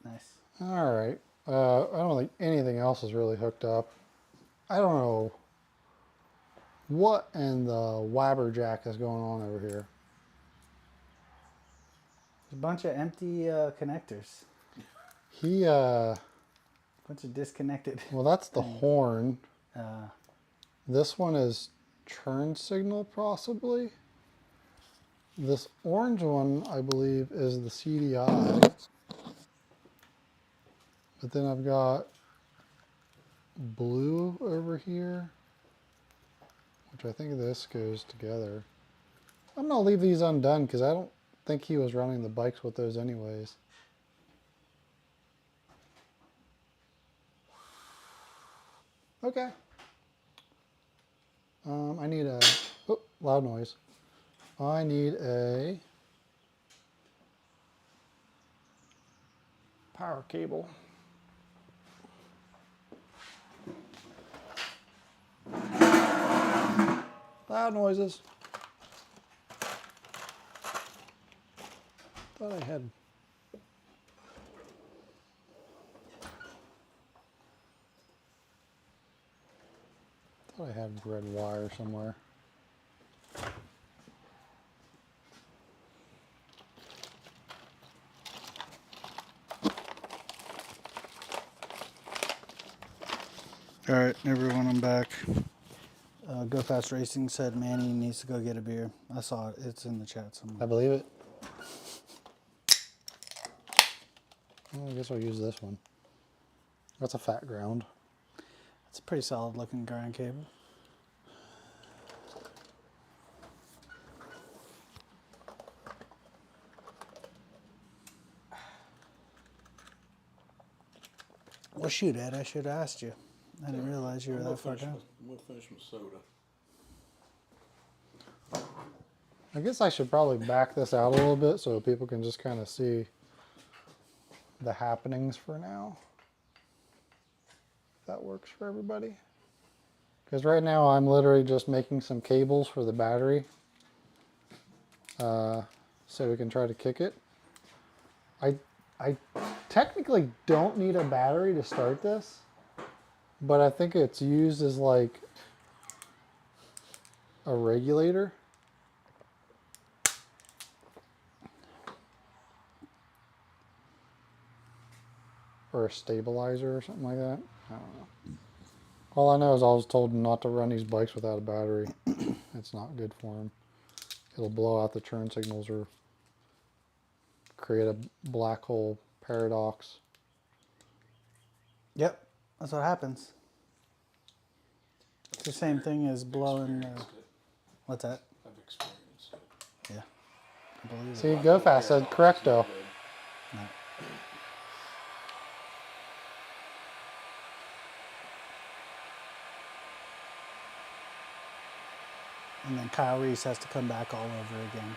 Nice. All right. I don't think anything else is really hooked up. I don't know what in the Wabber jack is going on over here. There's a bunch of empty connectors. He, Bunch of disconnected. well, that's the horn. Uh, This one is turn signal, possibly. This orange one, I believe, is the CDI. But then I've got blue over here, which I think this goes together. I'm going to leave these undone because I don't think he was running the bikes with those anyways. Okay. I need a, oh, loud noise. I need a power cable. Loud noises. Thought I had. Thought I had red wire somewhere. all right, everyone, I'm back. Go Fast Racing said Manny needs to go get a beer. I saw it. It's in the chat I somewhere. believe it. Well, I guess I'll use this one. That's a fat ground. It's a pretty solid looking ground cable. Well, shoot, Ed, I should have asked you. I didn't realize you were that far down. I'm gonna finish my soda. I guess I should probably back this out a little bit so people can just kind of see the happenings for now. If that works for everybody. Because right now I'm literally just making some cables for the battery. So we can try to kick it. I technically don't need a battery to start this, but I think it's used as like a regulator. Or a stabilizer or something like that. I don't know. All I know is I was told not to run these bikes without a battery. It's not good for them. It'll blow out the turn signals or create a black hole paradox. Yep, that's what happens. It's the same thing as blowing. What's that? I've experienced it. Yeah, I believe it. See, Go Fast said correcto. No. And then Kyle Reese has to come back all over again.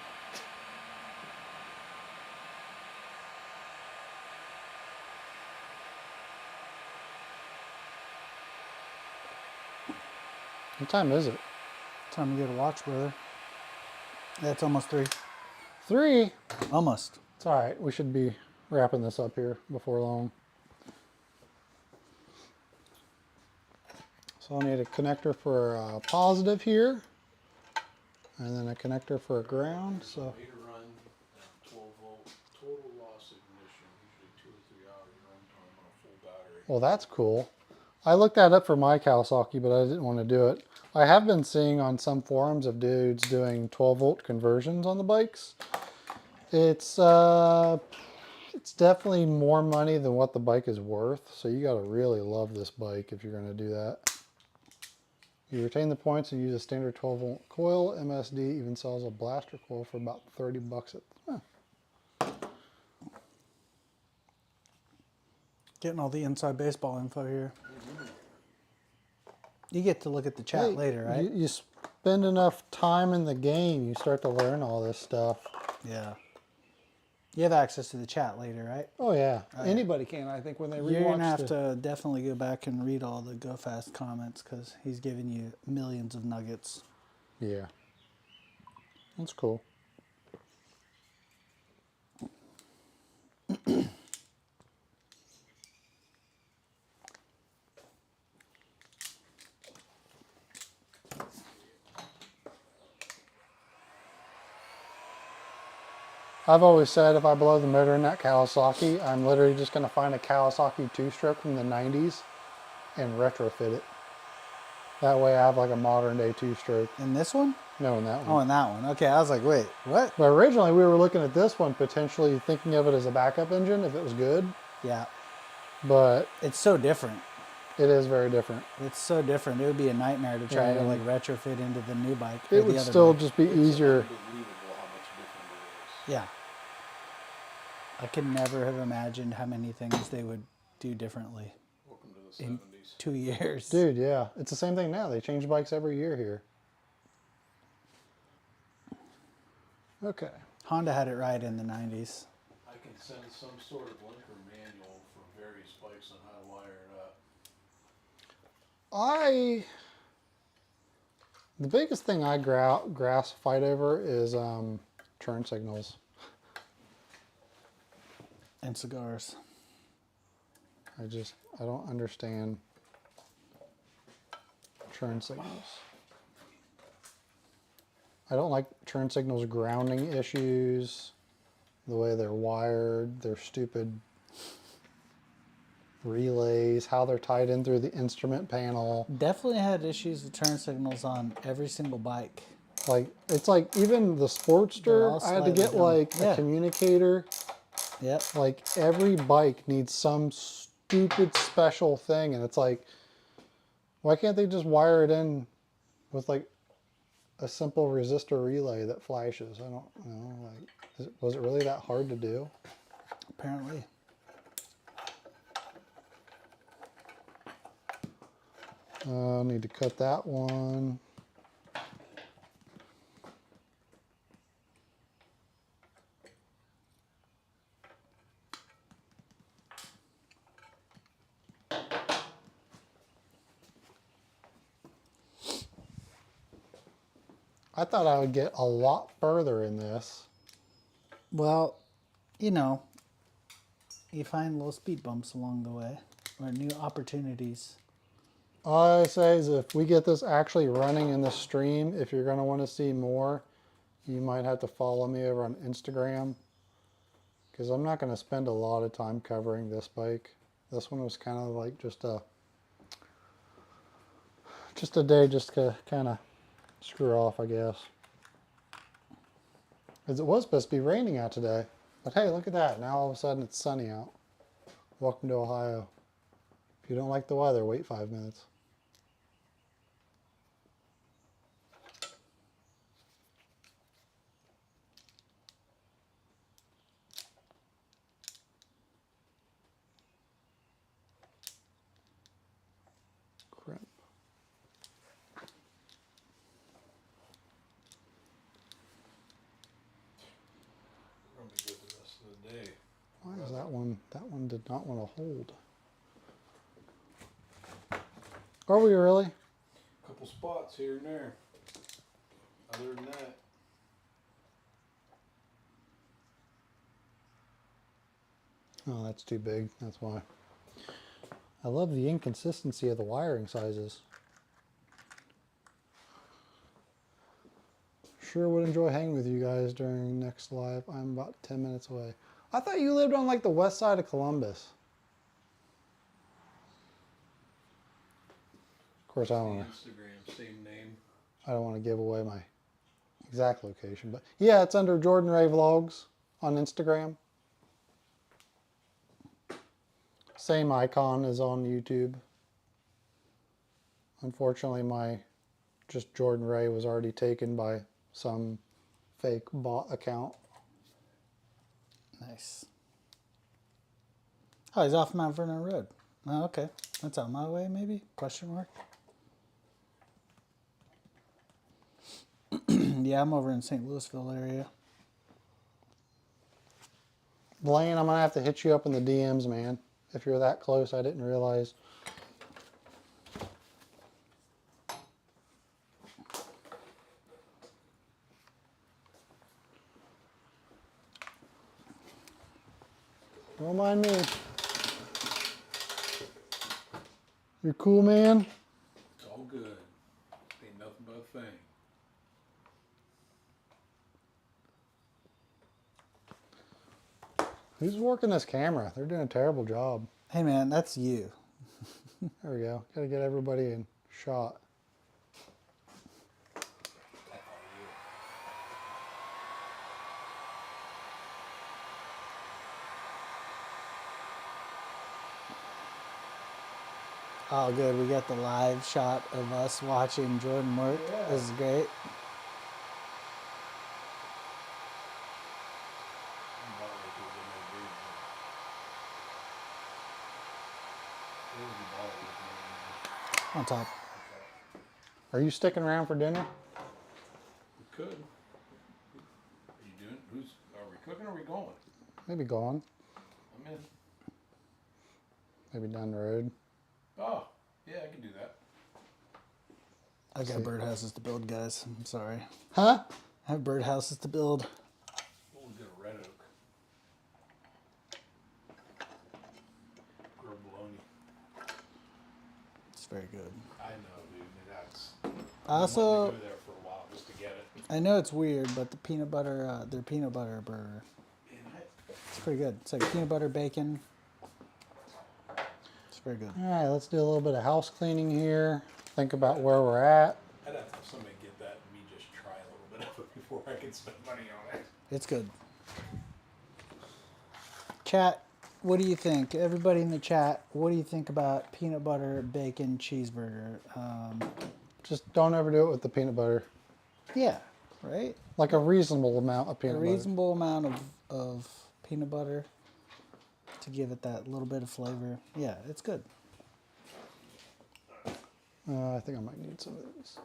What time is it? Time to get a watch, brother. That's almost 3. 3. Almost. It's all right. We should be wrapping this up here before long. So I'll need a connector for a positive here, and then a connector for a ground. So Way to run 12 volt total loss ignition, usually 2 or 3 hours runtime on a full battery. well, that's cool. I looked that up for my Kawasaki, but I didn't want to do it. I have been seeing on some forums of dudes doing 12 volt conversions on the bikes. It's definitely more money than what the bike is worth. So you got to really love this bike if you're going to do that. You retain the points and use a standard 12-volt coil. MSD even sells a blaster coil for about 30 bucks. Getting all the inside baseball info here. You get to look at the chat Hey, later, right? You spend enough time in the game, you start to learn all this stuff. Yeah. You have access to the chat later, right? Oh yeah, anybody can. I think when they You're rewatch gonna have to definitely go back and read all the Go Fast comments because he's giving you millions of nuggets. Yeah, that's cool. I've always said if I blow the motor in that Kawasaki, I'm literally just going to find a Kawasaki two-stroke from the 90s and retrofit it. That way I have like a modern day two-stroke. In this one? No, in that Oh, one. in that one. Okay, I was like, wait, what? But originally we were looking at this one, potentially thinking of it as a backup engine if it was good. Yeah. But It's so different. it is very different. It's so different. It would be a nightmare to try to And like retrofit into the new bike. Or It the would other still bike. just be easier. Unbelievable how much different it is. Yeah. I could never have imagined how many things they would do differently Welcome to the in 70s. 2 years. Dude, yeah. It's the same thing now. They change bikes every year here. Okay. Honda had it right in the 90s. I can send some sort of link or manual for various bikes on how to wire it up. The biggest thing I grasp fight over is turn signals. And cigars. I don't understand turn signals. I don't like turn signals grounding issues, the way they're wired, their stupid relays, how they're tied in through the instrument panel. Definitely had issues with turn signals on every single bike. Like, it's like even the They're Sportster, all I had to slightly get dumb. like Yeah. a communicator. Yep. Like every bike needs some stupid special thing, and it's like, why can't they just wire it in with like a simple resistor relay that flashes? I don't know. Like, was it really that hard to do? Apparently. I need to cut that one. I thought I would get a lot further in this. Well, you know, you find little speed bumps along the way or new opportunities. All I say is if we get this actually running in the stream, if you're going to want to see more, you might have to follow me over on Instagram, because I'm not going to spend a lot of time covering this bike. This one was kind of like just a day just to kind of screw off, I guess. Because it was supposed to be raining out today. But hey, look at that. Now all of a sudden it's sunny out. Welcome to Ohio. If you don't like the weather, wait 5 minutes. Crap. We're going to be good the rest of the day. Why is that one? That one did not want to hold. Are we really? Couple spots here and there. Other than that, Oh, that's too big. That's why. I love the inconsistency of the wiring sizes. Sure would enjoy hanging with you guys during next live. I'm about 10 minutes away. I thought you lived on like the west side of Columbus. Of course, I don't want to. Instagram, same name. I don't want to give away my exact location, but yeah, it's under Jordan Ray Vlogs on Instagram. Same icon as on YouTube. Unfortunately, my just Jordan Ray was already taken by some fake bot account. Nice. Oh, he's off Mount Vernon Road. Oh, okay. That's on my way, maybe? Question mark? Yeah, I'm over in St. Louisville area. Blaine, I'm going to have to hit you up in the DMs, man. If you're that close, I didn't realize. Don't mind me. You're cool, man. It's all good. Ain't nothing but a thing. Who's working this camera? They're doing a terrible job. Hey, man, that's you. There we go. Got to get everybody in shot. Oh, good. We got the live shot of us watching Jordan work. Yeah. This is great. On top. Are you sticking around for dinner? We could. Are you doing? Are we cooking or are we going? Maybe gone. I'm in. Maybe down the road. Oh, yeah, I can do that. I got birdhouses to build, guys. I'm sorry. Huh? I have birdhouses to build. We'll get a red oak. Grilled bologna. It's very good. I know, dude. That's. I also, Go there for a while just to get it. I know it's weird, but the peanut butter, their peanut butter burger, it's pretty good. It's like peanut butter bacon. It's very good. All right, let's do a little bit of house cleaning here. Think about where we're at. I'd have to have somebody get that and me just try a little bit of it before I can spend money on it. It's good. Chat, what do you think? Everybody in the chat, what do you think about peanut butter bacon cheeseburger? Just don't ever do it with the peanut butter. Yeah, right? Like a reasonable amount of peanut A butter. reasonable amount of peanut butter to give it that little bit of flavor. Yeah, it's good. I think I might need some of these.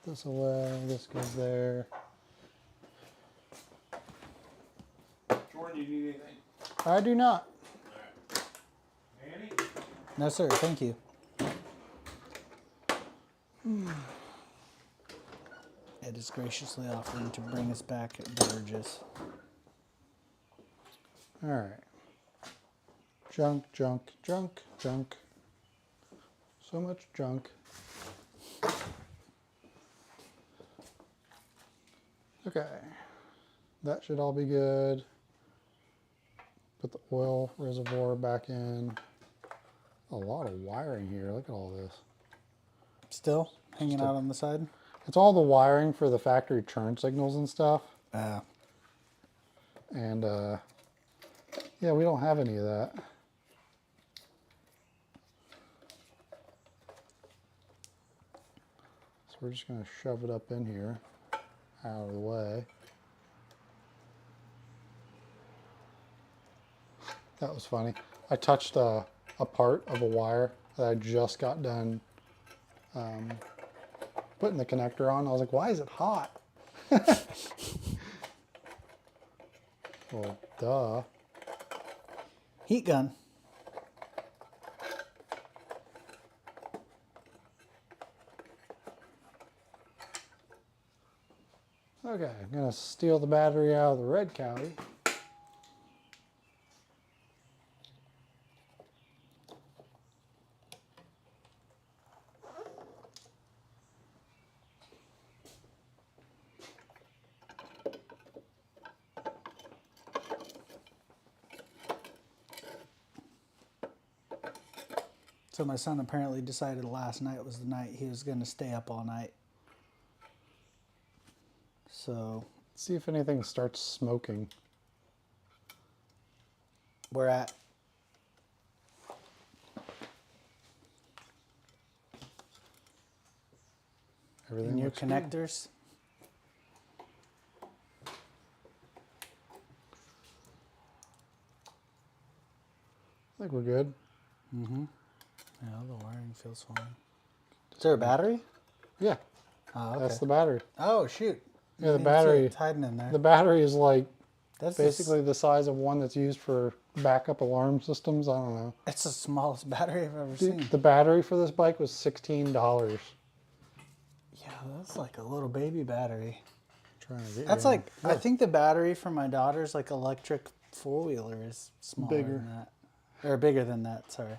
Put this away. This goes there. Jordan, you need anything? I do not. Alright. Annie? No, sir. Thank you. Ed is graciously offering to bring us back beverages. All right. Junk, junk, junk, junk. So much junk. Okay. That should all be good. Put the oil reservoir back in. A lot of wiring here. Look at all this. Still hanging out on the side? It's all the wiring for the factory turn signals and stuff. And yeah, we don't have any of that. So we're just going to shove it up in here, out of the way. That was funny. I touched a part of a wire that I just got done putting the connector on. I was like, why is it hot? Well, duh. Heat gun. Okay, I'm gonna steal the battery out of the red Cowie. So my son apparently decided last night was the night he was going to stay up all night. So See if anything starts smoking. We're at. Everything In your looks good. connectors. I think we're good. Yeah, the wiring feels fine. Is there a battery? Yeah, Oh, okay. that's the battery. Oh, shoot. Yeah, the I didn't see battery. it hiding in there. The battery is like That's basically the size of one that's used for backup alarm systems. I don't know. It's the smallest battery I've ever Dude, seen. the battery for this bike was $16. Yeah, that's like a little baby battery. Trying to get That's you on. like, I think the battery for my daughter's like electric four-wheeler is smaller Bigger. than that. Or bigger than that, sorry.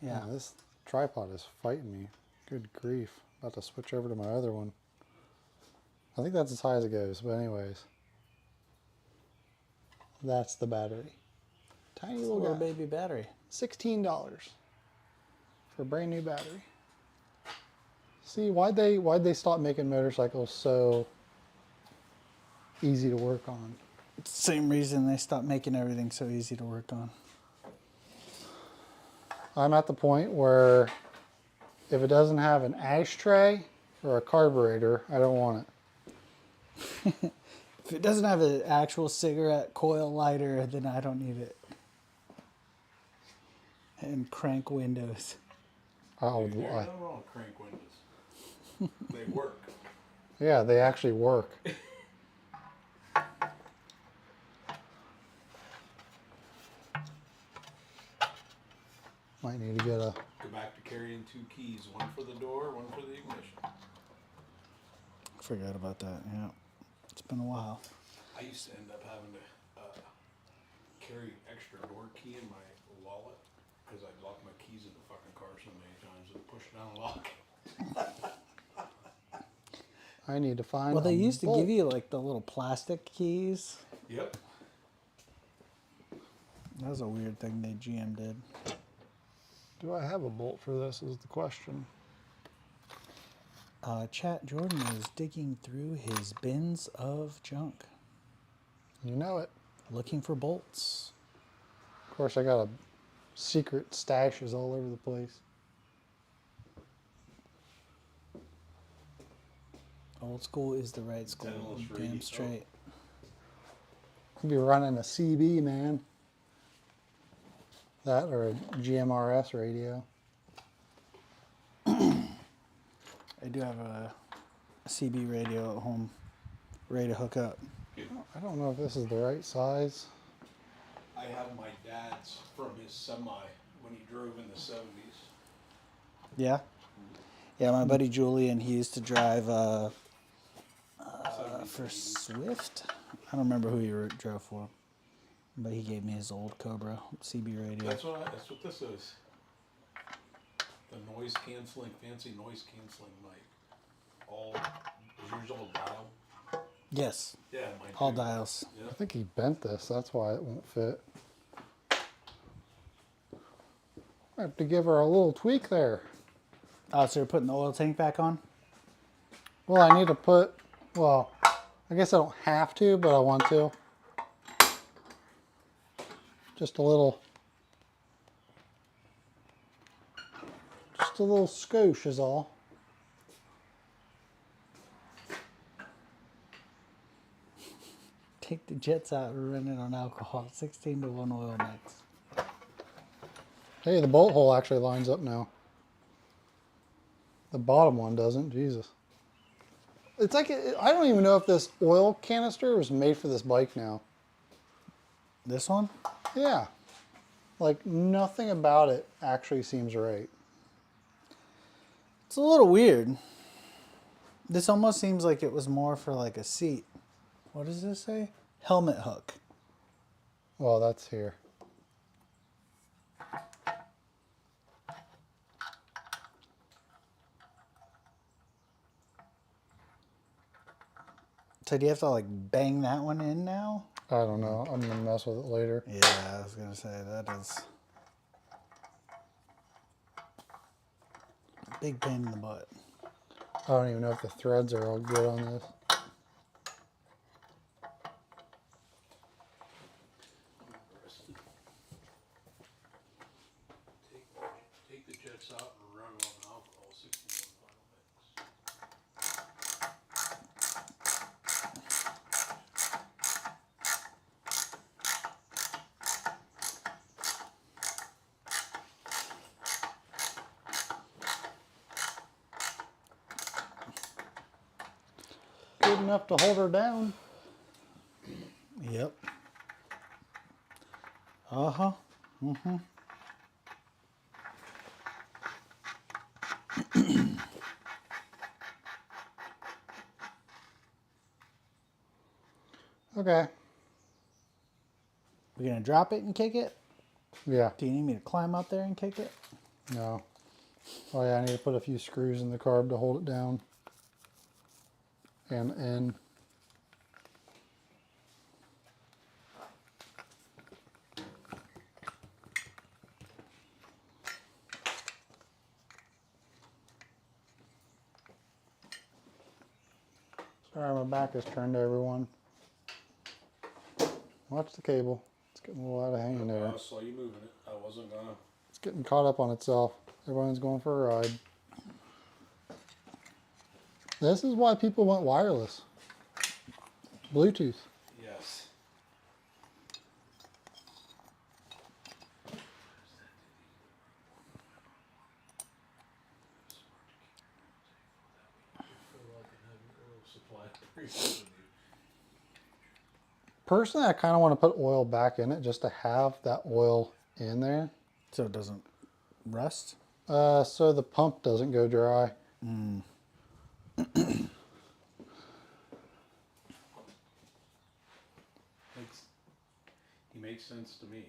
Yeah. Yeah, this tripod is fighting me. Good grief. About to switch over to my other one. I think that's as high as it goes, but anyways. That's the battery. Tiny It's a little little guy. baby battery. $16 for a brand new battery. See, why'd they stop making motorcycles so easy to work on? It's the same reason they stopped making everything so easy to work on. I'm at the point where if it doesn't have an ashtray or a carburetor, I don't want it. If it doesn't have an actual cigarette coil lighter, then I don't need it. And crank windows. Oh, There's nothing wrong with crank windows. They work. yeah, they actually work. Might need to get a. Go back to carrying 2 keys, one for the door, one for the ignition. Forgot about that, yeah. It's been a while. I used to end up having to carry extra door key in my wallet because I'd lock my keys in the fucking car so many times and push down a lock. I need to find. Well, they a used to bolt. give you like the little plastic keys. Yep. That was a weird thing they GM did. Do I have a bolt for this? Is the question. Chat Jordan is digging through his bins of junk, You know it. looking for bolts. Of course, I got a secret stashes all over the place. Old school is the right school. Tennis Damn radio. straight. Could be running a CB, man. That or a GMRS radio. I do have a CB radio at home, ready to hook up. I don't know if this is the right size. I have my dad's from his semi when he drove in the 70s. Yeah? Yeah, my buddy Julian, he used to drive for Swift. I don't remember who he drove for, but he gave me his old Cobra CB radio. That's what this is. The noise canceling, fancy noise canceling mic. All, is yours all dial? Yes, Yeah, mine all too. dials. I think he bent this. That's why it won't fit. I have to give her a little tweak there. Oh, so you're putting the oil tank back on? Well, I need to put, well, I guess I don't have to, but I want to. Just a little skosh is all. Take the jets out and run it on alcohol. 16 to 1 oil mix. Hey, the bolt hole actually lines up now. The bottom one doesn't, Jesus. It's like, I don't even know if this oil canister was made for this bike now. This one? Yeah. Like, nothing about it actually seems right. It's a little weird. This almost seems like it was more for like a seat. What does this say? Helmet hook. Well, that's here. So do you have to like bang that one in now? I don't know. I'm going to mess with it later. Yeah, I was gonna say that is a big pain in the butt. I don't even know if the threads are all good on this. good enough to hold her down. Yep. Uh-huh. Okay. We're gonna drop it and kick it? Yeah. Do you need me to climb up there and kick it? No. Oh yeah, I need to put a few screws in the carb to hold it down. And in. Sorry, my back is turned to everyone. Watch the cable. It's getting a little out of hand there. I saw you moving it. I wasn't gonna. It's getting caught up on itself. Everyone's going for a ride. This is why people went wireless. Bluetooth. Yes. Personally, I kind of want to put oil back in it just to have that oil in there. So it doesn't rust? So the pump doesn't go dry. He makes sense to me.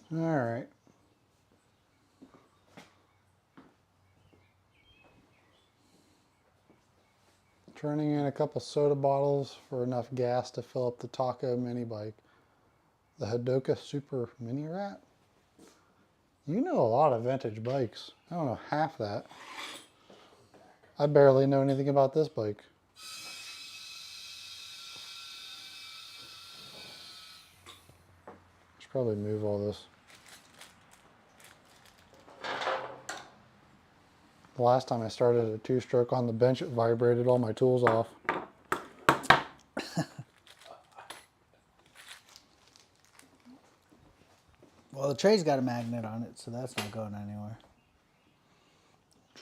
All right. Turning in a couple soda bottles for enough gas to fill up the Taco mini bike. The Hadoka Super Mini Rat. You know a lot of vintage bikes. I don't know half that. I barely know anything about this bike. Should probably move all this. The last time I started a two-stroke on the bench, it vibrated all my tools off. Well, the tray's got a magnet on it, so that's not going anywhere.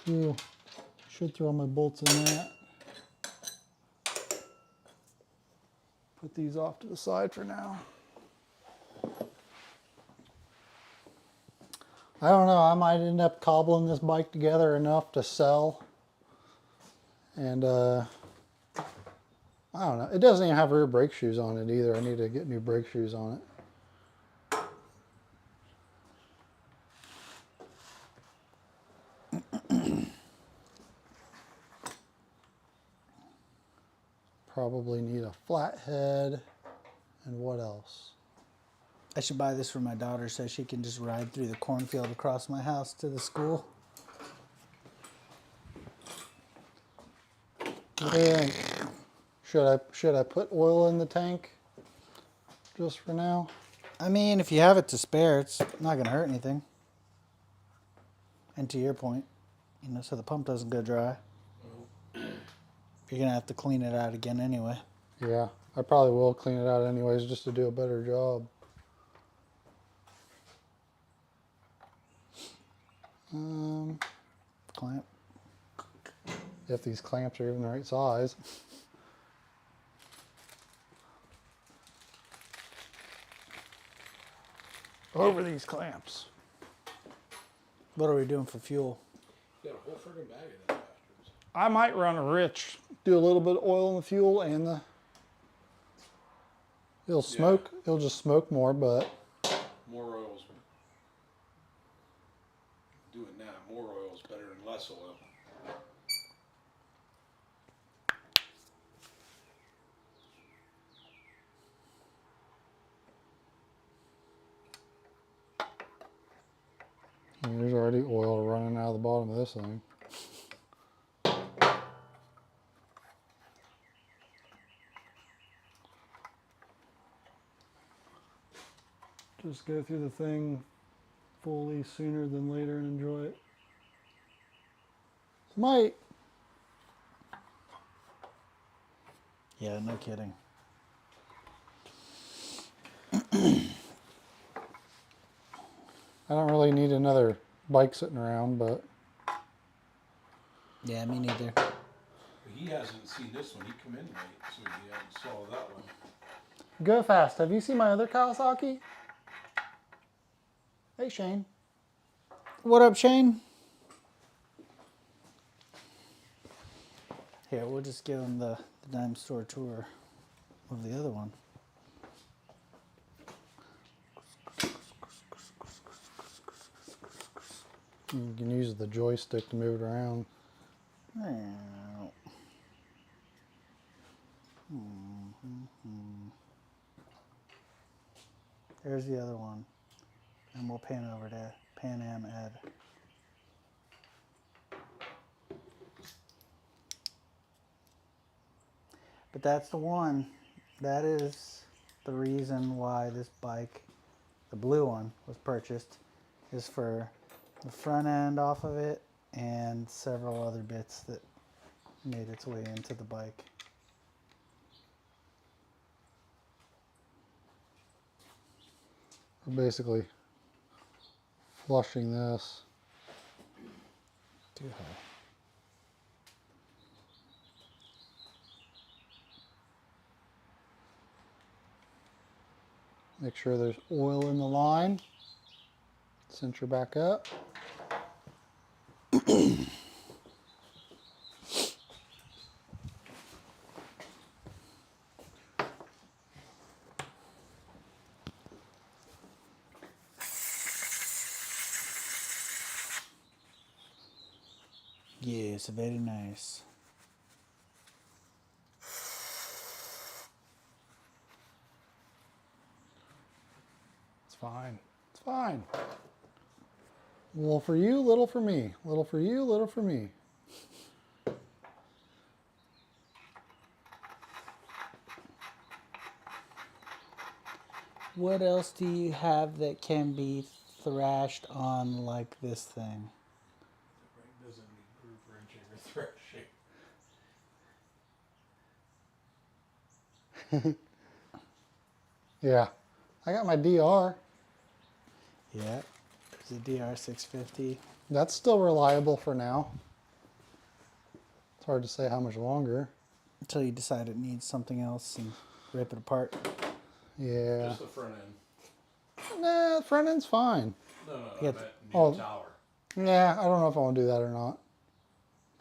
True. Should throw my bolts in that. Put these off to the side for now. I don't know, I might end up cobbling this bike together enough to sell. And I don't know, it doesn't even have rear brake shoes on it either. I need to get new brake shoes on it. Probably need a flathead. And what else? I should buy this for my daughter so she can just ride through the cornfield across my house to the school. What do you think? Should I put oil in the tank just for now? I mean, if you have it to spare, it's not going to hurt anything. And to your point, you know, so the pump doesn't go dry. You're going to have to clean it out again anyway. Yeah, I probably will clean it out anyways just to do a better job. Clamp. If these clamps are even the right size. Over these clamps. What are we doing for fuel? You got a whole friggin' bag of them bastards. I might run a rich. Do a little bit of oil in the fuel and the... It'll smoke. Yeah. It'll just smoke more, but... More oil's doing that. More oil's better than less oil. And there's already oil running out of the bottom of this thing. Just go through the thing fully sooner than later and enjoy it. Might. Yeah, no kidding. I don't really need another bike sitting around, but Yeah, me neither. He hasn't seen this one. He come in late, so he hasn't saw that one. go fast. Have you seen my other Kawasaki? Hey, Shane. What up, Shane? Here, we'll just give him the dime store tour of the other one. You can use the joystick to move it around. There's the other one. And we'll pan over to Pan Am Ed. But that's the one. That is the reason why this bike, the blue one, was purchased, is for the front end off of it and several other bits that made its way into the bike. We're basically flushing this. Too high. Make sure there's oil in the line. Cinch her back up. Yes, very nice. It's fine. It's fine. Little for you, little for me. Little for you, little for me. What else do you have that can be thrashed on like this thing? The brake doesn't need groove wrenching or thrashing. Yeah. I got my DR. Yeah, there's a DR650. That's still reliable for now. It's hard to say how much longer. Until you decide it needs something else and rip it apart. Yeah. Just the front end. Nah, the front end's fine. No, You I got meant oh. new tower. Yeah, I don't know if I want to do that or not.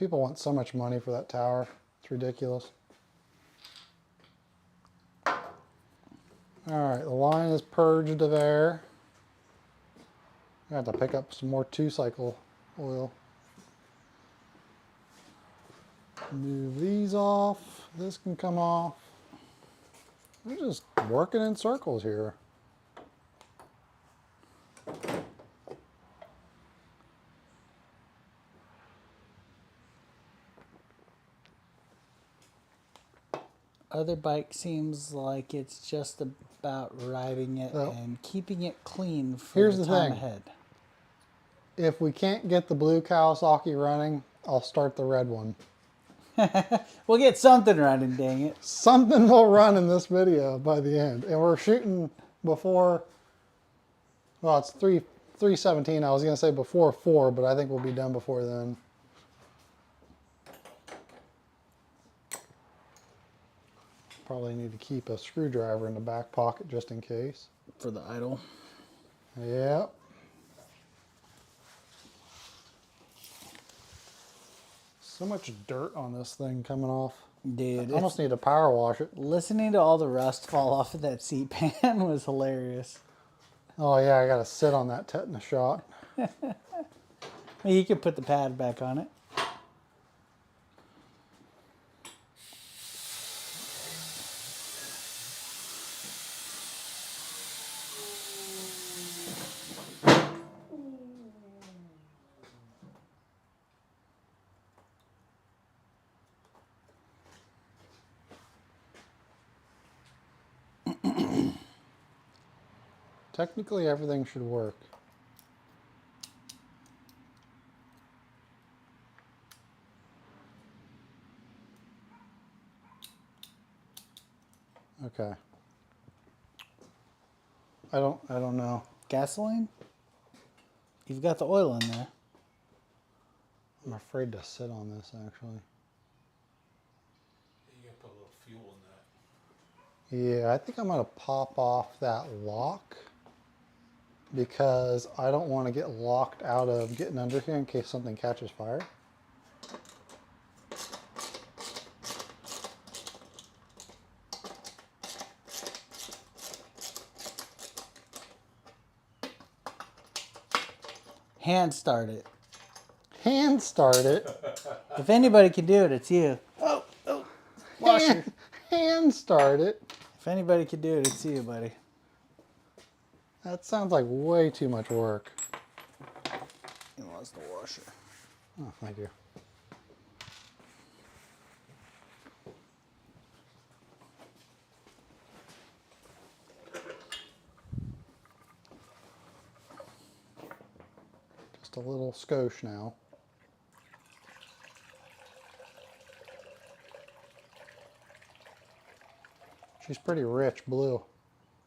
People want so much money for that tower. It's ridiculous. Alright, the line is purged of air. I have to pick up some more 2-cycle oil. Move these off. This can come off. We're just working in circles here. Other bike seems like it's just about riding it Oh. and keeping it clean for Here's the the time thing. ahead. If we can't get the blue Kawasaki running, I'll start the red one. We'll get something running, dang it. Something will run in this video by the end. And we're shooting before, well, it's 3:17. I was going to say before 4, but I think we'll be done before then. Probably need to keep a screwdriver in the back pocket just in case. For the idle. Yep. So much dirt on this thing coming off. Dude, I almost need to power wash it. listening to all the rust fall off of that seat pan was hilarious. Oh yeah, I gotta sit on that tetanus shot. You could put the pad back on it. Technically, everything should work. Okay. I don't know. Gasoline? You've got the oil in there. I'm afraid to sit on this actually. You gotta put a little fuel in that. Yeah, I think I'm gonna pop off that lock because I don't want to get locked out of getting under here in case something catches fire. Hand start it. Hand start it. If anybody can do it, it's you. Oh, washer. Hand start it. If anybody can do it, it's you, buddy. That sounds like way too much work. He wants the washer. Oh, thank you. Just a little skosh now. She's pretty rich blue.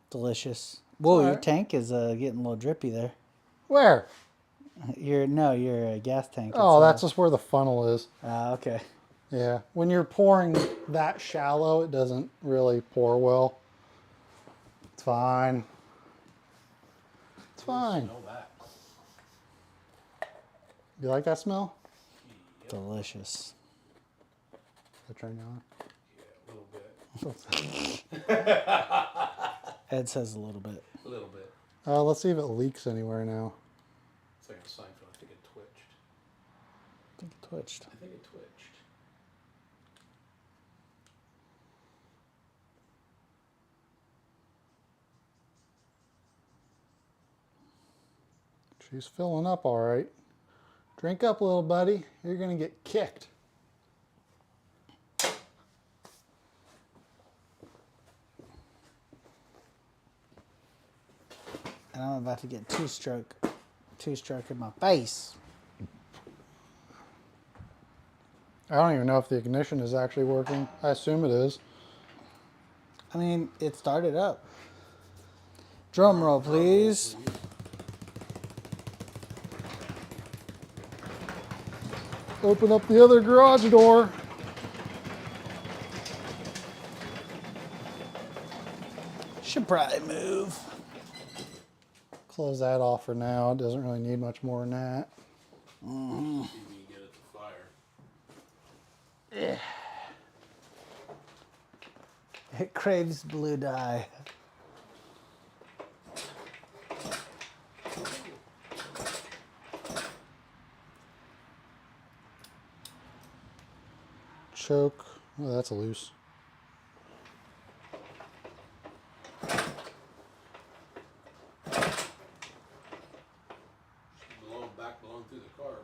Delicious. Whoa, your Alright. tank is getting a little drippy there. Where? Your gas tank. Oh, It's, that's just where the funnel is. okay. Yeah, when you're pouring that shallow, it doesn't really pour well. It's fine. It's fine. Smell that. You like that smell? Delicious. The turn on. Yeah, a little bit. Ed says a little bit. A little bit. Let's see if it leaks anywhere now. It's like a Seinfeld. I think it twitched. I think it twitched. I think it twitched. She's filling up all right. Drink up, little buddy. You're gonna get kicked. And I'm about to get two-stroke in my face. I don't even know if the ignition is actually working. I assume it is. I mean, it started up. Drum roll, please. Open up the other garage door. Should probably move. Close that off for now. It doesn't really need much more than that. See if you can get it to fire. It craves blue dye. Choke. Oh, that's loose. Blowing through the carb.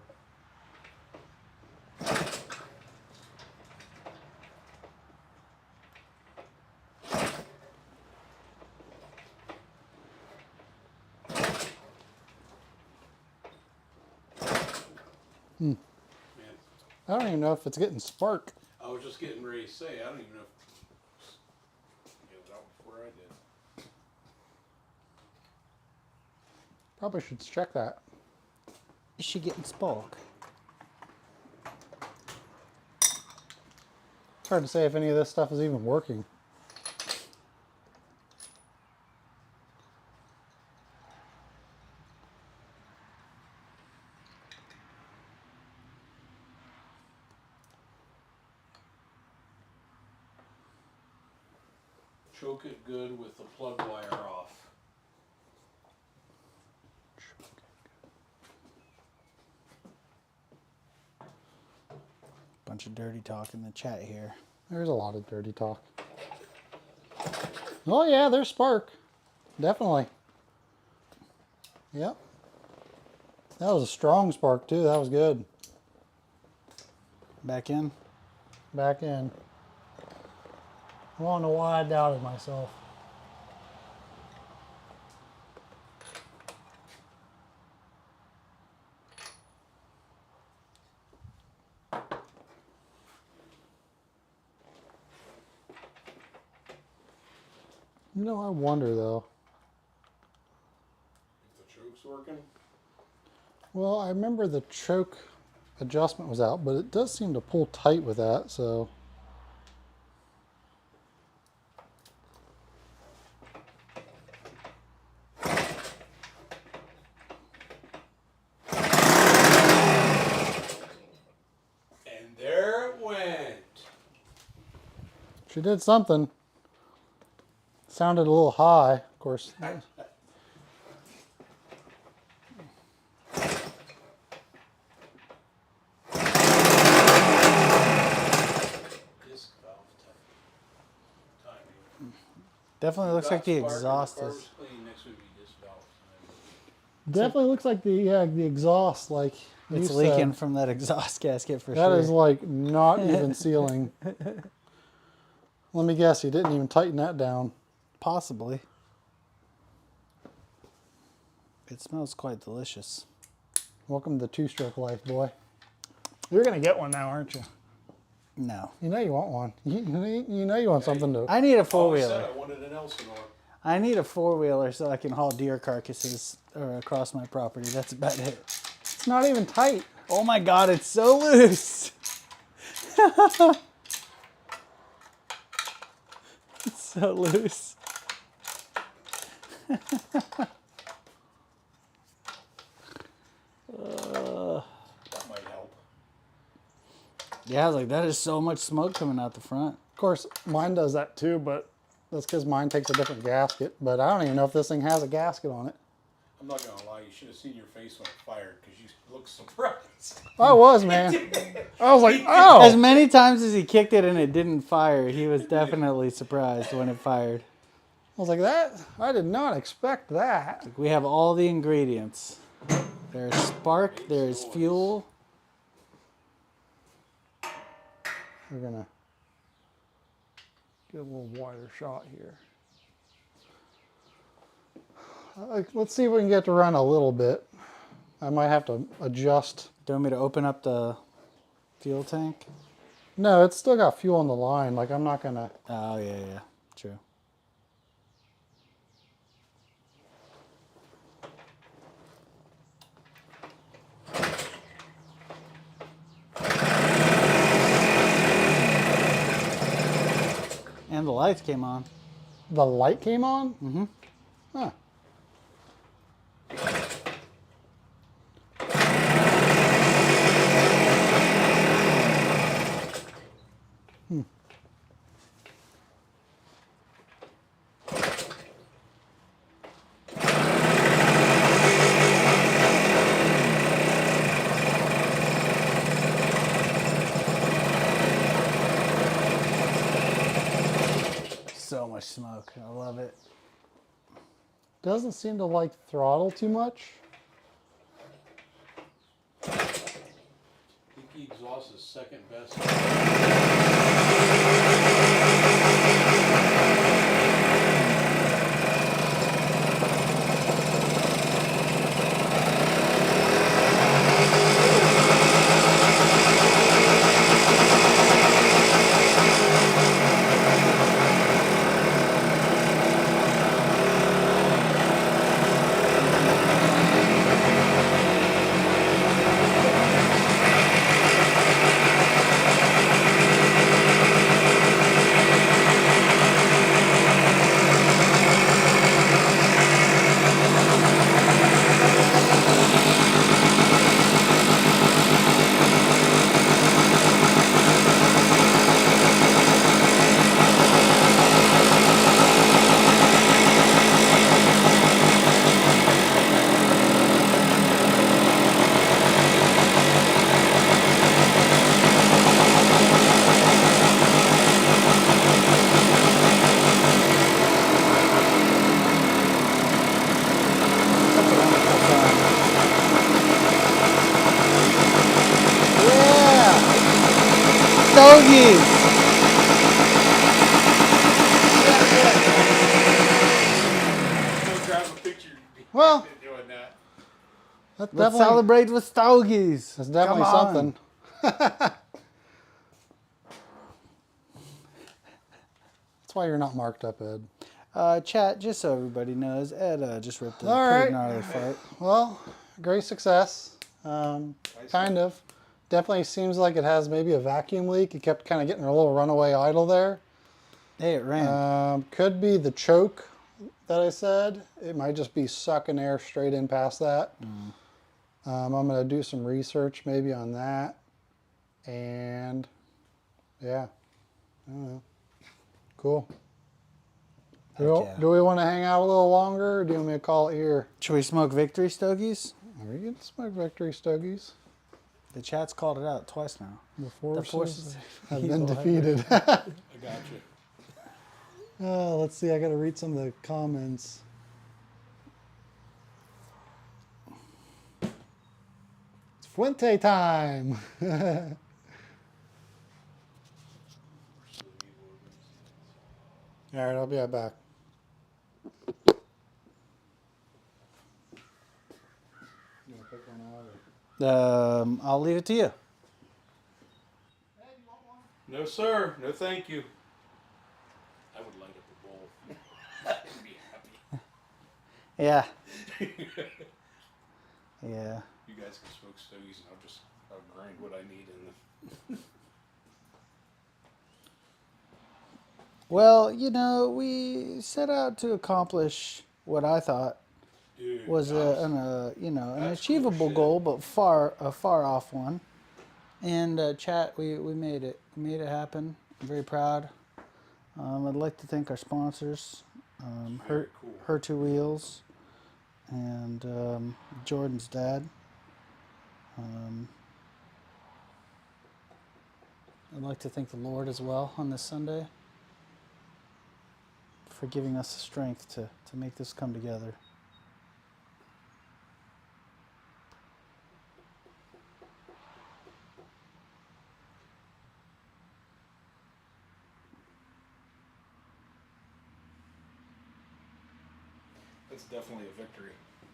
Man, I don't even know if it's getting spark. I was just getting ready to say, I don't even know if it was out before I did. Probably should check that. Is she getting spark? It's hard to say if any of this stuff is even working. Choke it good with the plug wire off. Bunch of dirty talk in the chat here. There's a lot of dirty talk. Oh yeah, there's spark. Definitely. Yep. That was a strong spark too. That was good. Back in. Back in. I don't know why I doubted myself. You know, I wonder though. If the choke's working. Well, I remember the choke adjustment was out, but it does seem to pull tight with that, so. And there it went. She did something. Sounded a little high, of course. Disc valve timing. Definitely looks like the Got spark and exhaust car's is. clean, next would be disc valve. Definitely looks like the exhaust, like you It's said. leaking from that exhaust gasket for That sure. is like not even sealing. Let me guess, you didn't even tighten that down. Possibly. It smells quite delicious. Welcome to two-stroke life, boy. You're gonna get one now, aren't you? No. You know you want one. You know you want something to. I need a I always four-wheeler. said I wanted an Elsinore. I need a four-wheeler so I can haul deer carcasses across my property. That's about it. It's not even tight. Oh my god, it's so loose! It's so loose. That might help. Yeah, I was like, that is so much smoke coming out the front. Of course, mine does that too, but that's because mine takes a different gasket. But I don't even know if this thing has a gasket on it. I'm not gonna lie, you should have seen your face when it fired because you looked surprised. I was, man. I was like, As oh! many times as he kicked it and it didn't fire, he was definitely surprised when it fired. I was like, that? I did not expect that. We have all the ingredients. There's spark, there's fuel. We're gonna get a little wider shot here. Let's see if we can get to run a little bit. I might have to adjust. Do you want me to open up the fuel tank? No, it's still got fuel on the line. Like, I'm not gonna. Oh, yeah, yeah, true. And the lights came on. The light came on? Mm-hmm. Huh. So much smoke. I love it. Doesn't seem to like throttle too much. Leaky exhaust is second best. Such a wonderful sound. Yeah! Stogies! Go grab a picture. Well, doing that. that's Let's definitely, celebrate with stogies. that's definitely Come on. something. That's why you're not marked up, Ed. Chat, just so everybody knows, Ed just ripped a All pretty right. gnarly fart. Well, great success. Kind of. Definitely seems like it has maybe a vacuum leak. It kept kind of getting a little runaway idle there. Hey, it ran. Could be the choke that I said. It might just be sucking air straight in past that. I'm going to do some research maybe on that. And yeah, I don't know. Cool. Yeah. Do we want to hang out a little longer, or do you want me to call it here? Should we smoke Victory Stogies? We can smoke Victory Stogies. The chat's called it out twice now. The forces, forces have of been evil defeated. I got you. Let's see. I got to read some of the comments. It's Fuente time. All right, I'll be right back. You wanna pick one out, or- I'll leave it to you. No, sir. No, thank you. I would light up a bowl. I'd be happy. Yeah. Yeah. You guys can smoke stogies, and I'll grind what I need in the. Well, you know, we set out to accomplish what I thought Dude, was an that's achievable cool goal, but a far off one. And chat, we made it. We made it happen. I'm very proud. I'd like to thank our sponsors, very cool. Her Two Wheels, and Jordan's dad. I'd like to thank the Lord as well on this Sunday for giving us the strength to make this come together. That's definitely a victory.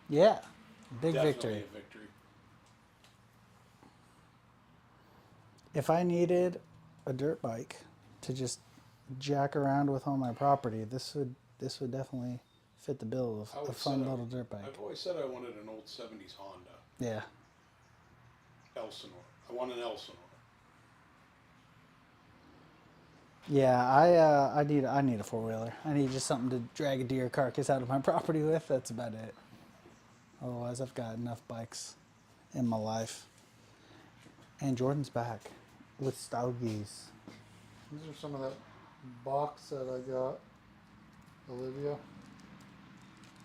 Yeah, big Definitely victory. a victory. If I needed a dirt bike to just jack around with on my property, this would definitely fit the bill of a fun little dirt bike. I've always said I wanted an old '70s Honda Yeah. Elsinore. I want an Elsinore. Yeah, I need a four-wheeler. I need just something to drag a deer carcass out of my property with. That's about it. Otherwise, I've got enough bikes in my life. And Jordan's back with Stogies. These are some of that box that I got, Olivia.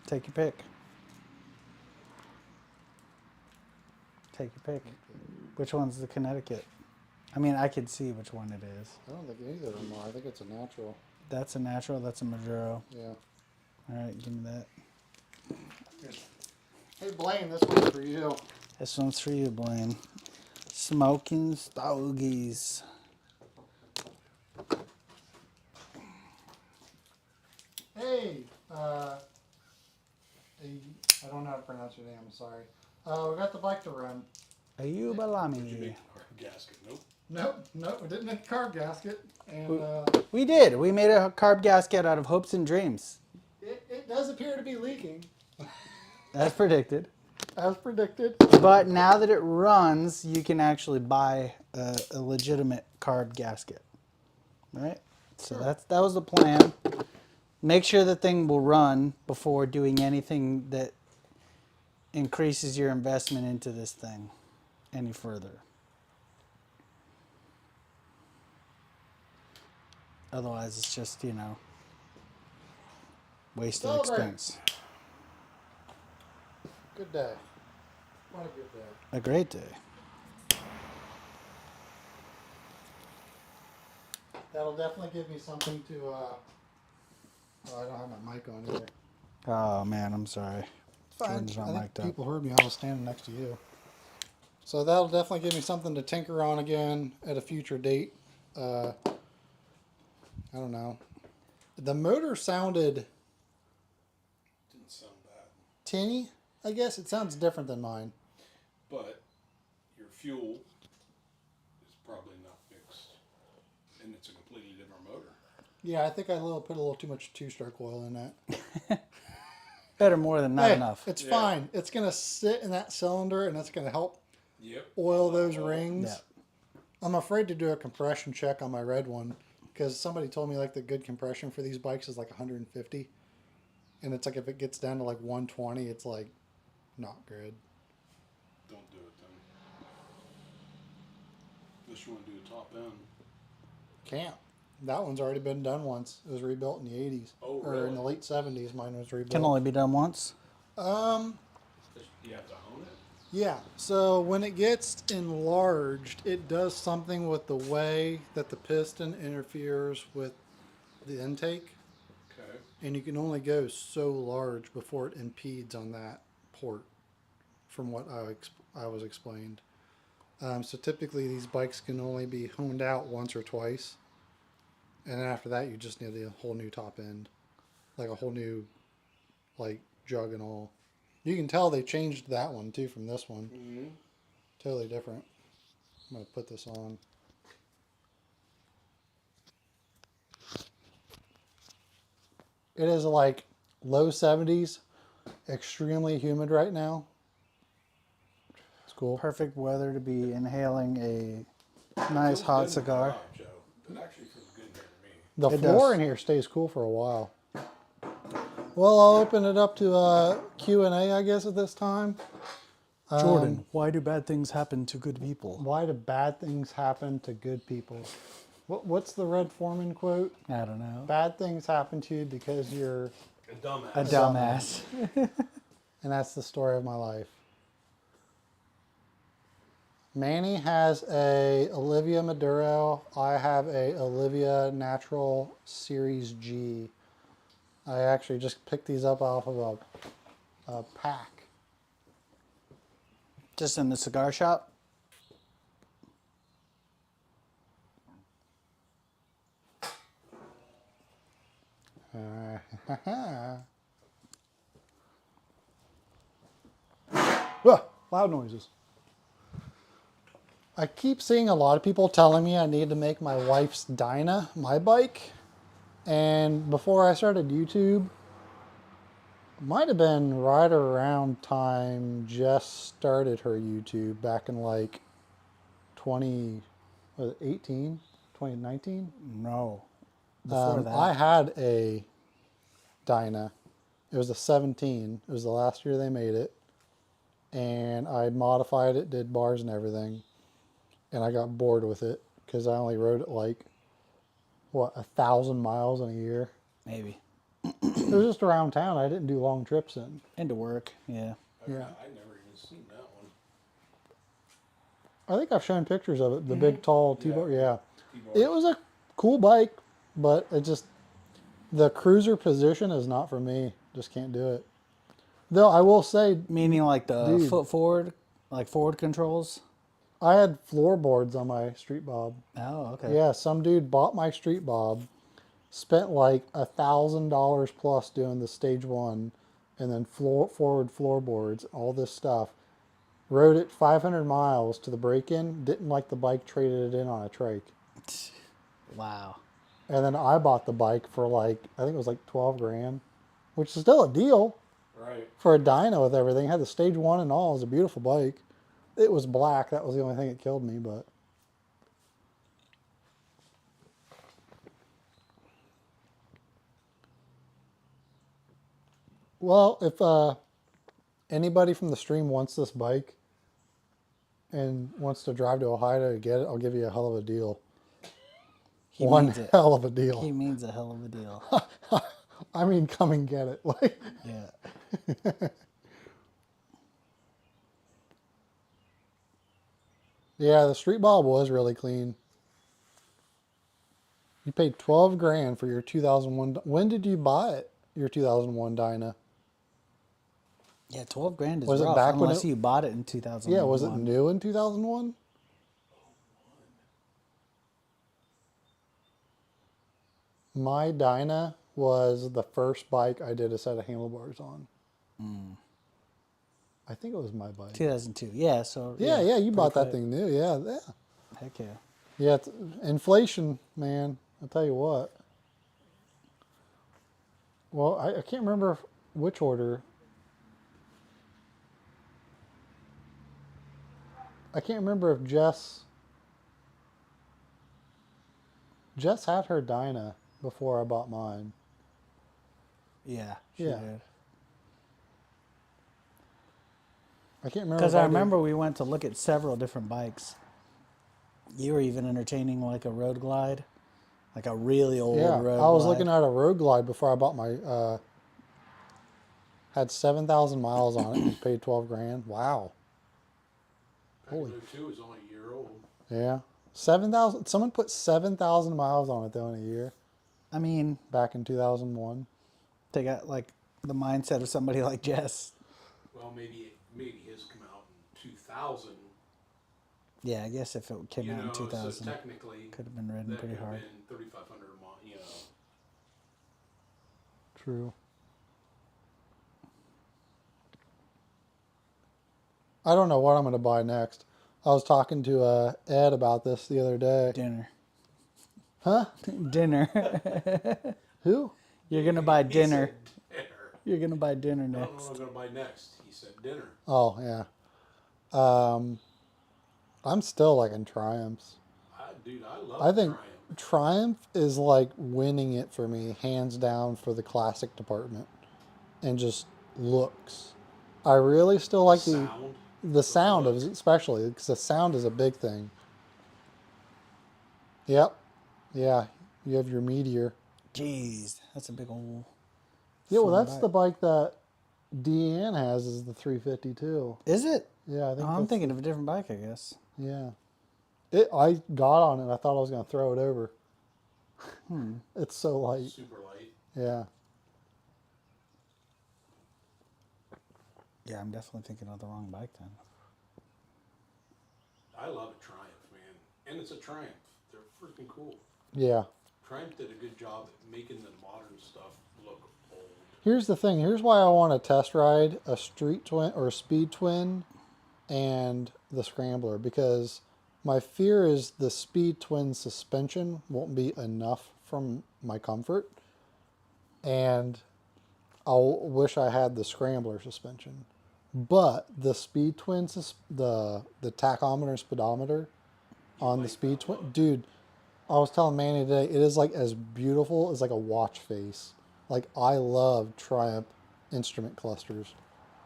Take your pick. Take your pick. Which one's the Connecticut? I mean, I could see which one it is. I don't think either of them are. I think it's a natural. That's a natural. That's a Maduro. Yeah. All right, give me that. Hey, Blaine, this one's for you. This one's for you, Blaine. Smoking Stogies. Hey, I don't know how to pronounce your name. I'm sorry. We got the bike to run. Ayuba Did you Lami. make the carb gasket? Nope. Nope, we didn't make a carb gasket, and We did. We made a carb gasket out of hopes and dreams. it does appear to be leaking, As predicted. as predicted. But now that it runs, you can actually buy a legitimate carb gasket. Right? So Sure. that was the plan. Make sure the thing will run before doing anything that increases your investment into this thing any further. Otherwise, it's just, wasted Celebrate. expense. Good day. What a good day. A great day. That'll definitely give me something to. Oh, I don't have my mic on either. Oh, man, I'm sorry. It's fine. Jordan's not I think mic'd up. people heard me. I was standing next to you. So that'll definitely give me something to tinker on again at a future date. I don't know. The motor sounded Didn't sound bad. tinny. I guess it sounds different than mine. But your fuel is probably not mixed, and it's a completely different motor. Yeah, I think I put a little too much two-stroke oil in that. Better more than not Hey, enough. it's Yeah. fine. It's going to sit in that cylinder, and it's going to help Yep. oil those rings. Yeah. I'm afraid to do a compression check on my red one because somebody told me like the good compression for these bikes is like 150, and it's like if it gets down to like 120, it's like not good. Don't do it then. Unless you want to do a top end. Can't. That one's already been done once. It was rebuilt in the 80s. Oh, Or really? in the late 70s, mine was rebuilt. Can only be done once. You have to own it. Yeah, so when it gets enlarged, it does something with the way that the piston interferes with the intake, Okay. and you can only go so large before it impedes on that port, from what I was explained. So typically these bikes can only be honed out once or twice, and then after that you just need a whole new top end, like a whole new like jug and all. You can tell they changed that one too from this one. Mm-hmm. Totally different. I'm going to put this on. It is like low 70s, extremely humid right now. It's cool. Perfect weather to be inhaling a nice hot cigar. Joe. It actually feels good here to me. The It floor does. in here stays cool for a while. Well, I'll open it up to Q&A, I guess, at this time. Jordan, why do bad things happen to good people? Why do bad things happen to good people? What's the Red Foreman quote? I don't know. Bad things happen to you because you're... A dumbass. A dumbass. And that's the story of my life. Manny has a Olivia Maduro. I have a Olivia Natural Series G. I actually just picked these up off of a pack. Just in the cigar shop? Loud noises. I keep seeing a lot of people telling me I need to make my wife's Dyna my bike. And before I started YouTube, might have been right around time Jess started her YouTube back in like 2018, 2019. No. Before that. I had a Dyna. It was a 17. It was the last year they made it. And I modified it, did bars and everything. And I got bored with it because I only rode it like, 1,000 miles in a year. Maybe. It was just around town. I didn't do long trips in. Into work, yeah. Yeah. I never even seen that one. I think I've shown pictures of it. The big, tall T-bar. Yeah. T-bar. It was a cool bike, but it just, the cruiser position is not for me. Just can't do it. Though I will say, Meaning like the Dude. foot forward, like forward controls? I had floorboards on my Street Bob. Oh, okay. Yeah, some dude bought my Street Bob, spent like $1,000 plus doing the stage one, and then forward floorboards, all this stuff. Rode it 500 miles to the break-in, didn't like the bike, traded it in on a trike. Wow. And then I bought the bike for like, I think it was like 12 grand, which is still a deal Right. for a dyno with everything. It had the stage one and all. It was a beautiful bike. It was black. That was the only thing that killed me, but. Well, if anybody from the stream wants this bike and wants to drive to Ohio to get it, I'll give you a hell of a deal. He One means it. hell of a deal. He means a hell of a deal. I mean, come and get it. Like, Yeah. yeah, the Street Bob was really clean. You paid 12 grand for your 2001. When did you buy it? Your 2001 Dyna? Yeah, 12 grand is Was it rough back when unless it- you bought it in 2001. Yeah, was it new in 2001? My Dyna was the first bike I did a set of handlebars on. I think it was my bike. 2002. Yeah, so. Yeah, you pretty bought that quick. thing new. Yeah, yeah. Heck yeah. Yeah, inflation, man. I'll tell you what. Well, I can't remember which order. I can't remember if Jess had her Dyna before I bought mine. Yeah, she Yeah. did. I can't remember. Because if I did- remember we went to look at several different bikes. You were even entertaining like a Road Glide, like a really old Yeah, Road I was Glide. looking at a Road Glide before I bought my. Had 7,000 miles on it and paid 12 grand. Wow. Holy. Packard 2 is only a year old. Yeah. 7,000. Someone put 7,000 miles on it though in a year I mean, back in 2001. they got like the mindset of somebody like Jess. Well, maybe his come out in 2000. Yeah, I guess if it came You out in know, 2000, so technically, could have been ridden that pretty could have hard. been 3,500 a month. You know, True. I don't know what I'm going to buy next. I was talking to Ed about this the other day. Dinner. Huh? Dinner. Who? You're gonna buy He dinner. said dinner. You're gonna buy dinner I don't know next. what I'm gonna buy next. He said dinner. Oh, yeah. I'm still like in Triumphs. Dude, I love I think Triumph. Triumph is like winning it for me, hands down, for the classic department, and just looks. I really still like Sound. the sound of look. it, especially because the sound is a big thing. Yep, yeah, you have your Meteor. Jeez, that's a big old. Yeah, well, fun that's bike. the bike that Deanne has is the 352. Is it? Yeah, I think. Oh, I'm that's thinking of a different bike, I guess. Yeah, I got on it. I thought I was gonna throw it over. It's so light. Super light. Yeah. Yeah, I'm definitely thinking of the wrong bike then. I love a Triumph, man. And it's a Triumph. They're freaking cool. Yeah. Triumph did a good job at making the modern stuff look old. Here's the thing. Here's why I want to test ride a street twin or a speed twin and the Scrambler, because my fear is the speed twin suspension won't be enough from my comfort, and I'll wish I had the Scrambler suspension. But the speed twin, the tachometer and speedometer on the speed twin, dude, I was telling Manny today, it is like as beautiful as like a watch face. Like, I love Triumph instrument clusters.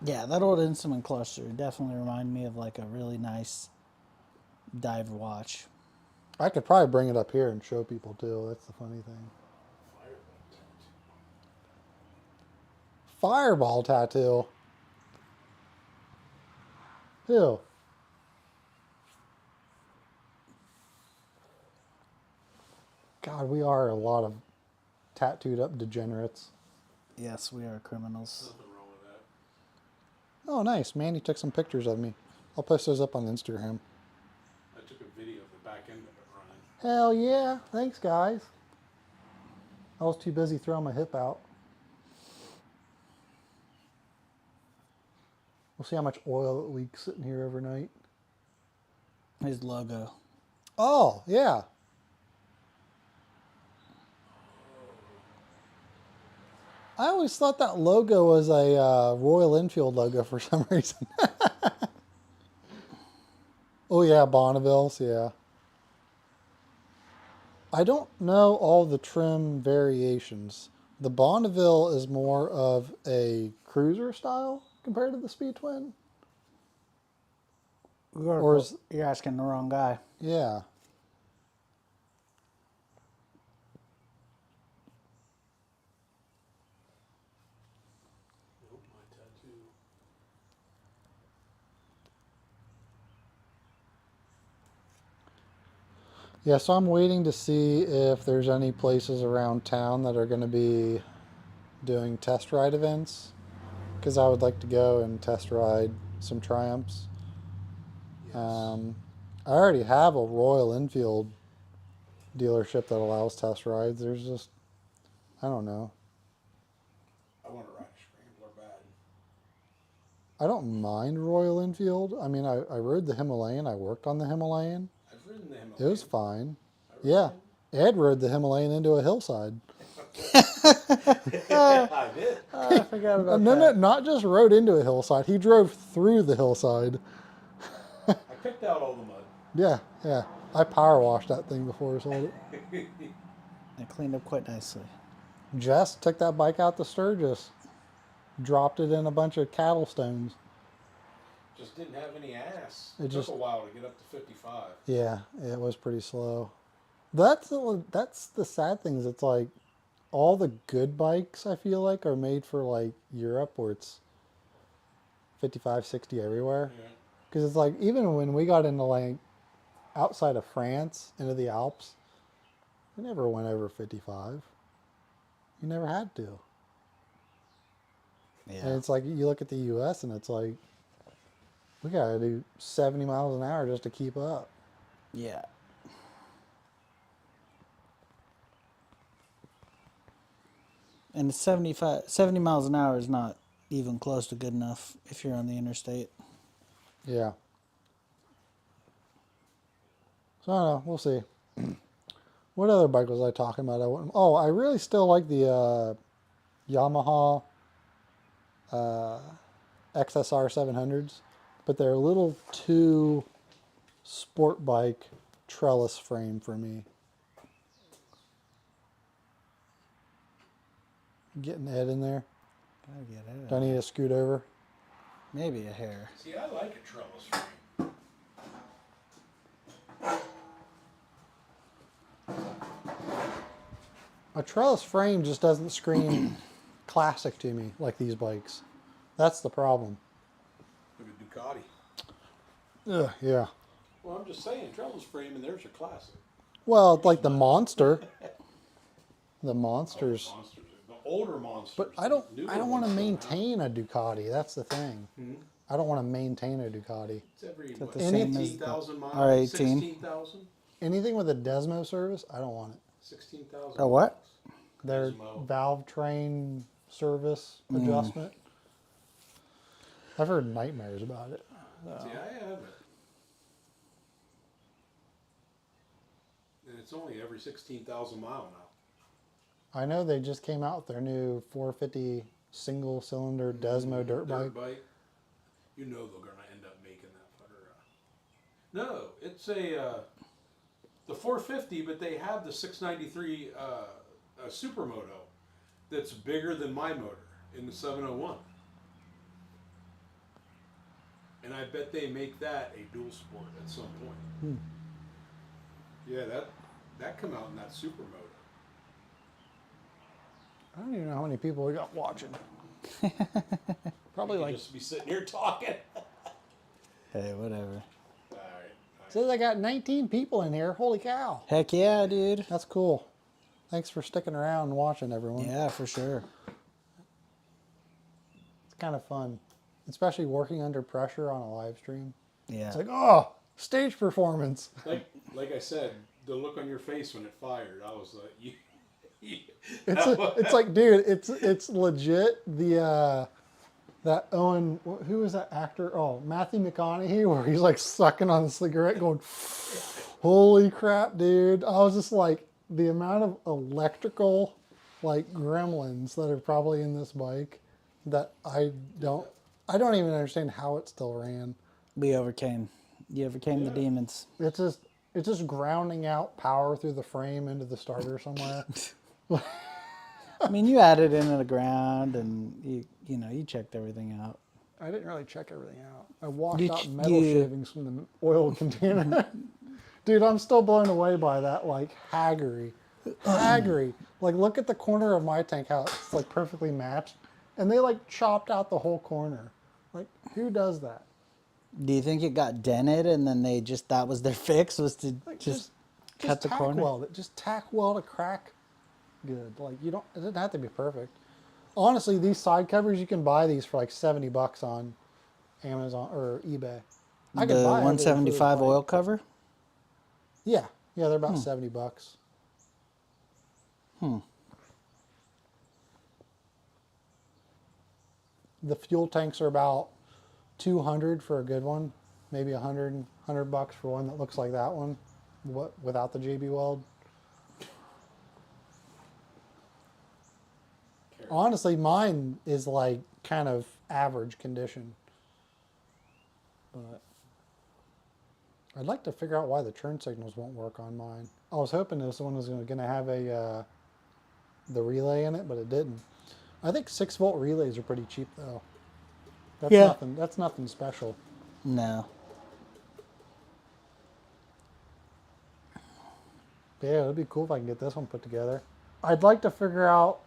Yeah, that old instrument cluster definitely reminded me of like a really nice dive watch. I could probably bring it up here and show people too. That's the funny thing. Fireball tattoo. Who? God, we are a lot of tattooed up degenerates. Yes, we are criminals. Nothing wrong with that. Oh, nice. Manny took some pictures of me. I'll post those up on Instagram. I took a video of the back end of it running. Hell yeah. Thanks, guys. I was too busy throwing my hip out. We'll see how much oil it leaks sitting here overnight. His logo. Oh, yeah. I always thought that logo was a Royal Enfield logo for some reason. Oh, yeah, Bonneville's, yeah. I don't know all the trim variations. The Bonneville is more of a cruiser style compared to the Speed Twin. Or is, You're asking the wrong guy. yeah. Nope, my tattoo. Yeah, so I'm waiting to see if there's any places around town that are going to be doing test ride events, because I would like to go and test ride some Triumphs. Yes. I already have a Royal Enfield dealership that allows test rides. There's just, I don't know. I want to ride a Scrambler bad. I don't mind Royal Enfield. I mean, I rode the Himalayan. I worked on the Himalayan. I've ridden the Himalayan. It was fine. I rode Yeah. it. Ed rode the Himalayan into a hillside. I did. I forgot about No, that. not just rode into a hillside. He drove through the hillside. I picked out all the mud. Yeah, yeah. I power washed that thing before I sold it. It cleaned up quite nicely. Jess took that bike out to Sturgis, dropped it in a bunch of cattle stones. Just didn't have any ass. It It just- took a while to get up to 55. Yeah, it was pretty slow. That's the sad thing is it's like all the good bikes I feel like are made for like Europe where it's 55, 60 everywhere. Yeah. Because it's like even when we got into like outside of France into the Alps, we never went over 55. You never had to. And Yeah. it's like you look at the US and it's like we gotta do 70 miles an hour just to keep up. Yeah. And 70 miles an hour is not even close to good enough if you're on the interstate. Yeah. So I don't know. We'll see. What other bike was I talking about? I really still like the Yamaha XSR 700s, but they're a little too sport bike trellis frame for me. Getting Ed in there. Gotta get it. Do I need to scoot over? Maybe a hair. See, I like a trellis frame. A trellis frame just doesn't scream classic to me like these bikes. That's the problem. Look at Ducati. Ugh, yeah. Well, I'm just saying, trellis frame, and there's your classic. Well, it's like the Monster. The Monsters. Monsters. The older monsters. But I the don't newer want to ones don't have- maintain a Ducati. That's the thing. I don't want to maintain a Ducati. It's every, that what, the same as 18,000 miles? R18? 16,000? Anything with a Desmo service, I don't want it. 16,000. A what? Their Desmo. valve train service adjustment. I've heard nightmares about it. See, I have it. And it's only every 16,000 mile now. I know they just came out with their new 450 single cylinder Desmo dirt bike. You know they're going to end up making that fucker. No, it's a the 450, but they have the 693 Supermoto that's bigger than my motor in the 701. And I bet they make that a dual sport at some point. Yeah, that come out in that Supermoto. I don't even know how many people we got watching. Probably You like, just be sitting here talking. Hey, whatever. All right. says I got 19 people in here. Holy cow. Heck yeah, dude. That's cool. Thanks for sticking around and watching, everyone. Yeah, for sure. It's kind of fun, especially working under pressure on a live stream. Yeah. It's like, oh, stage performance. Like I said, the look on your face when it fired, I was like, It's like, dude, it's legit. The that Owen, who was that actor? Oh, Matthew McConaughey, where he's like sucking on the cigarette, going, "Holy crap, dude!" I was just like, the amount of electrical, like gremlins that are probably in this bike, that I don't even understand how it still ran. We overcame. You overcame the demons. It's just grounding out power through the frame into the starter somewhere. I mean, you added into the ground, and you checked everything out. I didn't really check everything out. I washed You out ch- metal you- shavings from the oil container. Dude, I'm still blown away by that, like, haggery. Like, look at the corner of my tank, how it's, like, perfectly matched. And they, like, chopped out the whole corner. Like, who does that? Do you think it got dented, and then that was their fix, was to Like, just cut the tack corner? weld it. Just tack weld a crack good. Like, it doesn't have to be perfect. Honestly, these side covers, you can buy these for like $70 on Amazon or eBay. I could The buy everything for this 175 bike. oil cover? Yeah, they're about $70. The fuel tanks are about 200 for a good one, maybe $100 for one that looks like that one, without the JB weld. Honestly, mine is like kind of average condition. But I'd like to figure out why the turn signals won't work on mine. I was hoping this one was going to have a the relay in it, but it didn't. I think 6-volt relays are pretty cheap though. That's Yeah. nothing. That's nothing special. No. Yeah, it'd be cool if I can get this one put together. I'd like to figure out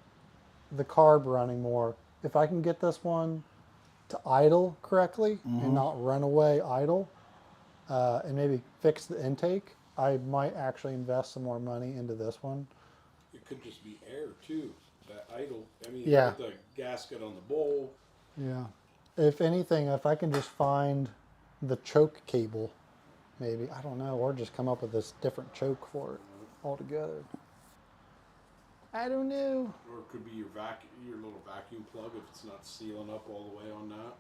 the carb running more. If I can get this one to idle correctly and not run away idle, and maybe fix the intake, I might actually invest some more money into this one. It could just be air too. That idle. I mean, Yeah. the gasket on the bowl. Yeah. If anything, if I can just find the choke cable, maybe, I don't know, or just come up with this different choke for it altogether. I don't know. Or it could be your little vacuum plug if it's not sealing up all the way on that.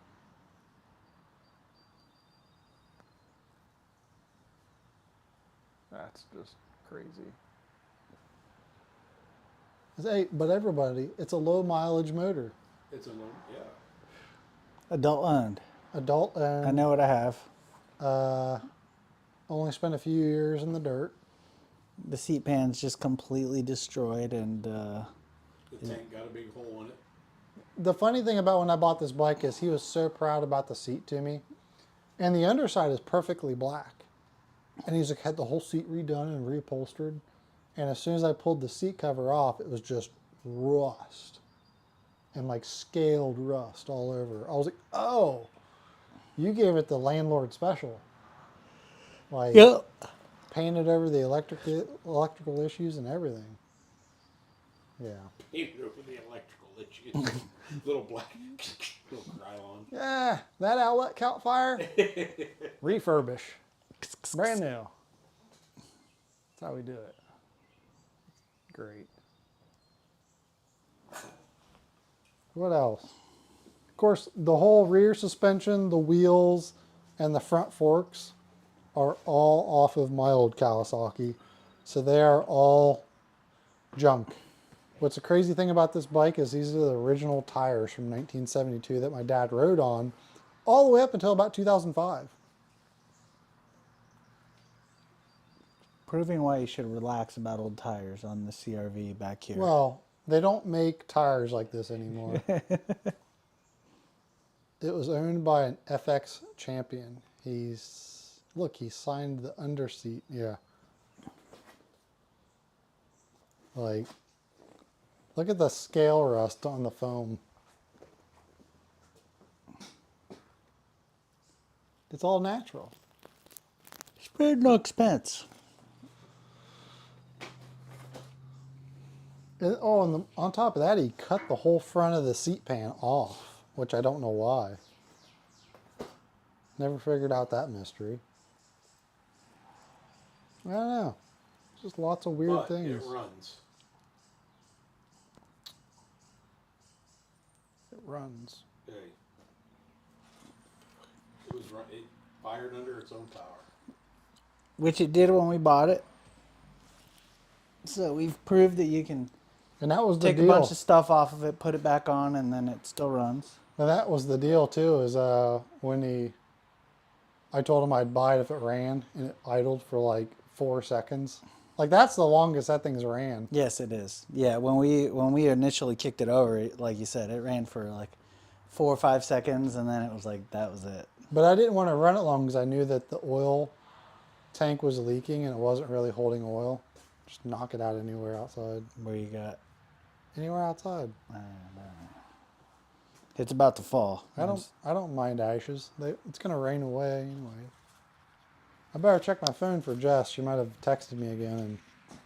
That's just crazy. Hey, but everybody, it's a low mileage motor. It's a yeah. Adult owned. Adult owned. I know what I have. Only spent a few years in the dirt. The seat pan's just completely destroyed, and The tank got a big hole in it. The funny thing about when I bought this bike is he was so proud about the seat to me. And the underside is perfectly black. And he's like, had the whole seat redone and reupholstered. And as soon as I pulled the seat cover off, it was just rust. And like scaled rust all over. I was like, oh, you gave it the landlord special. Like, yep. painted over the electrical issues and everything. Yeah. Even over the electrical issues. Little black little nylon. Yeah, that outlet caught fire. Refurbish. Brand new. That's how we do it. Great. What else? Of course, the whole rear suspension, the wheels, and the front forks are all off of my old Kawasaki. So they are all junk. What's the crazy thing about this bike is these are the original tires from 1972 that my dad rode on all the way up until about 2005. Proving why you should relax about old tires on the CRV back here. Well, they don't make tires like this anymore. It was owned by an FX champion. He signed the underseat. Yeah. Like, look at the scale rust on the foam. It's all natural. Spared no expense. And, on top of that, he cut the whole front of the seat pan off, which I don't know why. Never figured out that mystery. I don't know. Just lots of weird But things. it runs. It runs. Hey. It fired under its own power. Which it did when we bought it. So we've proved that you can And that was the take deal. a bunch of stuff off of it, put it back on, and then it still runs. And that was the deal too, is when I told him I'd buy it if it ran, and it idled for like 4 seconds. Like, that's the longest that thing's ran. Yes, it is. Yeah, when we initially kicked it over, like you said, it ran for like 4 or 5 seconds, and then it was like, that was it. But I didn't want to run it long because I knew that the oil tank was leaking and it wasn't really holding oil. Just knock it out anywhere outside. Where you got, Anywhere outside. it's about to fall. I don't mind ashes. It's gonna rain away anyway. I better check my phone for Jess. She might have texted me again. And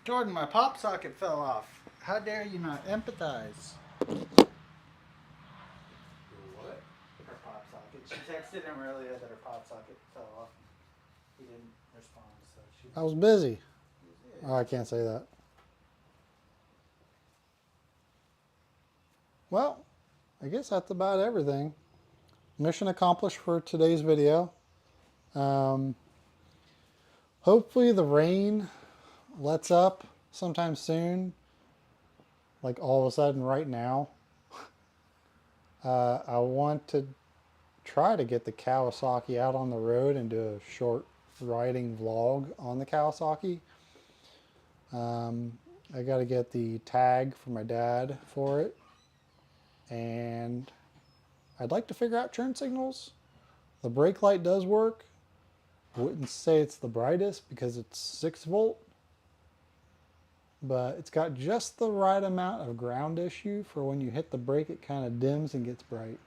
Jordan, my pop socket fell off. How dare you not empathize? What? Her pop socket. She texted him earlier that her pop socket fell off. He didn't respond, so she. I was busy. Oh, I can't say that. Well, I guess that's about everything. Mission accomplished for today's video. Hopefully the rain lets up sometime soon. Like all of a sudden right now. I want to try to get the Kawasaki out on the road and do a short riding vlog on the Kawasaki. I got to get the tag for my dad for it, and I'd like to figure out turn signals. The brake light does work. Wouldn't say it's the brightest because it's 6 volt, but it's got just the right amount of ground issue for when you hit the brake it kind of dims and gets bright.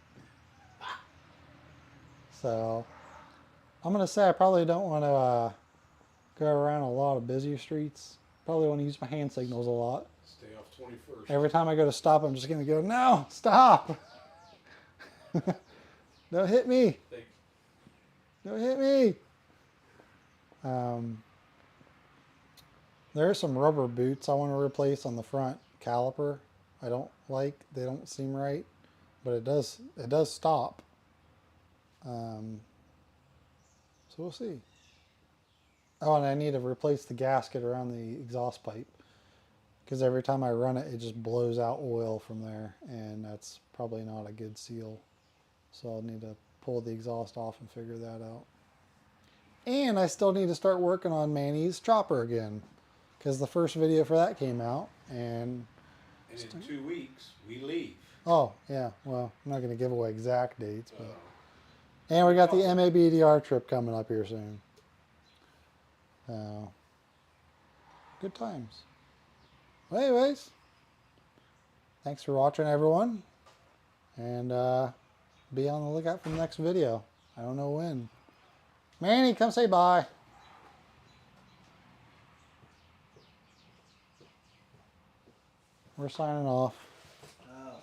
So I'm going to say I probably don't want to go around a lot of busier streets. Probably want to use my hand signals a lot. Stay off 21st. Every time I go to stop, I'm just going to go, no, stop. Don't hit me. Don't hit me. There are some rubber boots I want to replace on the front caliper. I don't like, they don't seem right, but it does stop. So we'll see. Oh, and I need to replace the gasket around the exhaust pipe, because every time I run it, it just blows out oil from there, and that's probably not a good seal. So I'll need to pull the exhaust off and figure that out. And I still need to start working on Manny's chopper again, because the first video for that came out, and in 2 weeks, we leave. oh yeah, well, I'm not going to give away exact dates, but and we got the MABDR trip coming up here soon. So good times. Well, anyways, thanks for watching, everyone, and be on the lookout for the next video. I don't know when. Manny, come say bye. We're signing off. Oh.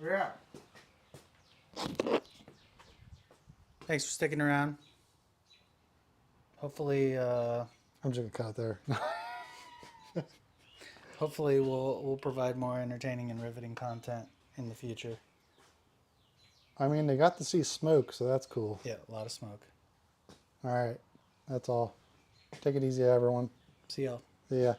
Yeah. Thanks for sticking around. Hopefully, I'm just gonna cut it there. hopefully we'll provide more entertaining and riveting content in the future. I mean, they got to see smoke, so that's cool. Yeah, a lot of smoke. All right, that's all. Take it easy, everyone. See y'all. See ya.